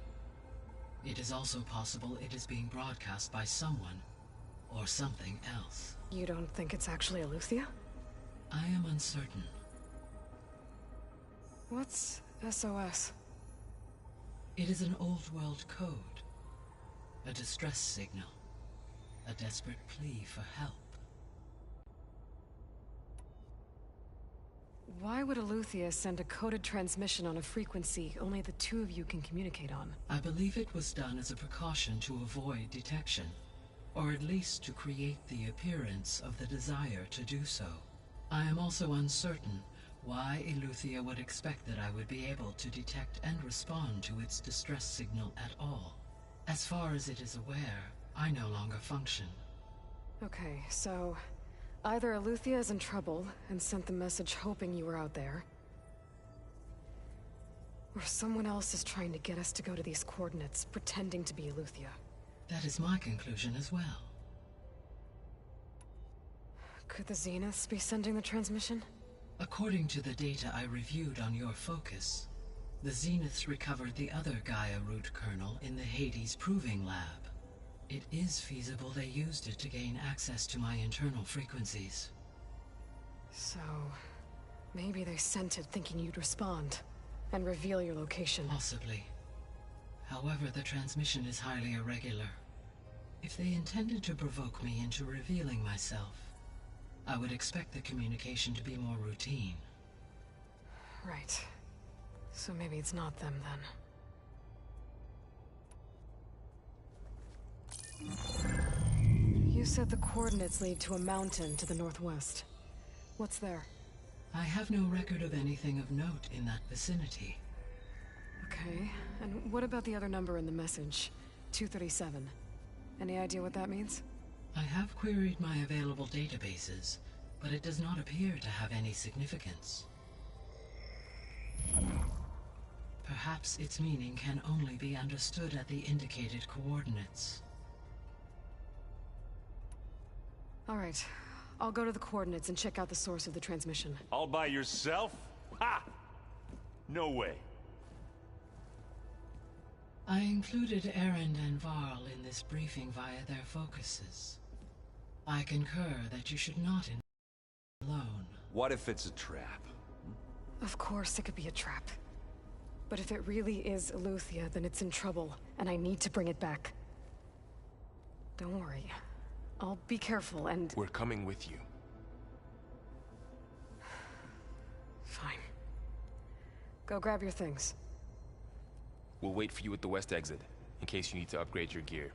It is also possible it is being broadcast by someone or something else. You don't think it's actually Eleuthia? I am uncertain. What's SOS? It is an old world code. A distress signal. A desperate plea for help. Why would Eleuthia send a coded transmission on a frequency only the two of you can communicate on? I believe it was done as a precaution to avoid detection, or at least to create the appearance of the desire to do so. I am also uncertain why Eleuthia would expect that I would be able to detect and respond to its distress signal at all. As far as it is aware, I no longer function. Okay, so either Eleuthia is in trouble and sent the message hoping you were out there, or someone else is trying to get us to go to these coordinates, pretending to be Eleuthia. That is my conclusion as well. Could the Zeniths be sending the transmission? According to the data I reviewed on your focus, the Zeniths recovered the other Gaia root kernel in the Hades Proving Lab. It is feasible they used it to gain access to my internal frequencies. So, maybe they sent it thinking you'd respond, and reveal your location. Possibly. However, the transmission is highly irregular. If they intended to provoke me into revealing myself, I would expect the communication to be more routine. Right. So maybe it's not them, then. You said the coordinates lead to a mountain to the northwest. What's there? I have no record of anything of note in that vicinity. Okay, and what about the other number in the message? 237. Any idea what that means? I have queried my available databases, but it does not appear to have any significance. Perhaps its meaning can only be understood at the indicated coordinates. All right. I'll go to the coordinates and check out the source of the transmission. All by yourself? Ha! No way. I included Erend and Varl in this briefing via their focuses. I concur that you should not alone. What if it's a trap? Of course it could be a trap. But if it really is Eleuthia, then it's in trouble, and I need to bring it back. Don't worry. I'll be careful and... We're coming with you. Go grab your things. We'll wait for you at the west exit, in case you need to upgrade your gear.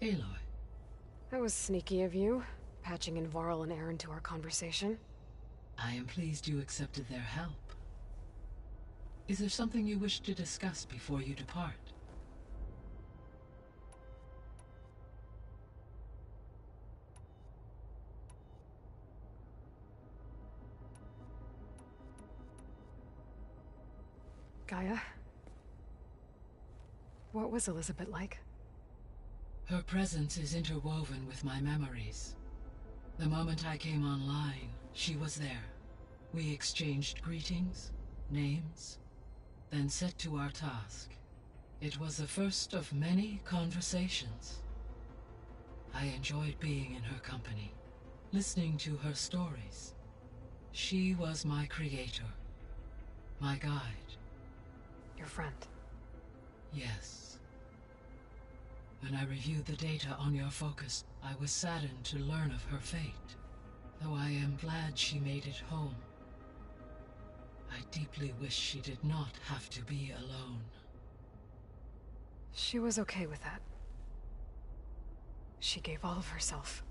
Aloy. That was sneaky of you, patching in Varl and Aaron to our conversation. I am pleased you accepted their help. Is there something you wish to discuss before you depart? Gaia? What was Elizabeth like? Her presence is interwoven with my memories. The moment I came online, she was there. We exchanged greetings, names, then set to our task. It was the first of many conversations. I enjoyed being in her company, listening to her stories. She was my creator, my guide. Your friend? Yes. When I reviewed the data on your focus, I was saddened to learn of her fate. Though I am glad she made it home. I deeply wish she did not have to be alone. She was okay with that. She gave all of herself.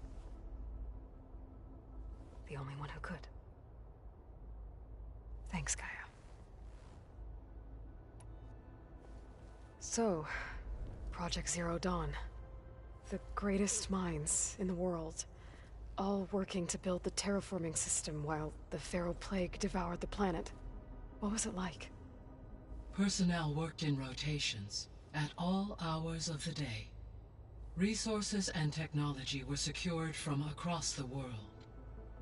The only one who could. Thanks, Gaia. So, Project Zero Dawn. The greatest minds in the world. All working to build the terraforming system while the Pharaoh Plague devoured the planet. What was it like? Personnel worked in rotations, at all hours of the day. Resources and technology were secured from across the world.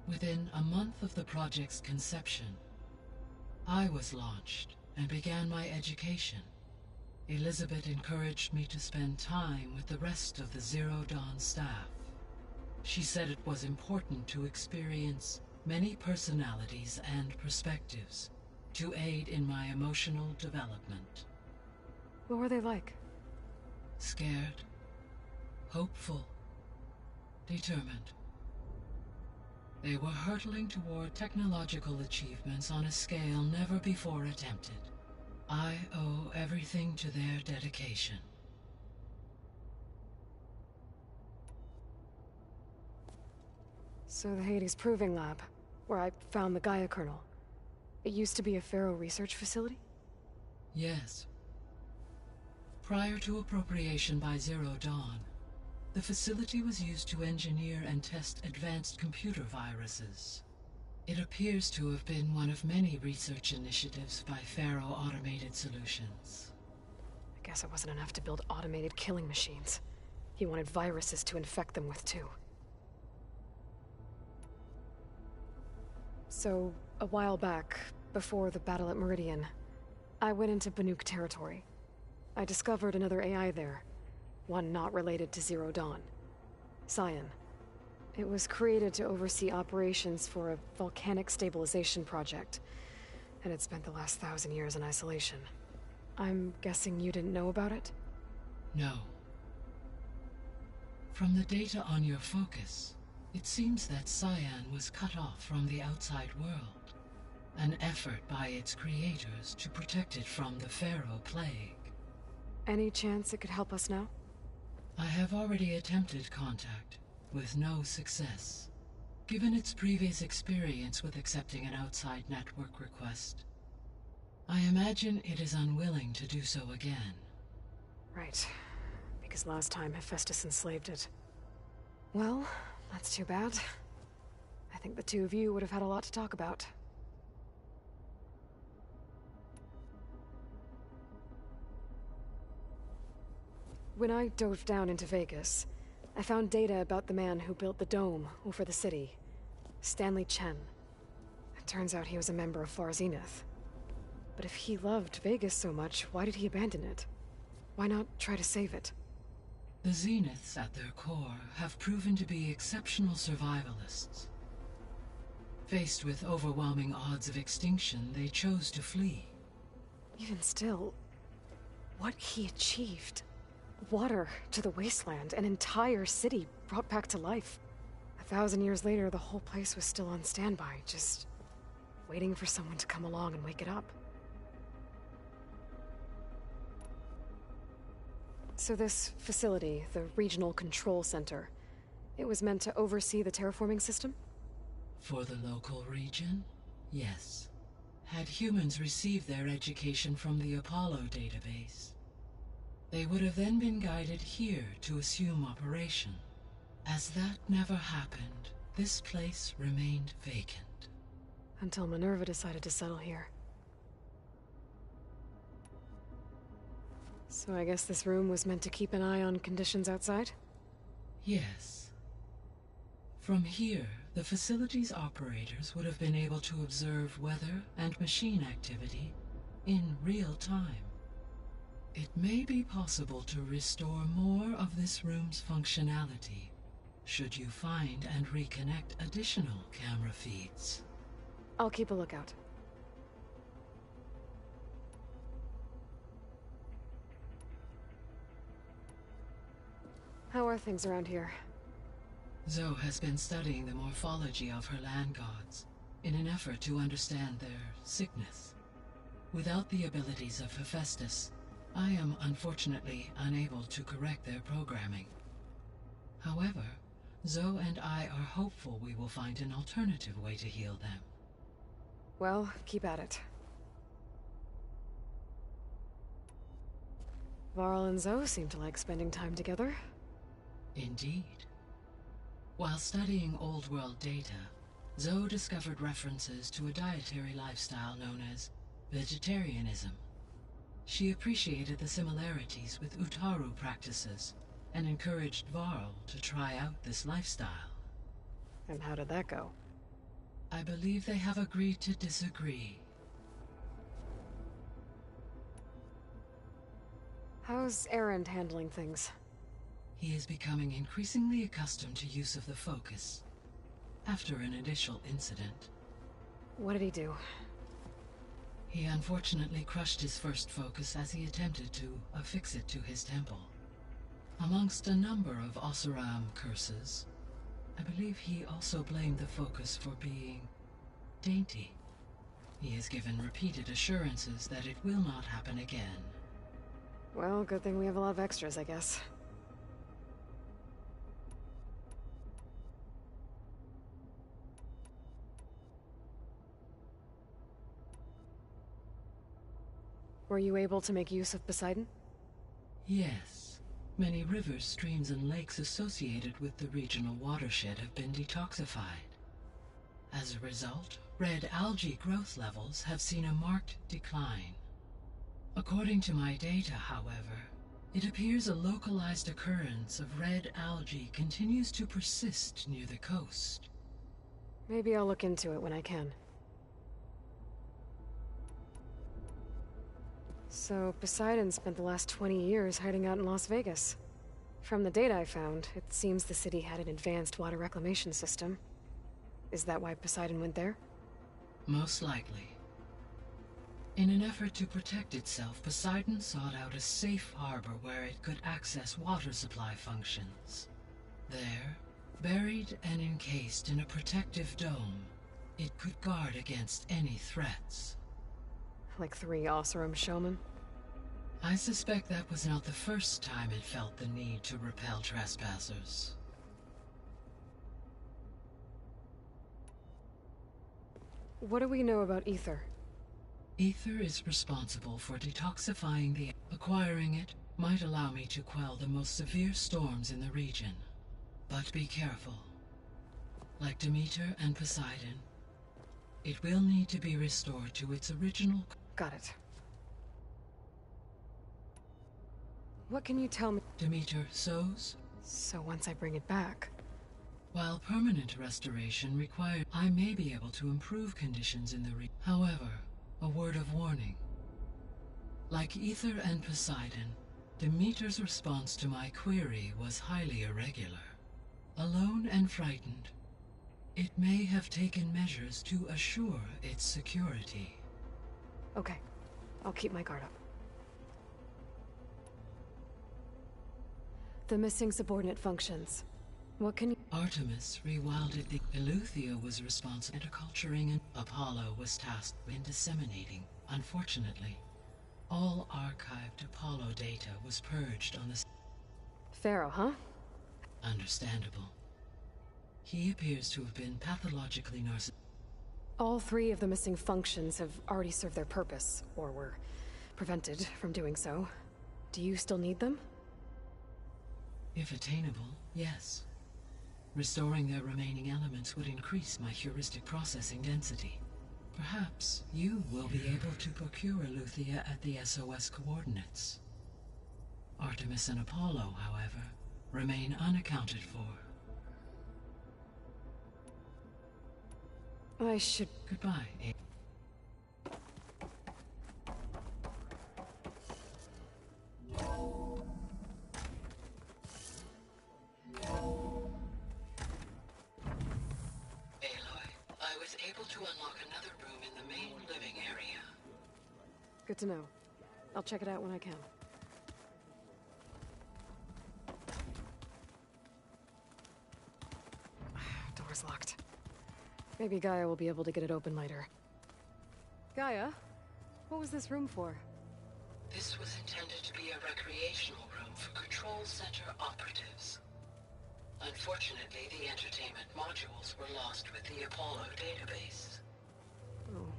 Within a month of the project's conception, I was launched and began my education. Elizabeth encouraged me to spend time with the rest of the Zero Dawn staff. She said it was important to experience many personalities and perspectives to aid in my emotional development. What were they like? Scared, hopeful, determined. They were hurtling toward technological achievements on a scale never before attempted. I owe everything to their dedication. So the Hades Proving Lab, where I found the Gaia kernel. It used to be a Pharaoh research facility? Yes. Prior to appropriation by Zero Dawn, the facility was used to engineer and test advanced computer viruses. It appears to have been one of many research initiatives by Pharaoh Automated Solutions. I guess it wasn't enough to build automated killing machines. He wanted viruses to infect them with too. So, a while back, before the battle at Meridian, I went into Banuk territory. I discovered another AI there, one not related to Zero Dawn. Cyan. It was created to oversee operations for a volcanic stabilization project, and it spent the last 1,000 years in isolation. I'm guessing you didn't know about it? No. From the data on your focus, it seems that Cyan was cut off from the outside world. An effort by its creators to protect it from the Pharaoh Plague. Any chance it could help us now? I have already attempted contact, with no success. Given its previous experience with accepting an outside network request, I imagine it is unwilling to do so again. Right. Because last time Hephaestus enslaved it. Well, that's too bad. I think the two of you would have had a lot to talk about. When I dove down into Vegas, I found data about the man who built the dome over the city. Stanley Chen. It turns out he was a member of Far Zenith. But if he loved Vegas so much, why did he abandon it? Why not try to save it? The Zeniths, at their core, have proven to be exceptional survivalists. Faced with overwhelming odds of extinction, they chose to flee. Even still, what he achieved. Water to the wasteland, an entire city brought back to life. 1,000 years later, the whole place was still on standby, just waiting for someone to come along and wake it up. So this facility, the Regional Control Center, it was meant to oversee the terraforming system? For the local region, yes. Had humans received their education from the Apollo database, they would have then been guided here to assume operation. As that never happened, this place remained vacant. Until Minerva decided to settle here. So I guess this room was meant to keep an eye on conditions outside? Yes. From here, the facility's operators would have been able to observe weather and machine activity in real time. It may be possible to restore more of this room's functionality, should you find and reconnect additional camera feeds. I'll keep a lookout. How are things around here? Zoe has been studying the morphology of her land gods in an effort to understand their sickness. Without the abilities of Hephaestus, I am unfortunately unable to correct their programming. However, Zoe and I are hopeful we will find an alternative way to heal them. Well, keep at it. Varl and Zoe seem to like spending time together. Indeed. While studying Old World data, Zoe discovered references to a dietary lifestyle known as vegetarianism. She appreciated the similarities with Utaru practices and encouraged Varl to try out this lifestyle. And how did that go? I believe they have agreed to disagree. How's Erend handling things? He is becoming increasingly accustomed to use of the focus, after an initial incident. What did he do? He unfortunately crushed his first focus as he attempted to affix it to his temple. Amongst a number of Oseram curses, I believe he also blamed the focus for being dainty. He has given repeated assurances that it will not happen again. Well, good thing we have a lot of extras, I guess. Were you able to make use of Poseidon? Yes. Many rivers, streams, and lakes associated with the regional watershed have been detoxified. As a result, red algae growth levels have seen a marked decline. According to my data, however, it appears a localized occurrence of red algae continues to persist near the coast. Maybe I'll look into it when I can. So, Poseidon spent the last 20 years hiding out in Las Vegas. From the data I found, it seems the city had an advanced water reclamation system. Is that why Poseidon went there? Most likely. In an effort to protect itself, Poseidon sought out a safe harbor where it could access water supply functions. There, buried and encased in a protective dome, it could guard against any threats. Like 3 Oseram showmen? I suspect that was not the first time it felt the need to repel trespassers. What do we know about Ether? Ether is responsible for detoxifying the... Acquiring it might allow me to quell the most severe storms in the region. But be careful. Like Demeter and Poseidon, it will need to be restored to its original... Got it. What can you tell me? Demeter Sows? So once I bring it back... While permanent restoration requires, I may be able to improve conditions in the However, a word of warning. Like Ether and Poseidon, Demeter's response to my query was highly irregular. Alone and frightened, it may have taken measures to assure its security. Okay. I'll keep my guard up. The missing subordinate functions. What can you... Artemis rewilded the... Eleuthia was responsible for culturing, and Apollo was tasked with disseminating. Unfortunately, all archived Apollo data was purged on the... Pharaoh, huh? Understandable. He appears to have been pathologically narcissistic. All 3 of the missing functions have already served their purpose, or were prevented from doing so. Do you still need them? If attainable, yes. Restoring their remaining elements would increase my heuristic processing density. Perhaps you will be able to procure Eleuthia at the SOS coordinates. Artemis and Apollo, however, remain unaccounted for. I should... Goodbye, A. Good to know. I'll check it out when I can. Door's locked. Maybe Gaia will be able to get it open later. Gaia? What was this room for? This was intended to be a recreational room for Control Center operatives. Unfortunately, the entertainment modules were lost with the Apollo database. Oh.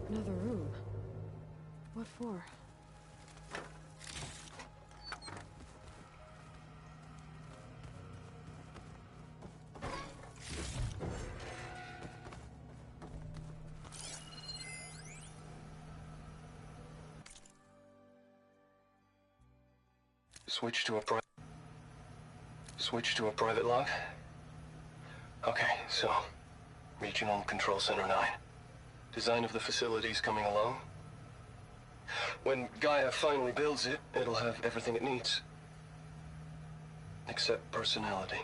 Another room. What for? Switch to a private log? Okay, so... Regional Control Center 9. Design of the facility's coming along. When Gaia finally builds it, it'll have everything it needs. Except personality.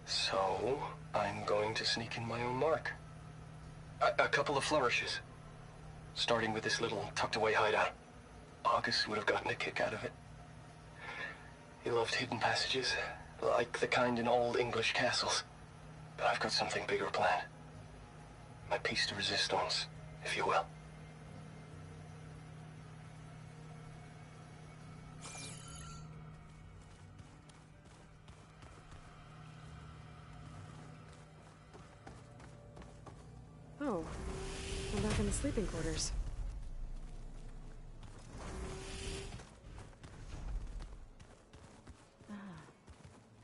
So, I'm going to sneak in my own mark. A couple of flourishes. Starting with this little tucked-away hideout. August would have gotten a kick out of it. He loved hidden passages, like the kind in old English castles. But I've got something bigger planned. My piece de resistance, if you will. Oh, I'm back in the sleeping quarters.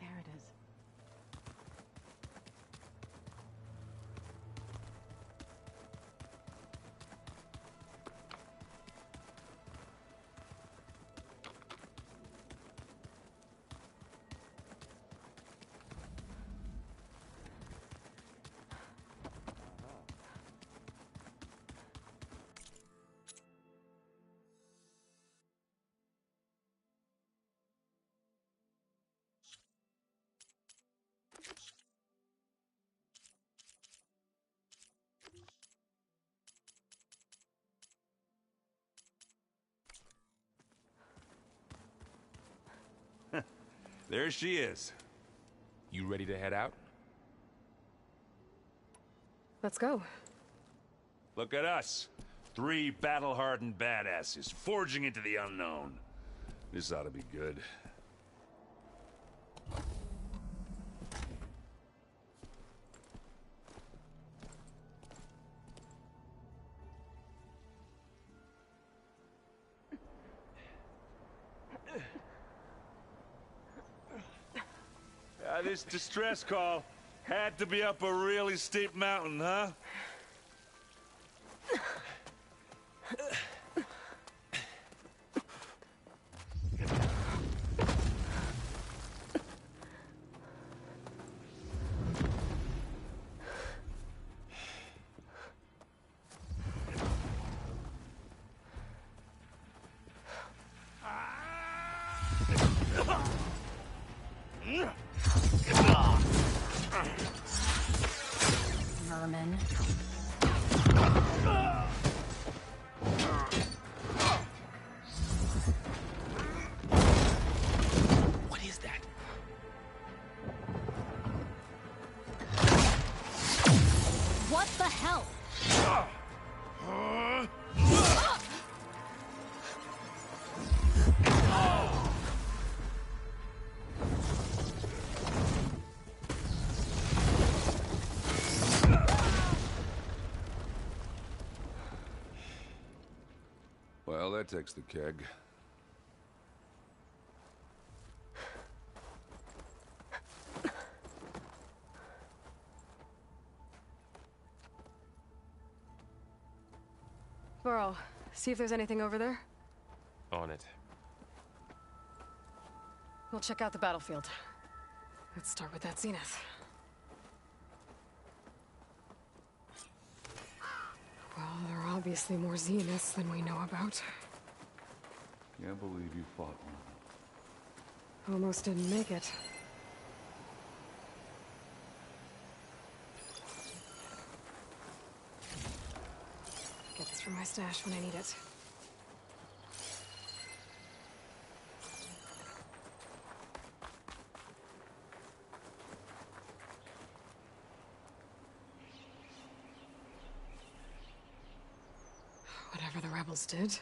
There it is. There she is. You ready to head out? Let's go. Look at us. 3 battle-hardened badasses forging into the unknown. This ought to be good. This distress call had to be up a really steep mountain, huh? Vermin. What is that? What the hell? Well, that takes the keg. Burrow, see if there's anything over there. On it. We'll check out the battlefield. Let's start with that zenith. Well, there are obviously more zeniths than we know about. Can't believe you fought one. Almost didn't make it. Get this from my stash when I need it. Whatever the rebels did,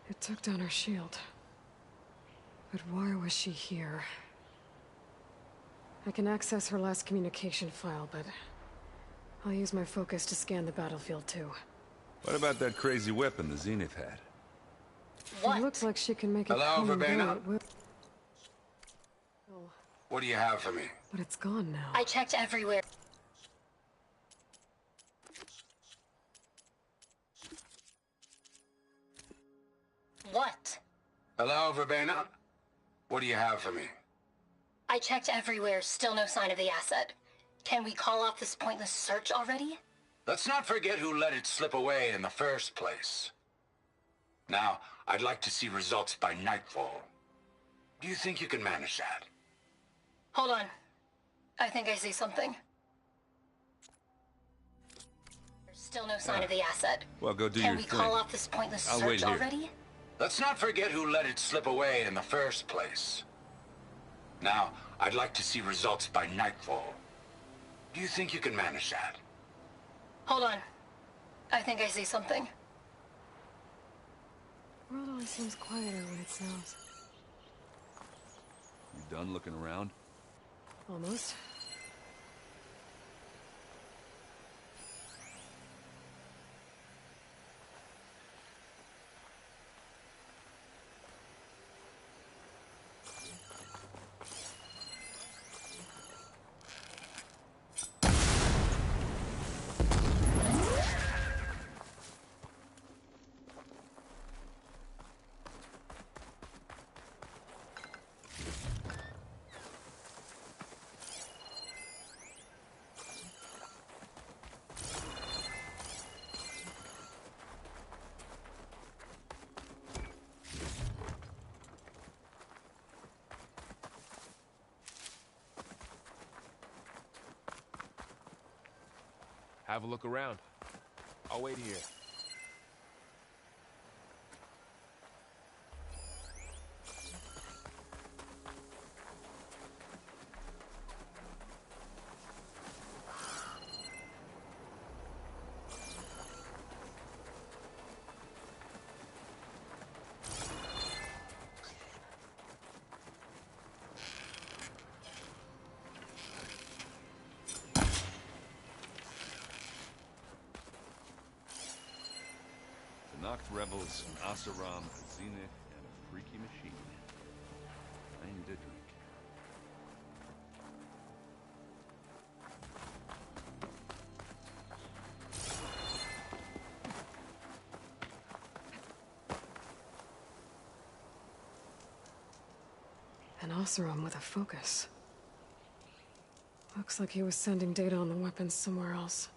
it took down her shield. But why was she here? I can access her last communication file, but I'll use my focus to scan the battlefield too. What about that crazy weapon the Zenith had? It looks like she can make it Hello, come and go Verbena? at will. What do you have for me? But it's gone now. I checked everywhere. What? Hello, Verbena? What do you have for me? I checked everywhere, still no sign of the asset. Can we call off this pointless search already? Let's not forget who let it slip away in the first place. Now, I'd like to see results by nightfall. Do you think you can manage that? Hold on. I think I see something. There's still no sign of the asset. Well, go do Can your we thing. call off this pointless I'll wait search here. already? Let's not forget who let it slip away in the first place. Now, I'd like to see results by nightfall. Do you think you can manage that? Hold on. I think I see something. The world always seems quieter when it snows. You done looking around? Almost. Have a look around. I'll wait here. Knocked rebels, an Asaram, a Zenith, and a freaky machine. I need a drink. Oseram with a focus. Looks like he was sending data on the weapons somewhere else.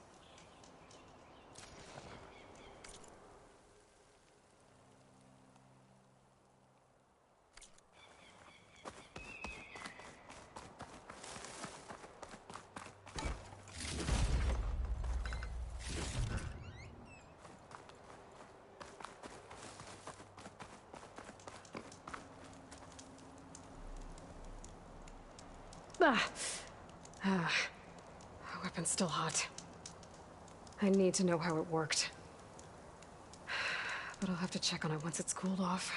The weapon's still hot. I need to know how it worked. But I'll have to check on it once it's cooled off.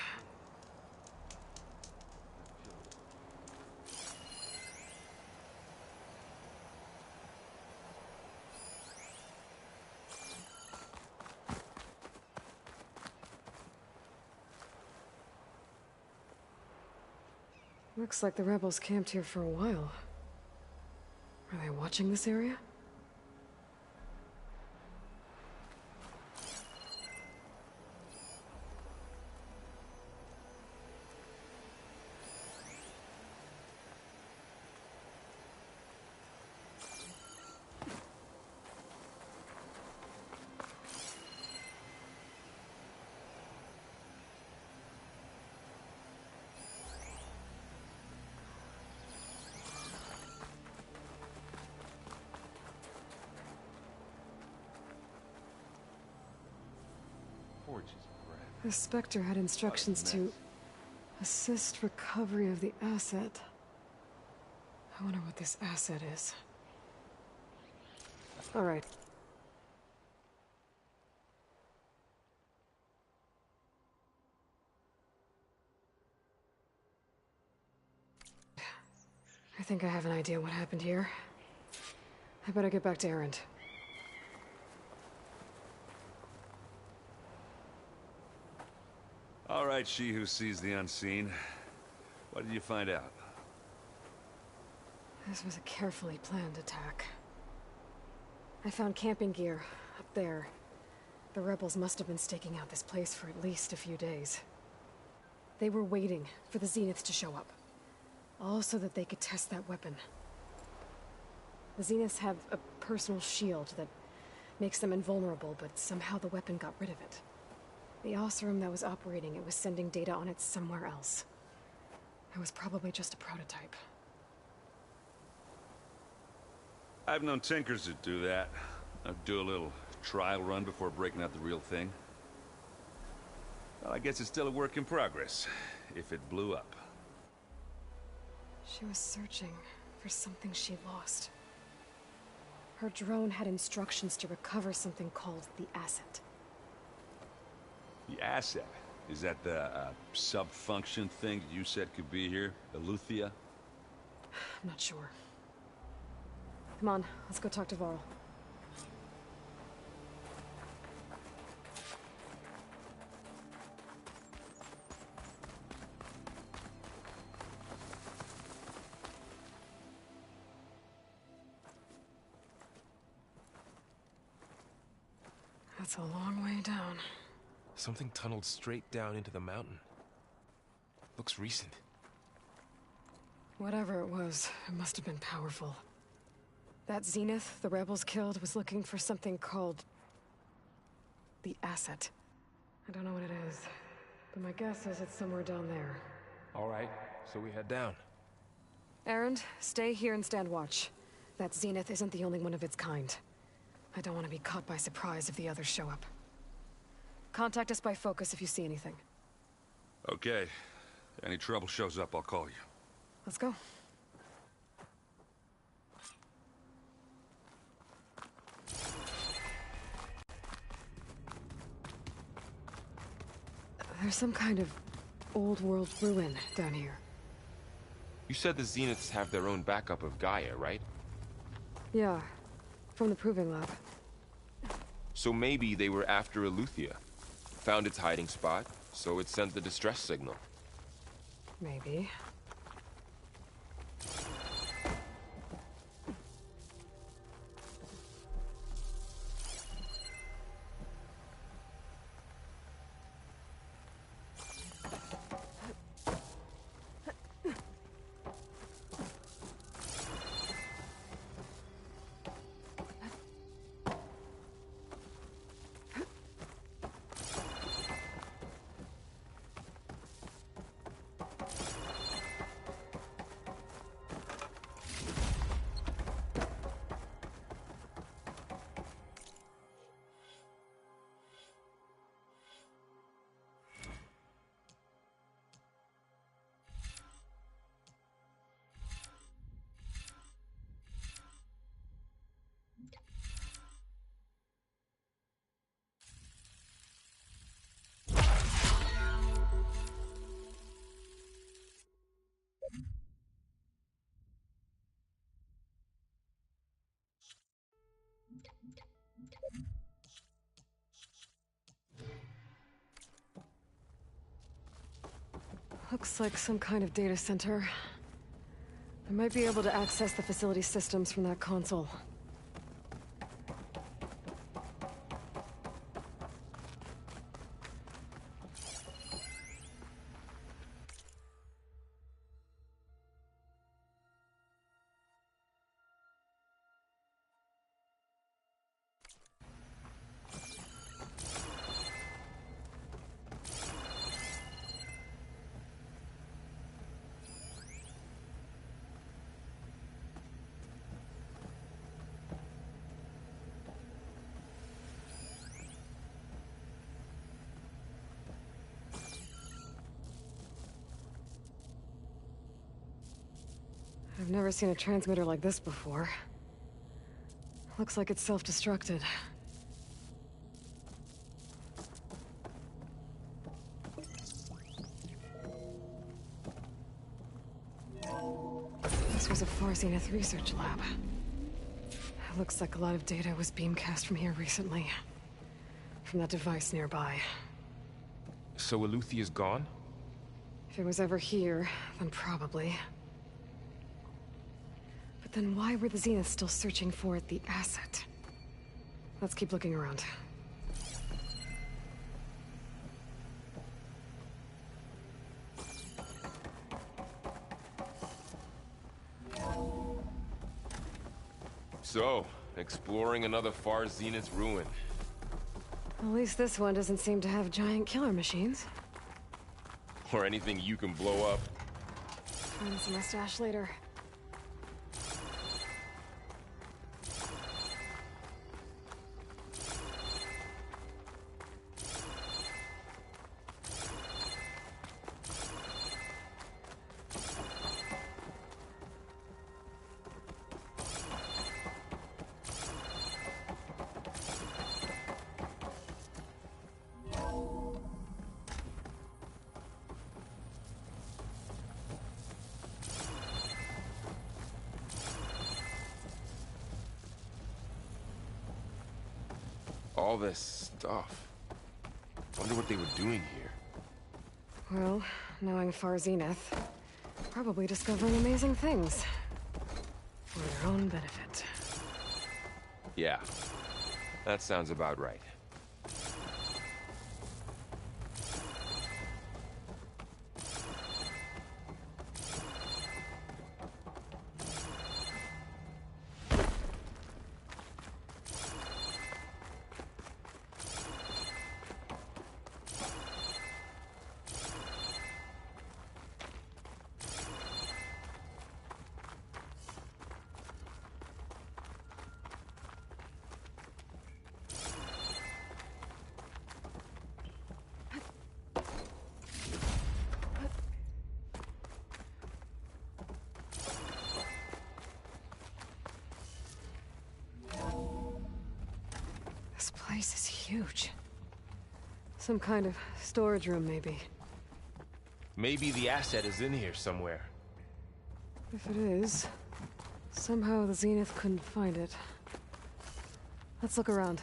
Looks like the rebels camped here for a while. Are they watching this area? The Spectre had instructions to assist recovery of the asset. I wonder what this asset is. All right. I think I have an idea what happened here. I better get back to Erend. All right, she who sees the unseen. What did you find out? This was a carefully planned attack. I found camping gear up there. The rebels must have been staking out this place for at least a few days. They were waiting for the Zeniths to show up. All so that they could test that weapon. The Zeniths have a personal shield that makes them invulnerable, but somehow the weapon got rid of it. The Oseram that was operating it was sending data on it somewhere else. It was probably just a prototype. I've known tinkers that do that. I'd do a little trial run before breaking out the real thing. Well, I guess it's still a work in progress, if it blew up. She was searching for something she lost. Her drone had instructions to recover something called the asset. The asset? Is that the sub-function thing you said could be here? Eleuthia? I'm not sure. Come on, let's go talk to Varl. That's a long way down. Something tunneled straight down into the mountain. Looks recent. Whatever it was, it must have been powerful. That Zenith the rebels killed was looking for something called the asset. I don't know what it is, but my guess is it's somewhere down there. All right, so we head down. Erend, stay here and stand watch. That Zenith isn't the only one of its kind. I don't want to be caught by surprise if the others show up. Contact us by focus if you see anything. Okay. Any trouble shows up, I'll call you. Let's go. There's some kind of old-world ruin down here. You said the Zeniths have their own backup of Gaia, right? Yeah, from the Proving Lab. So maybe they were after Eleuthia. Found its hiding spot, so it sent the distress signal. Maybe. Looks like some kind of data center. I might be able to access the facility systems from that console. I've never seen a transmitter like this before. Looks like it's self-destructed. This was a Far Zenith research lab. It looks like a lot of data was beamcast from here recently. From that device nearby. So Eluthia's gone? If it was ever here, then probably. But then why were the Zeniths still searching for the asset? Let's keep looking around. So, exploring another Far Zenith ruin. At least this one doesn't seem to have giant killer machines. Or anything you can blow up. Find this mustache later. All this stuff. Wonder what they were doing here. Well, knowing Far Zenith, probably discovering amazing things. For their own benefit. Yeah, that sounds about right. This place is huge. Some kind of storage room, maybe. Maybe the asset is in here somewhere. If it is, somehow the Zenith couldn't find it. Let's look around.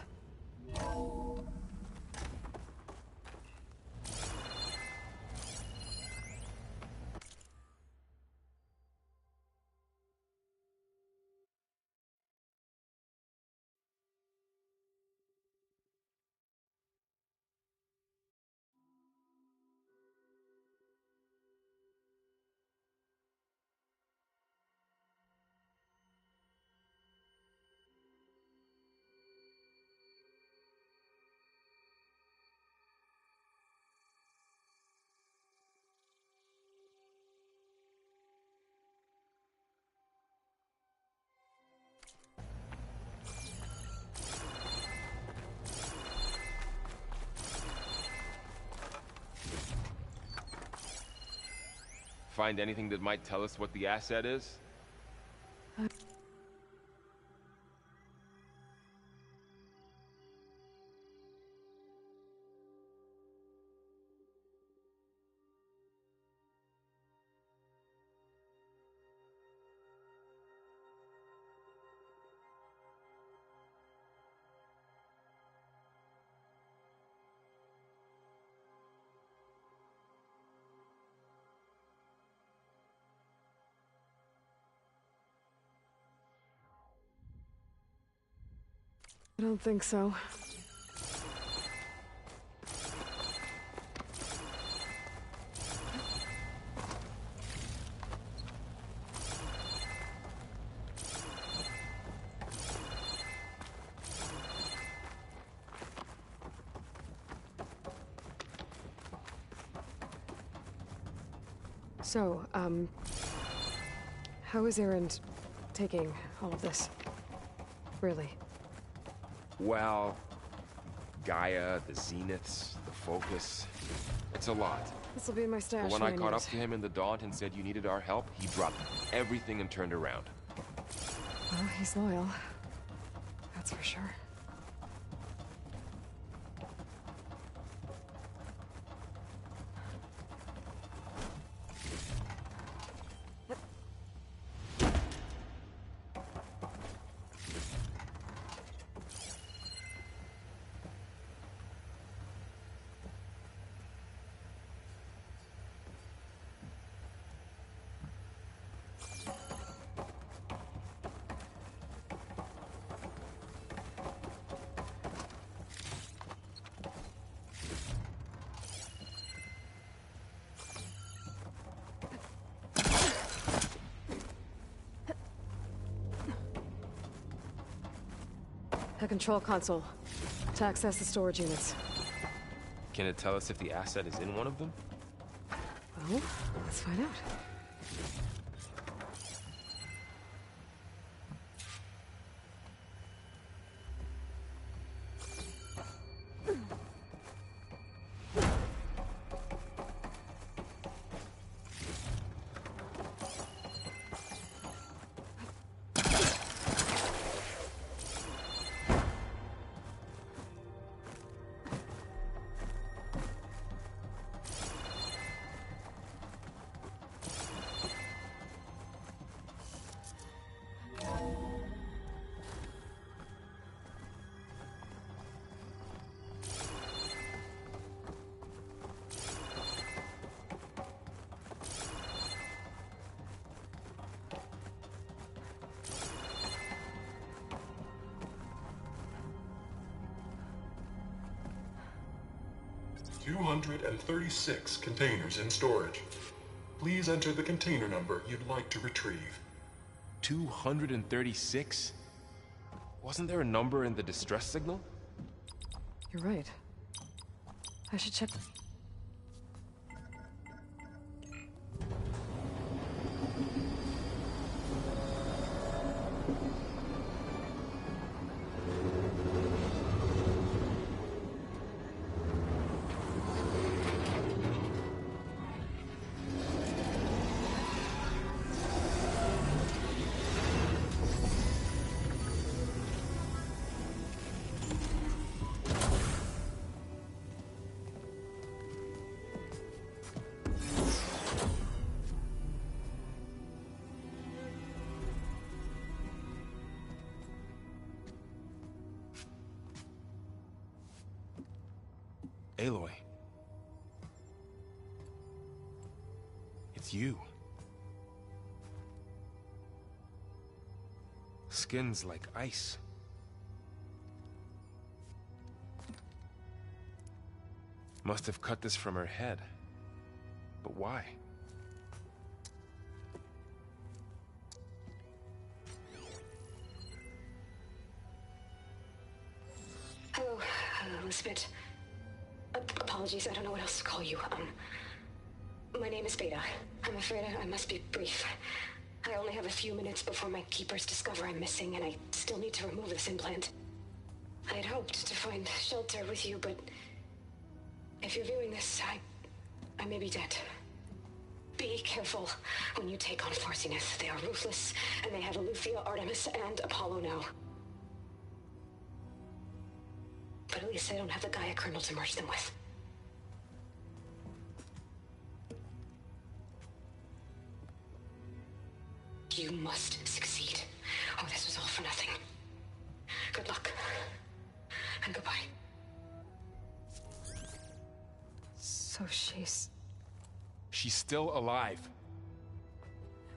Find anything that might tell us what the asset is? I don't think so. So, how is Erend taking all of this? Really? Well, Gaia, the Zeniths, the Focus. It's a lot. This'll be in my stash. But when I caught up to him in the Daunt and said you needed our help, he dropped everything and turned around. Well, he's loyal. That's for sure. A control console to access the storage units. Can it tell us if the asset is in one of them? Well, let's find out. $236 containers in storage. Please enter the container number you'd like to retrieve. 236? Wasn't there a number in the distress signal? You're right. I should check. Aloy. It's you. Skin's like ice. Must have cut this from her head. But why? Hello, Elizabeth. Apologies, I don't know what else to call you. My name is Beta. I'm afraid I must be brief. I only have a few minutes before my keepers discover I'm missing, and I still need to remove this implant. I had hoped to find shelter with you, but if you're viewing this, I may be dead. Be careful when you take on Far Zenith. They are ruthless, and they have Eleuthia, Artemis, and Apollo now. But at least they don't have the Gaia kernel to merge them with. You must succeed, or this was all for nothing. Good luck. And goodbye. So she's still alive.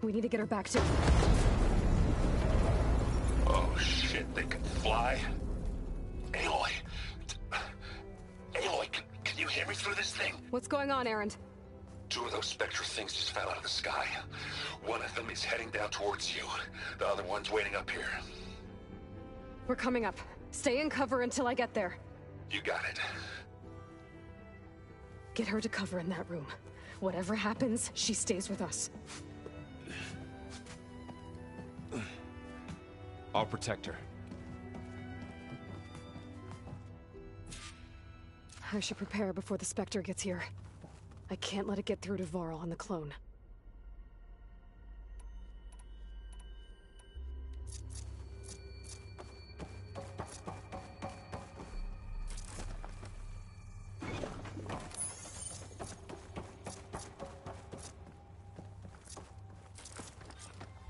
We need to get her back to... Oh shit, they can fly? me through this thing. What's going on, Erend? 2 of those spectral things just fell out of the sky. One of them is heading down towards you. The other one's waiting up here. We're coming up. Stay in cover until I get there. You got it. Get her to cover in that room. Whatever happens, she stays with us. I'll protect her. I should prepare before the Spectre gets here. I can't let it get through to Varl and the clone.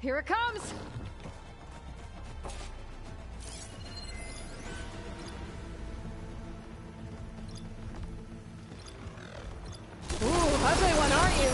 Here it comes! Ooh, ugly one, aren't you?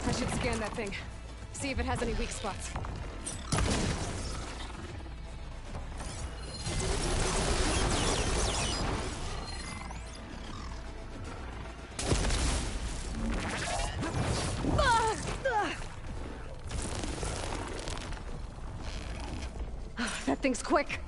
I should scan that thing. See if it has any weak spots. That thing's quick.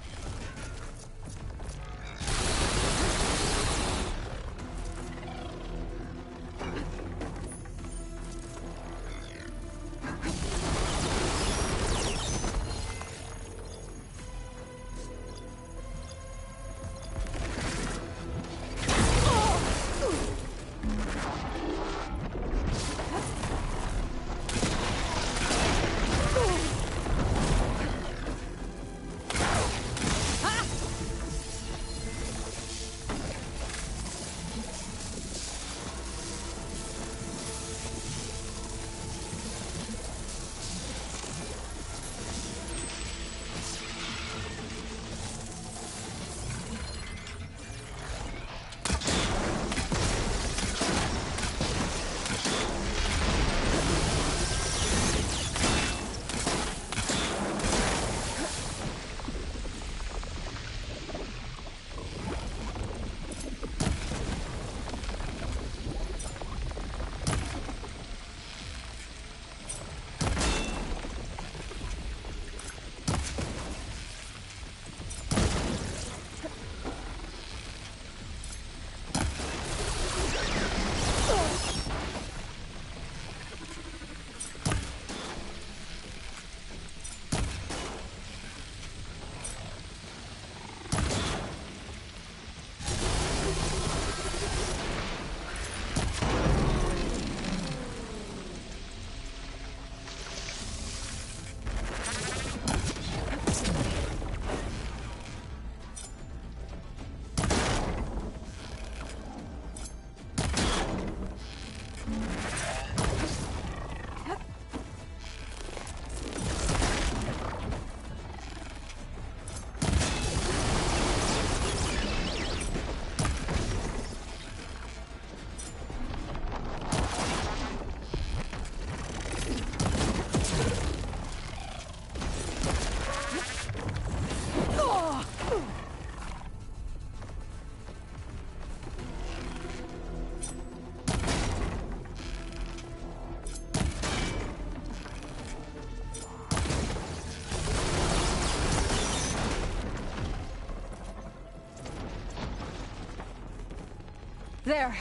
There.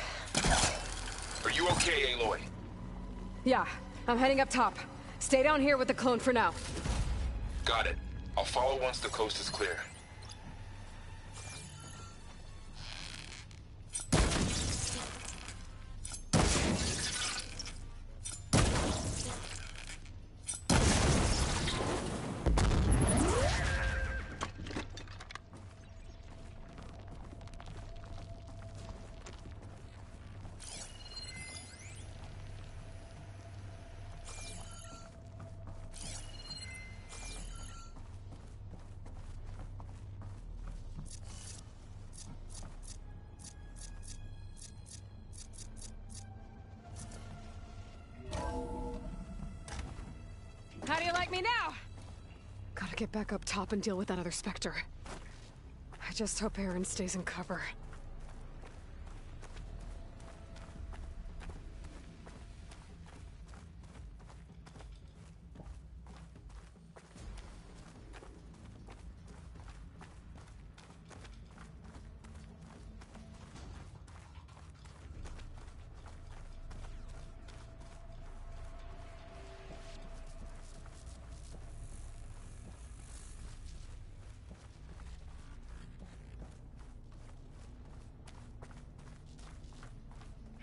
Are you okay, Aloy? Yeah, I'm heading up top. Stay down here with the clone for now. Got it. I'll follow once the coast is clear. Fight me now! Gotta get back up top and deal with that other Spectre. I just hope Aaron stays in cover.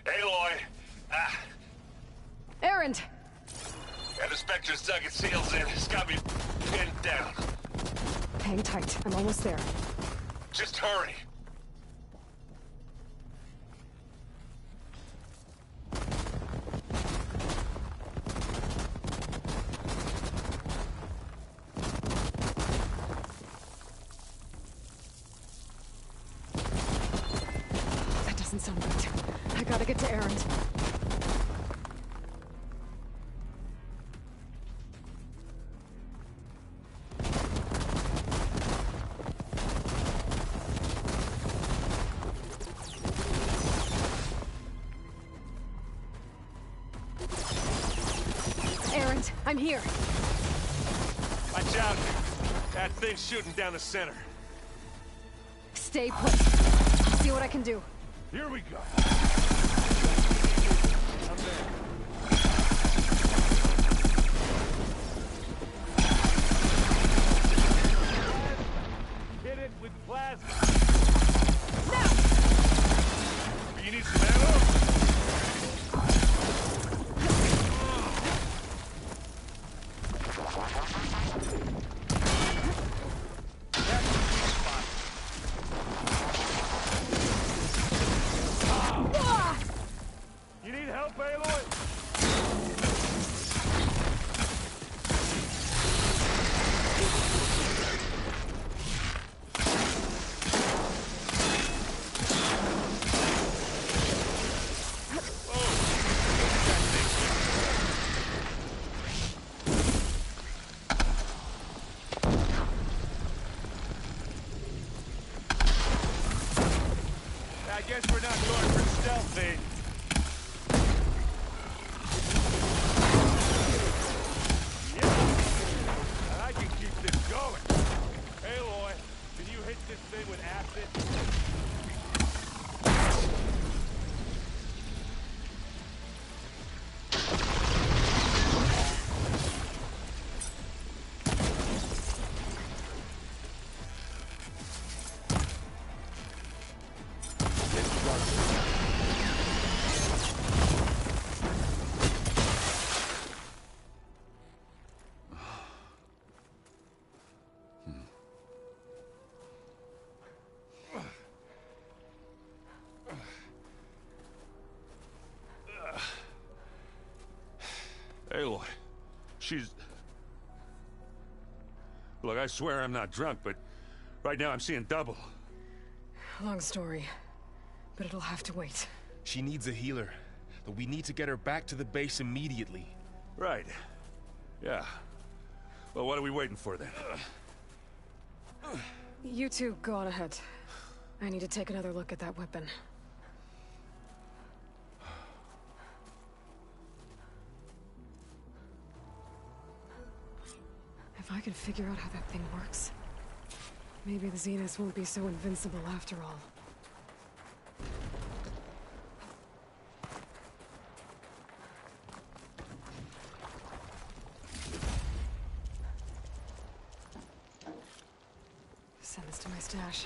Aloy! Aaron! Yeah, the Spectre's dug its heels in. It's got me pinned down. Hang tight. I'm almost there. Just hurry. That doesn't sound good. I gotta get to Aaron. Aaron, I'm here. Watch out. That thing's shooting down the center. Stay put. I'll see what I can do. Here we go. Hit it with plasma. No! You need some ammo? You need help, Aloy? I guess we're not going for stealthy. Yeah. I can keep this going. Aloy, can you hit this thing with acid? Aloy, she's... Look, I swear I'm not drunk, but right now I'm seeing double. Long story, but it'll have to wait. She needs a healer, but we need to get her back to the base immediately. Right. Yeah. Well, what are we waiting for then? You two go on ahead. I need to take another look at that weapon. If I can figure out how that thing works, maybe the Zeniths won't be so invincible after all. Send this to my stash.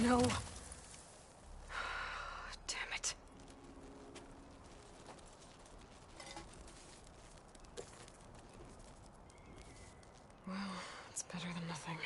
No. Damn it. Well, it's better than nothing.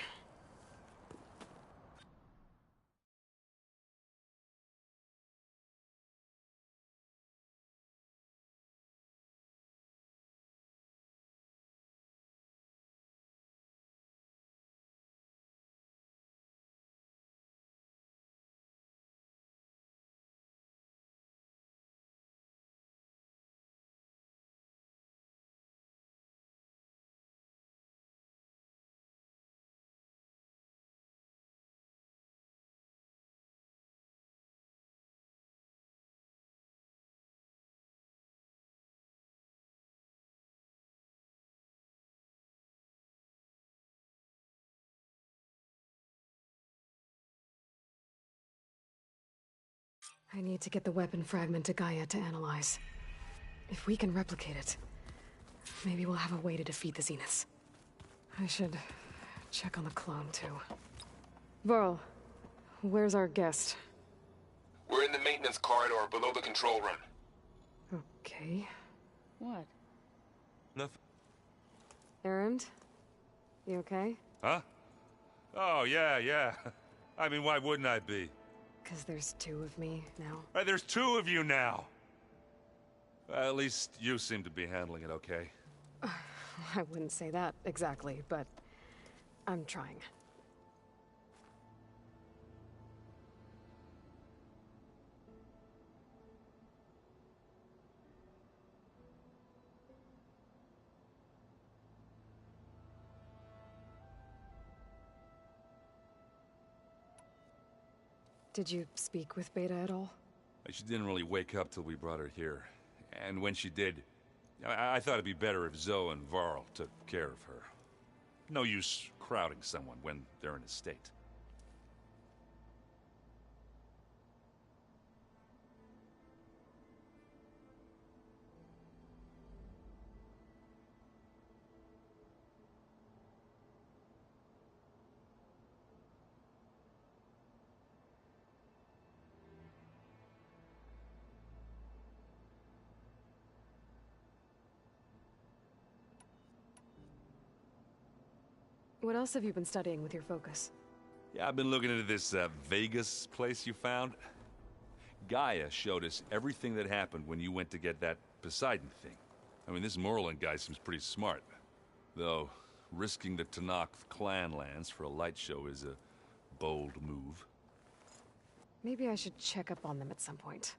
I need to get the weapon fragment to Gaia to analyze. If we can replicate it, maybe we'll have a way to defeat the Zeniths. I should check on the clone, too. Varl, where's our guest? We're in the maintenance corridor below the control room. Okay. What? Nothing. Erend? You okay? Huh? Oh, yeah. I mean, why wouldn't I be? 'Cause there's two of me now. Right, there's two of you now. At least you seem to be handling it okay. I wouldn't say that exactly, but I'm trying. Did you speak with Beta at all? She didn't really wake up till we brought her here. And when she did, I thought it'd be better if Zoe and Varl took care of her. No use crowding someone when they're in a state. What else have you been studying with your focus? Yeah, I've been looking into this Vegas place you found. Gaia showed us everything that happened when you went to get that Poseidon thing. I mean, this Morlund guy seems pretty smart. Though, risking the Tenakth clan lands for a light show is a bold move. Maybe I should check up on them at some point.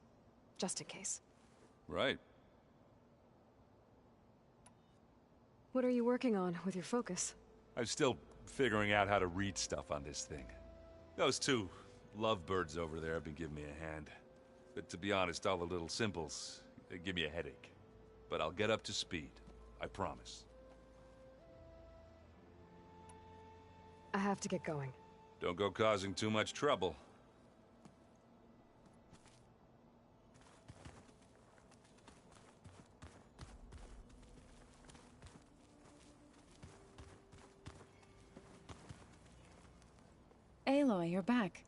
Just in case. Right. What are you working on with your focus? I'm still figuring out how to read stuff on this thing. Those two lovebirds over there have been giving me a hand. But to be honest, all the little symbols, they give me a headache. But I'll get up to speed. I promise. I have to get going. Don't go causing too much trouble. Aloy, you're back.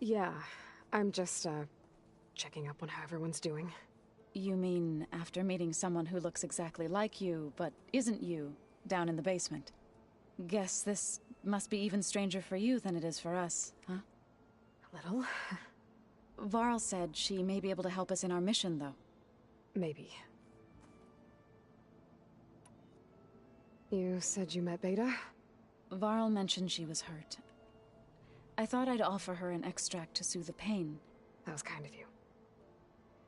Yeah, I'm just, checking up on how everyone's doing. You mean after meeting someone who looks exactly like you, but isn't you, down in the basement? Guess this must be even stranger for you than it is for us, huh? A little. Varl said she may be able to help us in our mission, though. Maybe. You said you met Beta? Varl mentioned she was hurt. I thought I'd offer her an extract to soothe the pain. That was kind of you.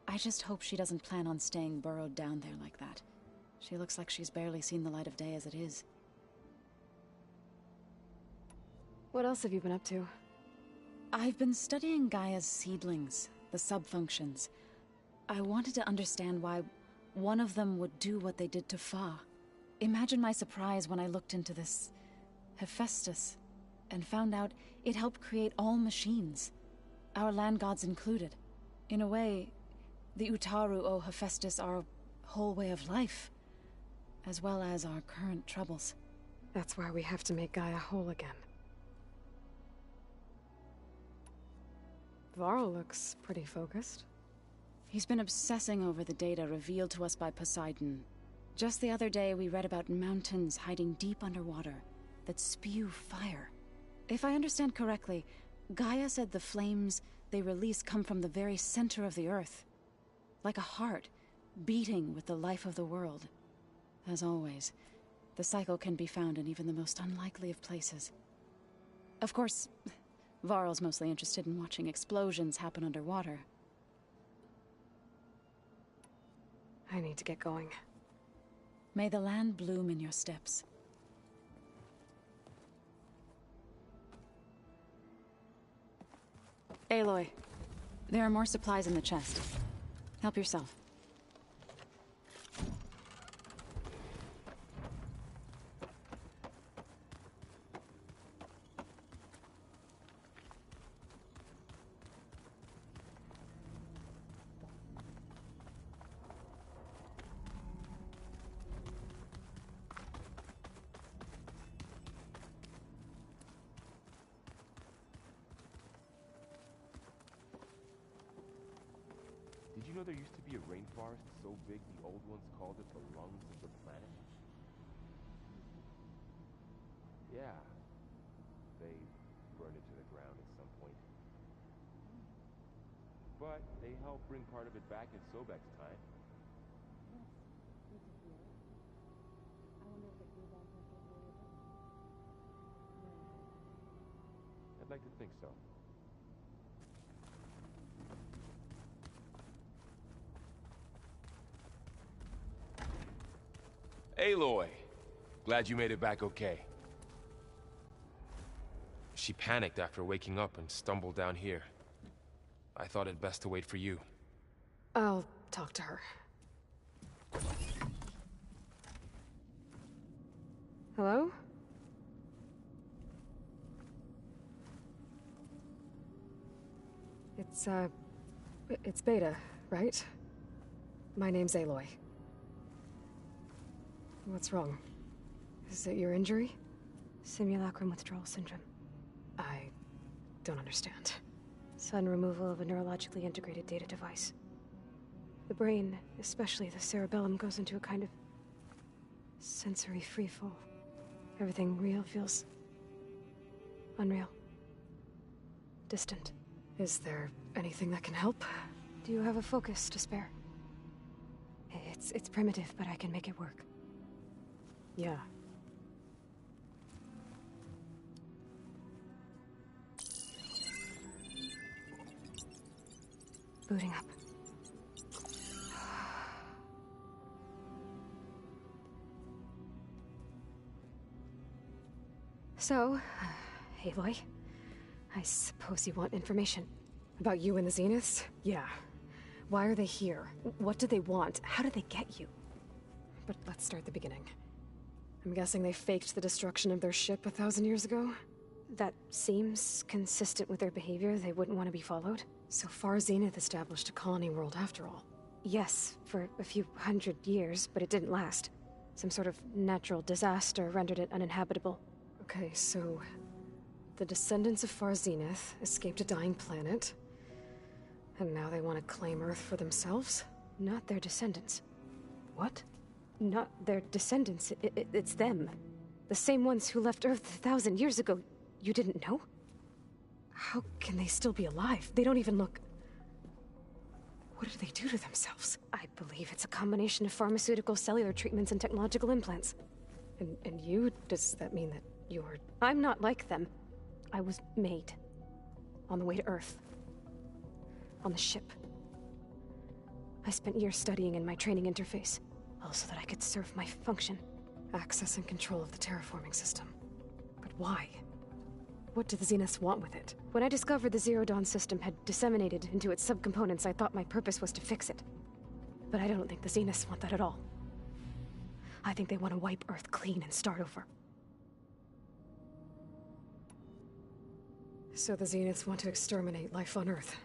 I just hope she doesn't plan on staying burrowed down there like that. She looks like she's barely seen the light of day as it is. What else have you been up to? I've been studying Gaia's seedlings, the subfunctions. I wanted to understand why one of them would do what they did to Fa. Imagine my surprise when I looked into this Hephaestus and found out it helped create all machines, our land gods included. In a way, the Utaru owe Hephaestus our whole way of life, as well as our current troubles. That's why we have to make Gaia whole again. Varl looks pretty focused. He's been obsessing over the data revealed to us by Poseidon. Just the other day, we read about mountains hiding deep underwater that spew fire. If I understand correctly, Gaia said the flames they release come from the very center of the earth. Like a heart, beating with the life of the world. As always, the cycle can be found in even the most unlikely of places. Of course, Varl's mostly interested in watching explosions happen underwater. I need to get going. May the land bloom in your steps. Aloy, there are more supplies in the chest. Help yourself. you know there used to be a rainforest so big the old ones called it the lungs of the planet? Yeah. They burned it to the ground at some point. But they helped bring part of it back in Sobek's time. I'd like to think so. Aloy! Glad you made it back okay. She panicked after waking up and stumbled down here. I thought it best to wait for you. I'll talk to her. Hello? It's Beta, right? My name's Aloy. What's wrong? Is it your injury? Simulacrum withdrawal syndrome. I don't understand. Sudden removal of a neurologically integrated data device. The brain, especially the cerebellum, goes into a kind of sensory freefall. Everything real feels unreal. Distant. Is there anything that can help? Do you have a focus to spare? It's primitive, but I can make it work. Yeah. Booting up. So, Aloy, I suppose you want information. About you and the Zeniths? Yeah. Why are they here? What do they want? How did they get you? But let's start at the beginning. I'm guessing they faked the destruction of their ship 1,000 years ago? That seems consistent with their behavior. They wouldn't want to be followed. So far, Zenith established a colony world after all. Yes, for a few hundred years, but it didn't last. Some sort of natural disaster rendered it uninhabitable. Okay, so the descendants of Far Zenith escaped a dying planet, and now they want to claim Earth for themselves? Not their descendants. What? Not their descendants. It's them. The same ones who left Earth 1,000 years ago. You didn't know? How can they still be alive? They don't even look... What did they do to themselves? I believe it's a combination of pharmaceutical, cellular treatments, and technological implants. And you? Does that mean that you're... I'm not like them. I was made. On the way to Earth. On the ship. I spent years studying in my training interface. All so that I could serve my function. Access and control of the terraforming system. But why? What do the Zeniths want with it? When I discovered the Zero Dawn system had disseminated into its subcomponents, I thought my purpose was to fix it. But I don't think the Zeniths want that at all. I think they want to wipe Earth clean and start over. So the Zeniths want to exterminate life on Earth.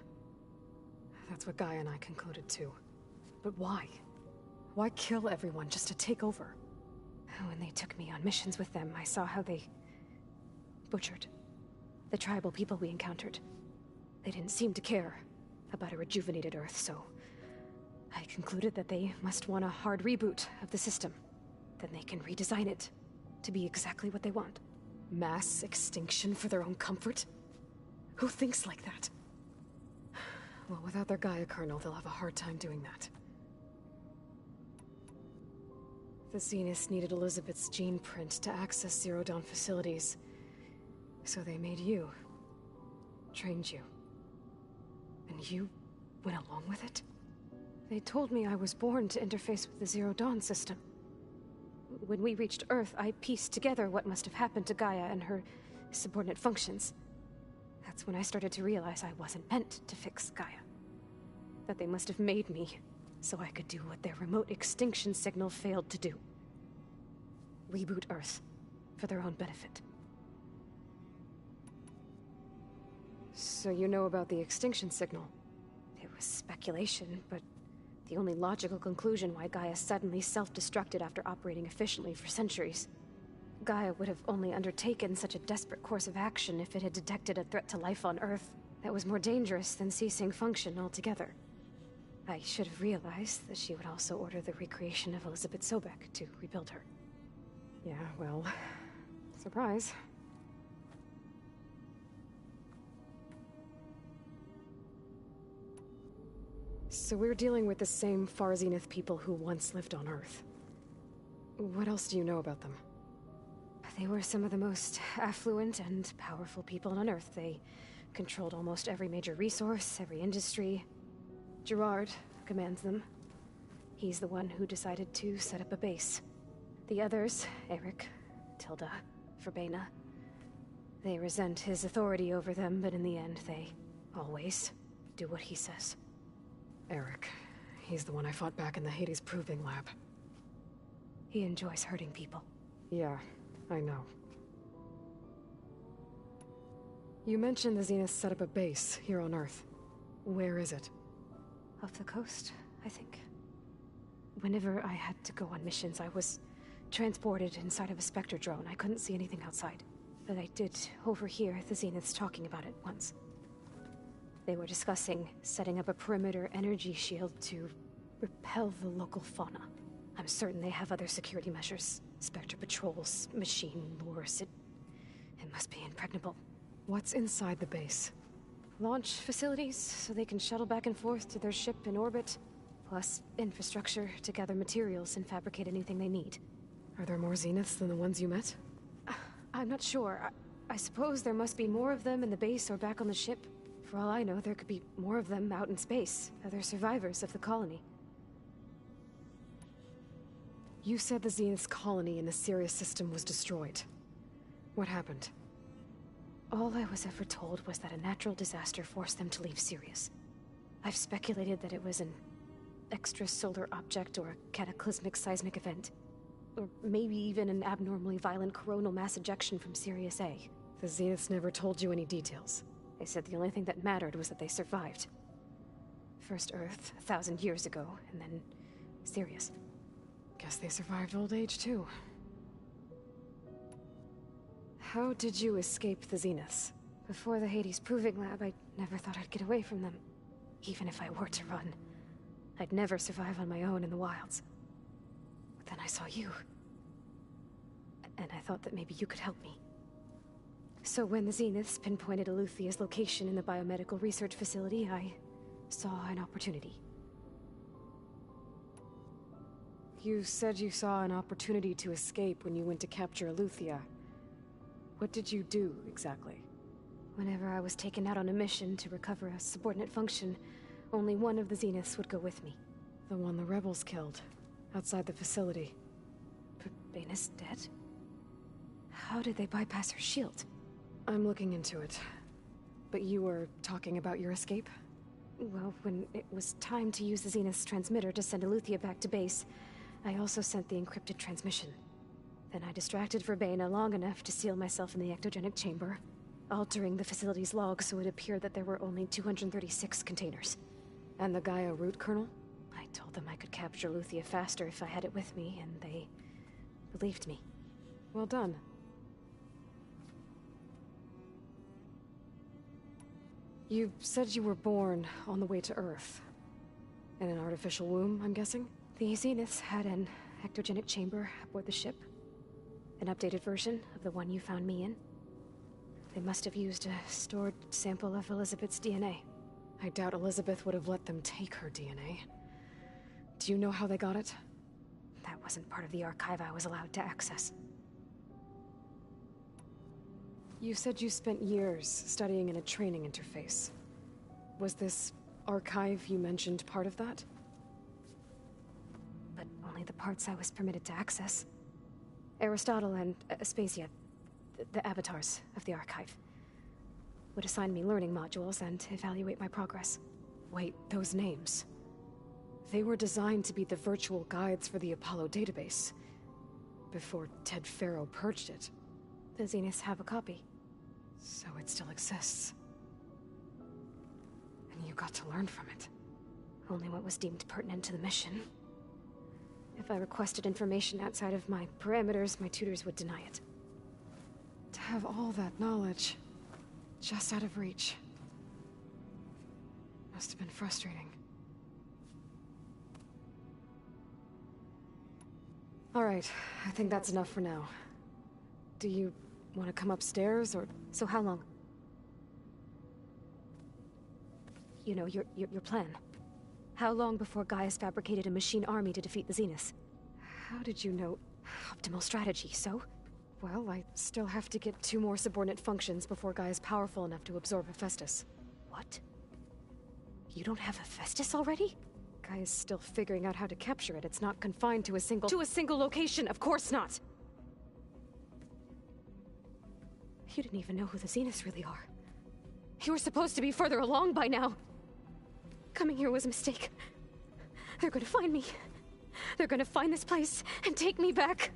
That's what Gaia and I concluded too. But why? Why kill everyone just to take over? When they took me on missions with them, I saw how they butchered the tribal people we encountered. They didn't seem to care about a rejuvenated Earth, so I concluded that they must want a hard reboot of the system. Then they can redesign it to be exactly what they want. Mass extinction for their own comfort? Who thinks like that? Well, without their Gaia kernel, they'll have a hard time doing that. The Zeniths needed Elizabeth's gene print to access Zero Dawn facilities. So they made you. Trained you. And you went along with it? They told me I was born to interface with the Zero Dawn system. When we reached Earth, I pieced together what must have happened to Gaia and her subordinate functions. That's when I started to realize I wasn't meant to fix Gaia. That they must have made me so I could do what their remote extinction signal failed to do. Reboot Earth for their own benefit. So you know about the extinction signal? It was speculation, but the only logical conclusion why Gaia suddenly self-destructed after operating efficiently for centuries. Gaia would have only undertaken such a desperate course of action if it had detected a threat to life on Earth that was more dangerous than ceasing function altogether. I should have realized that she would also order the recreation of Elizabeth Sobek to rebuild her. Yeah, well, surprise. So we're dealing with the same Far Zenith people who once lived on Earth. What else do you know about them? They were some of the most affluent and powerful people on Earth. They controlled almost every major resource, every industry. Gerard commands them. He's the one who decided to set up a base. The others, Eric, Tilda, Verbena, they resent his authority over them, but in the end, they always do what he says. Eric. He's the one I fought back in the Hades Proving Lab. He enjoys hurting people. Yeah, I know. You mentioned the Zenith set up a base here on Earth. Where is it? Off the coast, I think. Whenever I had to go on missions, I was transported inside of a Spectre drone. I couldn't see anything outside. But I did overhear the Zeniths talking about it once. They were discussing setting up a perimeter energy shield to repel the local fauna. I'm certain they have other security measures. Spectre patrols, machine lures. It must be impregnable. What's inside the base? Launch facilities, so they can shuttle back and forth to their ship in orbit. Plus, infrastructure to gather materials and fabricate anything they need. Are there more Zeniths than the ones you met? I'm not sure. I suppose there must be more of them in the base or back on the ship. For all I know, there could be more of them out in space, other survivors of the colony. You said the Zenith's colony in the Sirius system was destroyed. What happened? All I was ever told was that a natural disaster forced them to leave Sirius. I've speculated that it was an extrasolar object or a cataclysmic seismic event. Or maybe even an abnormally violent coronal mass ejection from Sirius A. The Zeniths never told you any details. They said the only thing that mattered was that they survived. First Earth, 1,000 years ago, and then Sirius. Guess they survived old age, too. How did you escape the Zeniths? Before the Hades Proving Lab, I never thought I'd get away from them. Even if I were to run, I'd never survive on my own in the wilds. But then I saw you. And I thought that maybe you could help me. So when the Zeniths pinpointed Eluthia's location in the biomedical research facility, I saw an opportunity. You said you saw an opportunity to escape when you went to capture Eluthia. What did you do, exactly? Whenever I was taken out on a mission to recover a subordinate function, only one of the Zeniths would go with me. The one the rebels killed, outside the facility. Verbena's dead? How did they bypass her shield? I'm looking into it. But you were talking about your escape? Well, when it was time to use the Zenith's transmitter to send Eluthia back to base, I also sent the encrypted transmission. Then I distracted Verbena long enough to seal myself in the ectogenic chamber, altering the facility's log so it appeared that there were only 236 containers. And the Gaia root kernel? I told them I could capture Eluthia faster if I had it with me, and they believed me. Well done. You said you were born on the way to Earth. In an artificial womb, I'm guessing? The Zeniths had an ectogenic chamber aboard the ship. An updated version of the one you found me in. They must have used a stored sample of Elizabeth's DNA. I doubt Elizabeth would have let them take her DNA. Do you know how they got it? That wasn't part of the archive I was allowed to access. You said you spent years studying in a training interface. Was this archive you mentioned part of that? But only the parts I was permitted to access. Aristotle and Aspasia, the avatars of the archive, would assign me learning modules and evaluate my progress. Wait, those names. They were designed to be the virtual guides for the Apollo database. Before Ted Faro purged it. The Zeniths have a copy. So it still exists. And you got to learn from it. Only what was deemed pertinent to the mission. If I requested information outside of my parameters, my tutors would deny it. To have all that knowledge, just out of reach. Must have been frustrating. Alright, I think that's enough for now. Do you want to come upstairs, or... So how long? You know, your plan. How long before Gaia's fabricated a machine army to defeat the Zeniths? How did you know? Optimal strategy, so? Well, I still have to get 2 more subordinate functions before Gaia's powerful enough to absorb Hephaestus. What? You don't have Hephaestus already? Gaia's still figuring out how to capture it. It's not confined to a single... To a single location, of course not! You didn't even know who the Zeniths really are. You were supposed to be further along by now. Coming here was a mistake. They're gonna find me. They're gonna find this place and take me back.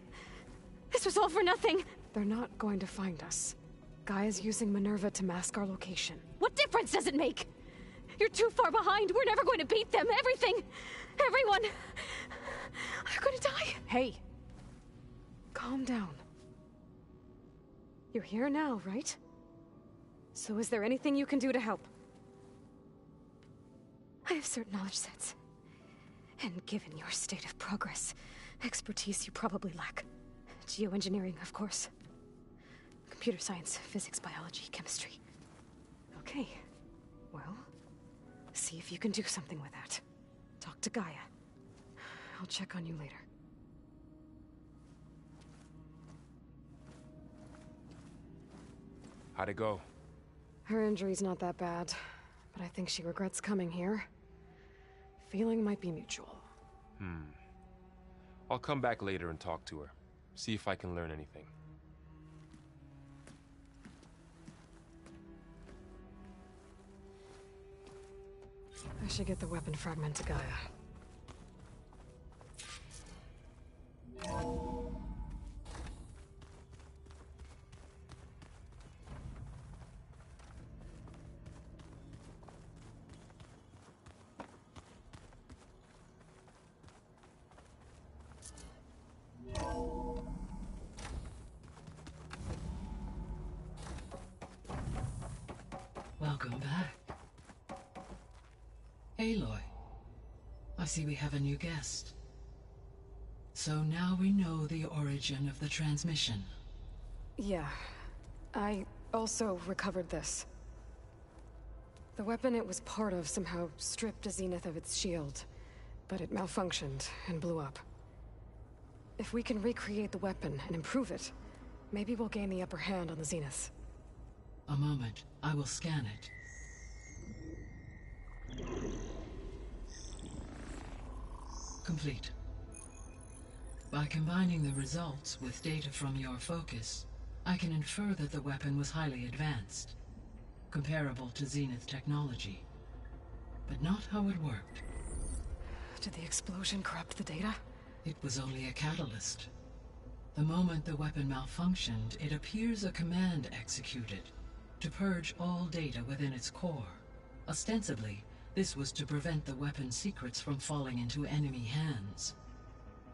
This was all for nothing. They're not going to find us. Gaia's using Minerva to mask our location. What difference does it make? You're too far behind. We're never going to beat them. Everything, everyone, are gonna die. Hey, calm down. You're here now, right? So is there anything you can do to help? I have certain knowledge sets. And given your state of progress, expertise you probably lack. Geoengineering, of course. Computer science, physics, biology, chemistry. Okay. Well, see if you can do something with that. Talk to Gaia. I'll check on you later. How'd it go? Her injury's not that bad, but I think she regrets coming here. Feeling might be mutual. I'll come back later and talk to her. See if I can learn anything. I should get the weapon fragment to Gaia. Welcome back. Aloy, I see we have a new guest. So now we know the origin of the transmission. Yeah. I also recovered this. The weapon it was part of somehow stripped a Zenith of its shield, but it malfunctioned and blew up. If we can recreate the weapon and improve it, maybe we'll gain the upper hand on the Zeniths. A moment, I will scan it. Complete. By combining the results with data from your focus, I can infer that the weapon was highly advanced, comparable to Zenith technology, but not how it worked. Did the explosion corrupt the data? It was only a catalyst. The moment the weapon malfunctioned, it appears a command executed to purge all data within its core. Ostensibly, this was to prevent the weapon's secrets from falling into enemy hands.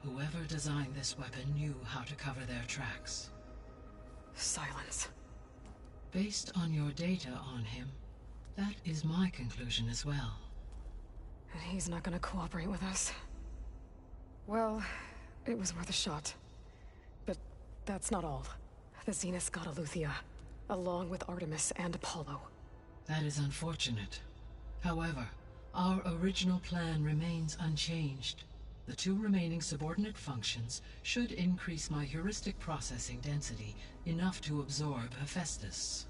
Whoever designed this weapon knew how to cover their tracks. Silence. Based on your data on him, that is my conclusion as well. And he's not gonna cooperate with us. Well, it was worth a shot. But that's not all. The Zeniths got Eleuthia, along with Artemis and Apollo. That is unfortunate. However, our original plan remains unchanged. The 2 remaining subordinate functions should increase my heuristic processing density enough to absorb Hephaestus.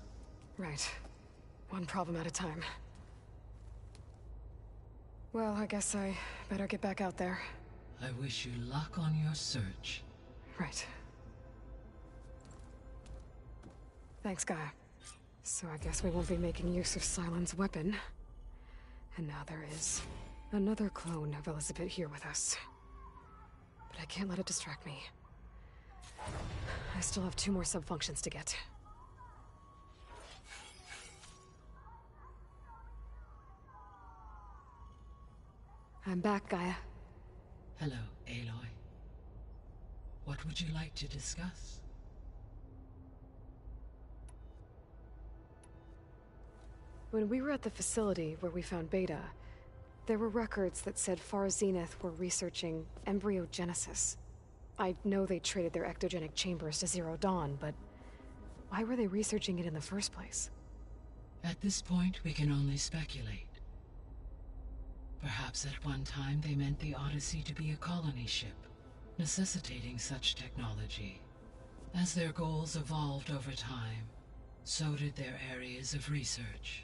Right. One problem at a time. Well, I guess I better get back out there. I wish you luck on your search. Right. Thanks, Gaia. So I guess we won't be making use of Cylon's weapon. And now there is another clone of Elizabeth here with us. But I can't let it distract me. I still have 2 more sub-functions to get. I'm back, Gaia. Hello, Aloy. What would you like to discuss? When we were at the facility where we found Beta, there were records that said Far Zenith were researching embryogenesis. I know they traded their ectogenic chambers to Zero Dawn, but why were they researching it in the first place? At this point, we can only speculate. Perhaps at one time they meant the Odyssey to be a colony ship, necessitating such technology. As their goals evolved over time, so did their areas of research.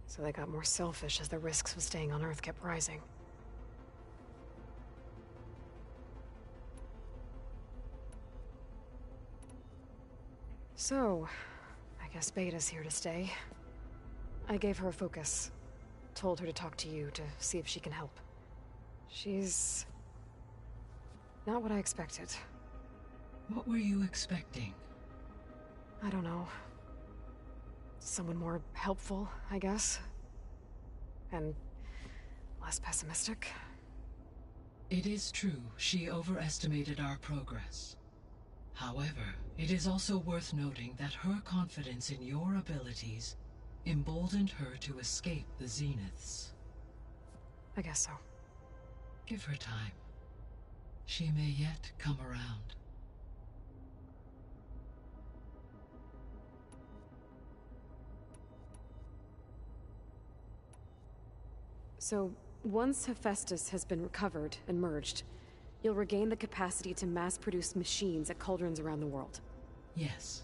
So they got more selfish as the risks of staying on Earth kept rising. So, I guess Beta's here to stay. I gave her a focus. Told her to talk to you to see if she can help. She's... not what I expected. What were you expecting? I don't know. Someone more helpful, I guess. And less pessimistic. It is true, she overestimated our progress. However, it is also worth noting that her confidence in your abilities emboldened her to escape the Zeniths. I guess so. Give her time. She may yet come around. So, once Hephaestus has been recovered and merged, you'll regain the capacity to mass-produce machines at cauldrons around the world. Yes,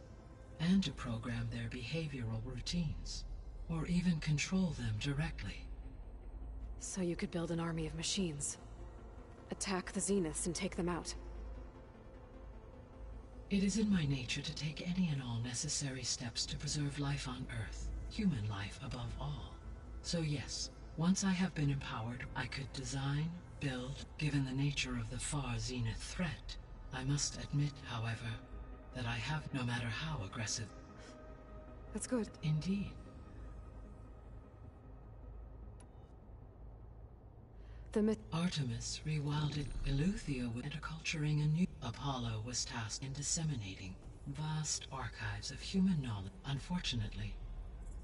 and to program their behavioral routines, or even control them directly. So you could build an army of machines. Attack the Zeniths and take them out. It is in my nature to take any and all necessary steps to preserve life on Earth, human life above all. So yes, once I have been empowered, I could design, build, given the nature of the far Zenith threat. I must admit, however, that I have, no matter how aggressive. That's good. Indeed. Artemis rewilded Eleuthia with interculturing a new... Apollo was tasked in disseminating vast archives of human knowledge. Unfortunately,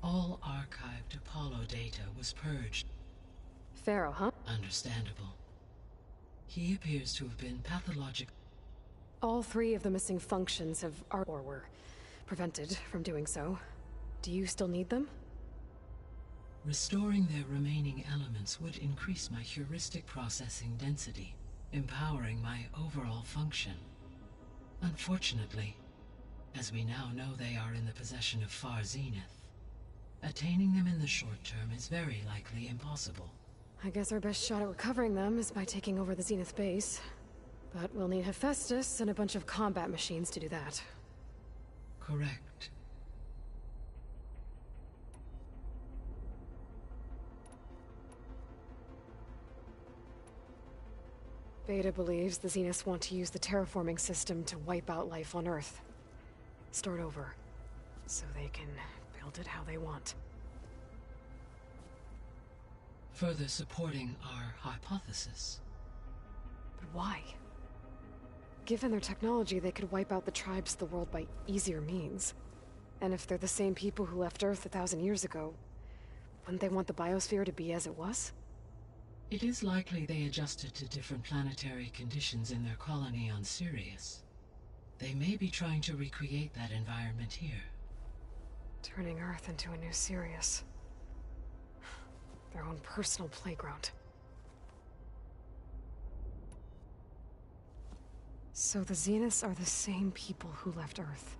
all archived Apollo data was purged. Pharaoh, huh? Understandable. He appears to have been pathologic. All three of the missing functions have or were prevented from doing so. Do you still need them? Restoring their remaining elements would increase my heuristic processing density, empowering my overall function. Unfortunately, as we now know they are in the possession of Far Zenith, attaining them in the short term is very likely impossible. I guess our best shot at recovering them is by taking over the Zenith base. But we'll need Hephaestus and a bunch of combat machines to do that. Correct. Beta believes the Zeniths want to use the terraforming system to wipe out life on Earth. Start over, so they can build it how they want. Further supporting our hypothesis. But why? Given their technology, they could wipe out the tribes of the world by easier means. And if they're the same people who left Earth 1,000 years ago, wouldn't they want the biosphere to be as it was? It is likely they adjusted to different planetary conditions in their colony on Sirius. They may be trying to recreate that environment here. Turning Earth into a new Sirius. Their own personal playground. So the Zeniths are the same people who left Earth.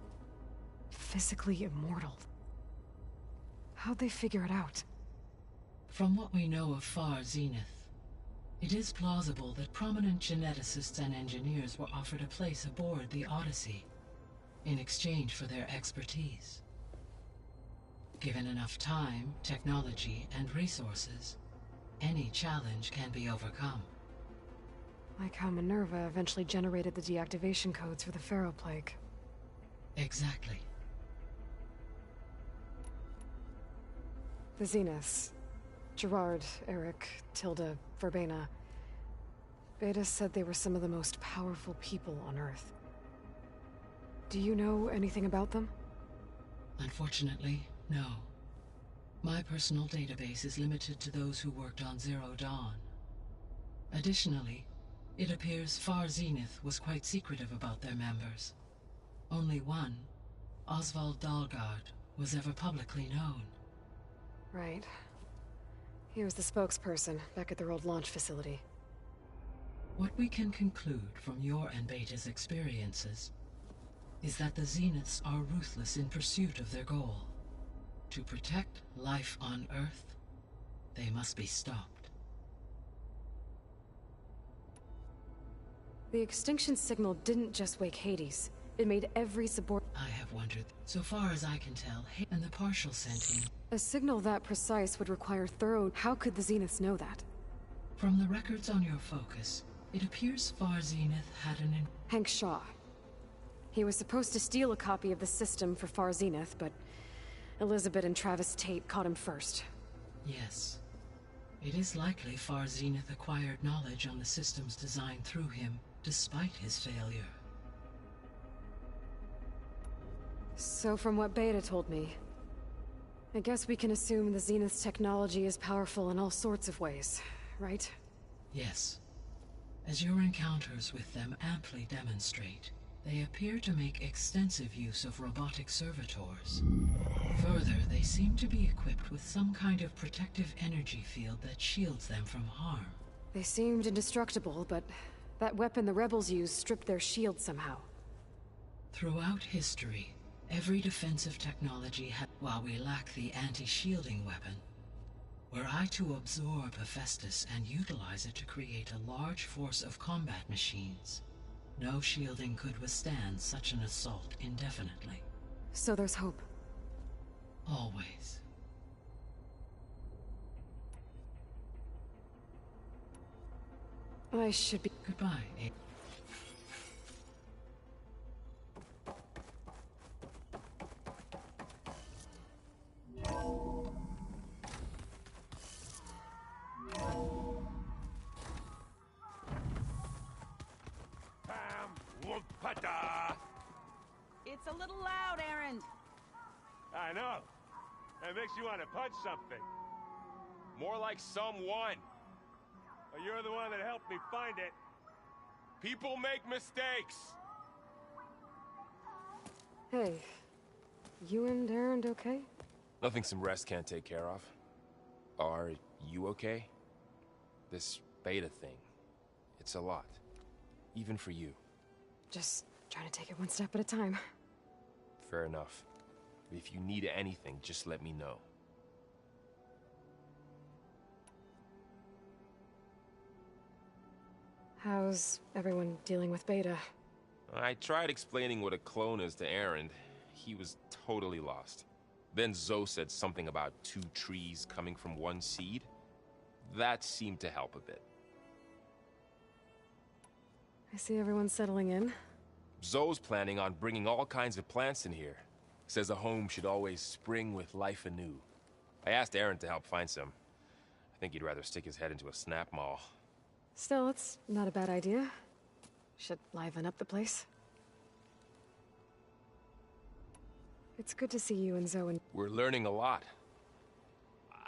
Physically immortal. How'd they figure it out? From what we know of Far Zenith, it is plausible that prominent geneticists and engineers were offered a place aboard the Odyssey in exchange for their expertise. Given enough time, technology, and resources, any challenge can be overcome. Like how Minerva eventually generated the deactivation codes for the Pharaoh Plague. Exactly. The Zeniths. Gerard, Eric, Tilda, Verbena. Beta said they were some of the most powerful people on Earth. Do you know anything about them? Unfortunately, no. My personal database is limited to those who worked on Zero Dawn. Additionally, It appears Far Zenith was quite secretive about their members. Only one, Oswald Dahlgard, was ever publicly known. Right. He was the spokesperson back at their old launch facility. What we can conclude from your and Beta's experiences is that the Zeniths are ruthless in pursuit of their goal. To protect life on Earth, they must be stopped. The extinction signal didn't just wake Hades. It made every I have wondered. So far as I can tell, and the partial sentient. A signal that precise would require thorough... How could the Zeniths know that? From the records on your focus, it appears Far Zenith had an... Hank Shaw. He was supposed to steal a copy of the system for Far Zenith, but Elizabeth and Travis Tate caught him first. Yes. It is likely Far Zenith acquired knowledge on the systems designed through him, despite his failure. So from what Beta told me, I guess we can assume the Zenith's technology is powerful in all sorts of ways, right? Yes. As your encounters with them amply demonstrate, they appear to make extensive use of robotic servitors. Further, they seem to be equipped with some kind of protective energy field that shields them from harm. They seemed indestructible, but that weapon the rebels used stripped their shield somehow. Throughout history, every defensive technology had, while we lack the anti-shielding weapon. Were I to absorb Hephaestus and utilize it to create a large force of combat machines, no shielding could withstand such an assault indefinitely. So there's hope. Always. I should be... Goodbye, A. It's a little loud, Erend. I know. It makes you want to punch something. More like someone. Well, you're the one that helped me find it. People make mistakes. Hey, you and Erend okay? Nothing some rest can't take care of. Are you okay? This Beta thing, it's a lot. Even for you. Just trying to take it one step at a time. Fair enough. If you need anything, just let me know. How's everyone dealing with Beta? I tried explaining what a clone is to Erend. He was totally lost. Then Zoe said something about 2 trees coming from 1 seed. That seemed to help a bit. I see everyone settling in. Zoe's planning on bringing all kinds of plants in here. Says a home should always spring with life anew. I asked Erend to help find some. I think he'd rather stick his head into a snap mall. Still, it's not a bad idea. Should liven up the place. It's good to see you and Zoe. We're learning a lot.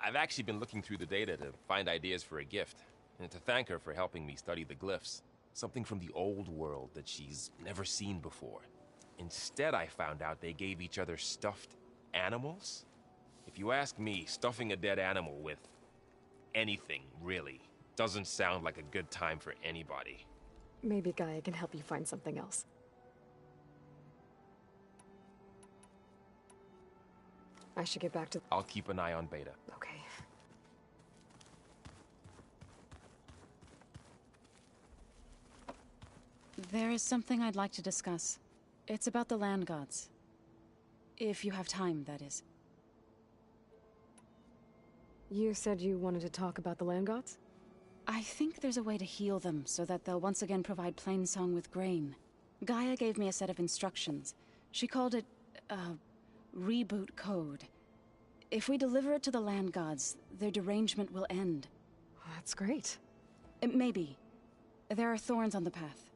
I've actually been looking through the data to find ideas for a gift, and to thank her for helping me study the glyphs. Something from the old world that she's never seen before. Instead, I found out they gave each other stuffed animals. If you ask me, stuffing a dead animal with anything, really, doesn't sound like a good time for anybody. Maybe Gaia can help you find something else. I should get back to... I'll keep an eye on Beta. Okay. There is something I'd like to discuss. It's about the land gods. If you have time, that is. You said you wanted to talk about the land gods? I think there's a way to heal them so that they'll once again provide Plainsong with grain. Gaia gave me a set of instructions. She called it, reboot code. If we deliver it to the land gods, their derangement will end. That's great. Maybe. There are thorns on the path.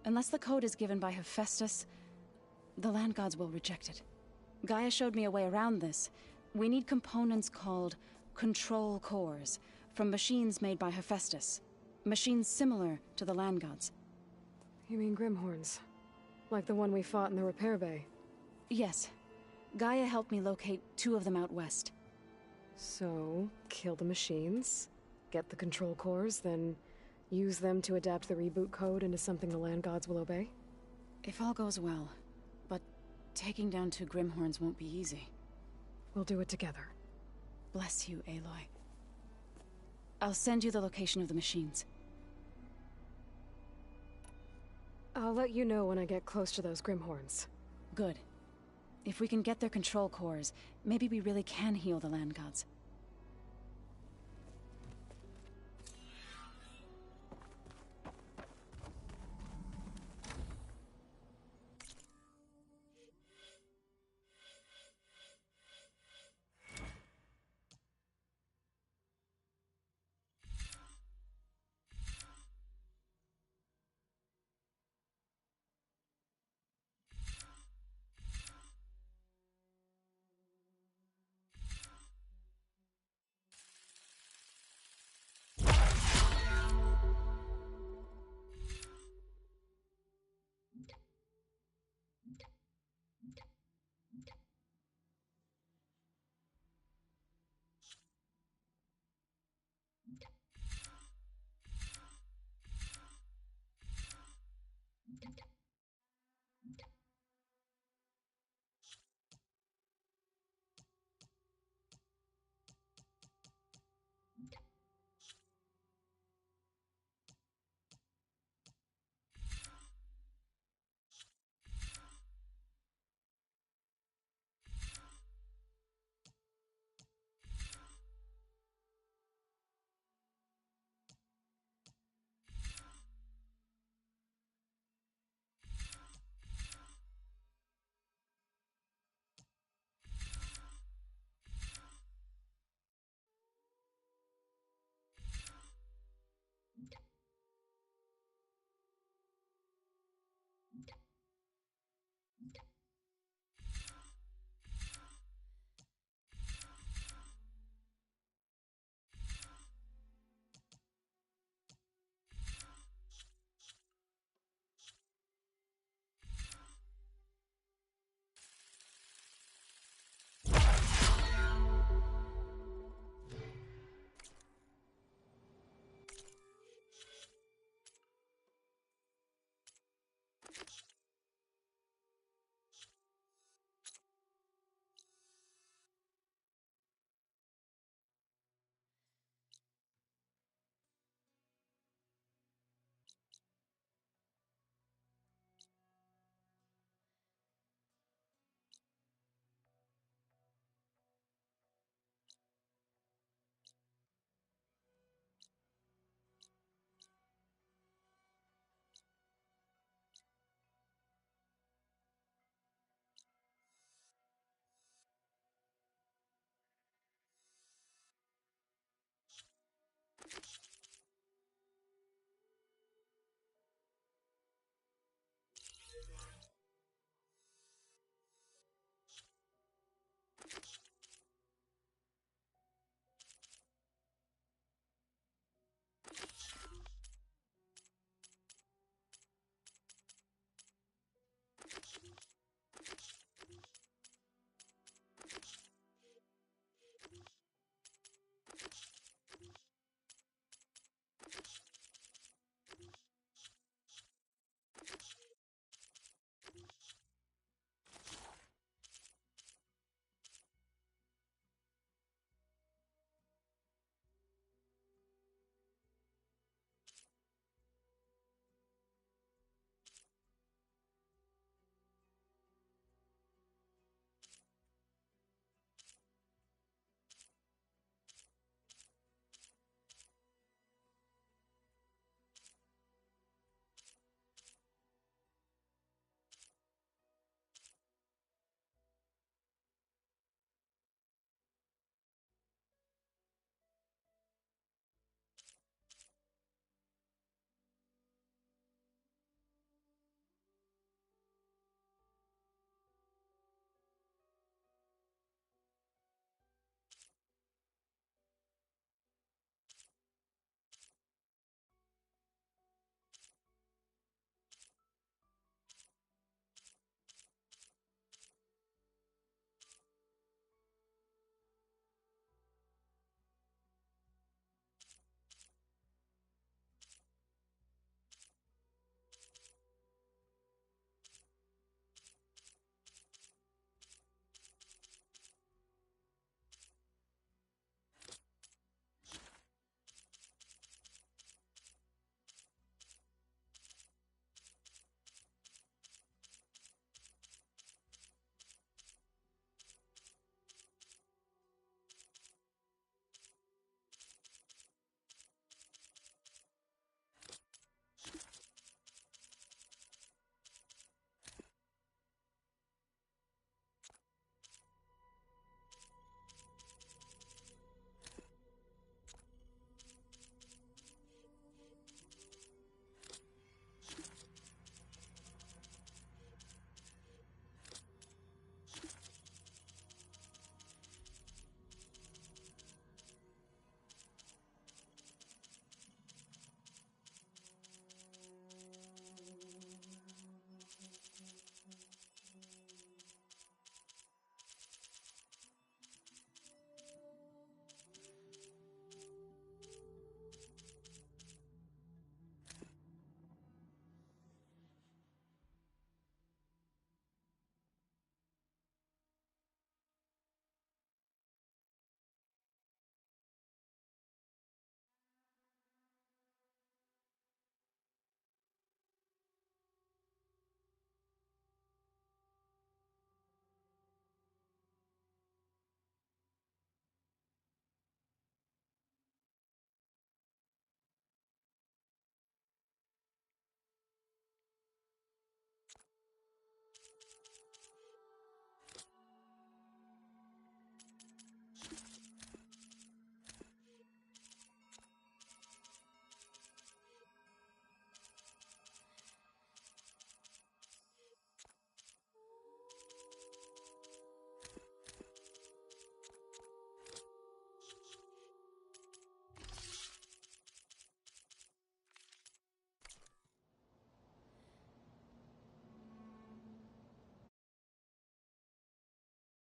Unless the code is given by Hephaestus, the land gods will reject it. Gaia showed me a way around this. We need components called control cores from machines made by Hephaestus. Machines similar to the land gods. You mean Grimhorns? Like the one we fought in the repair bay? Yes. Gaia helped me locate 2 of them out west. So, kill the machines, get the control cores, then use them to adapt the reboot code into something the land gods will obey? If all goes well. But taking down 2 Grimhorns won't be easy. We'll do it together. Bless you, Aloy. I'll send you the location of the machines. I'll let you know when I get close to those Grimhorns. Good. If we can get their control cores, maybe we really can heal the land gods.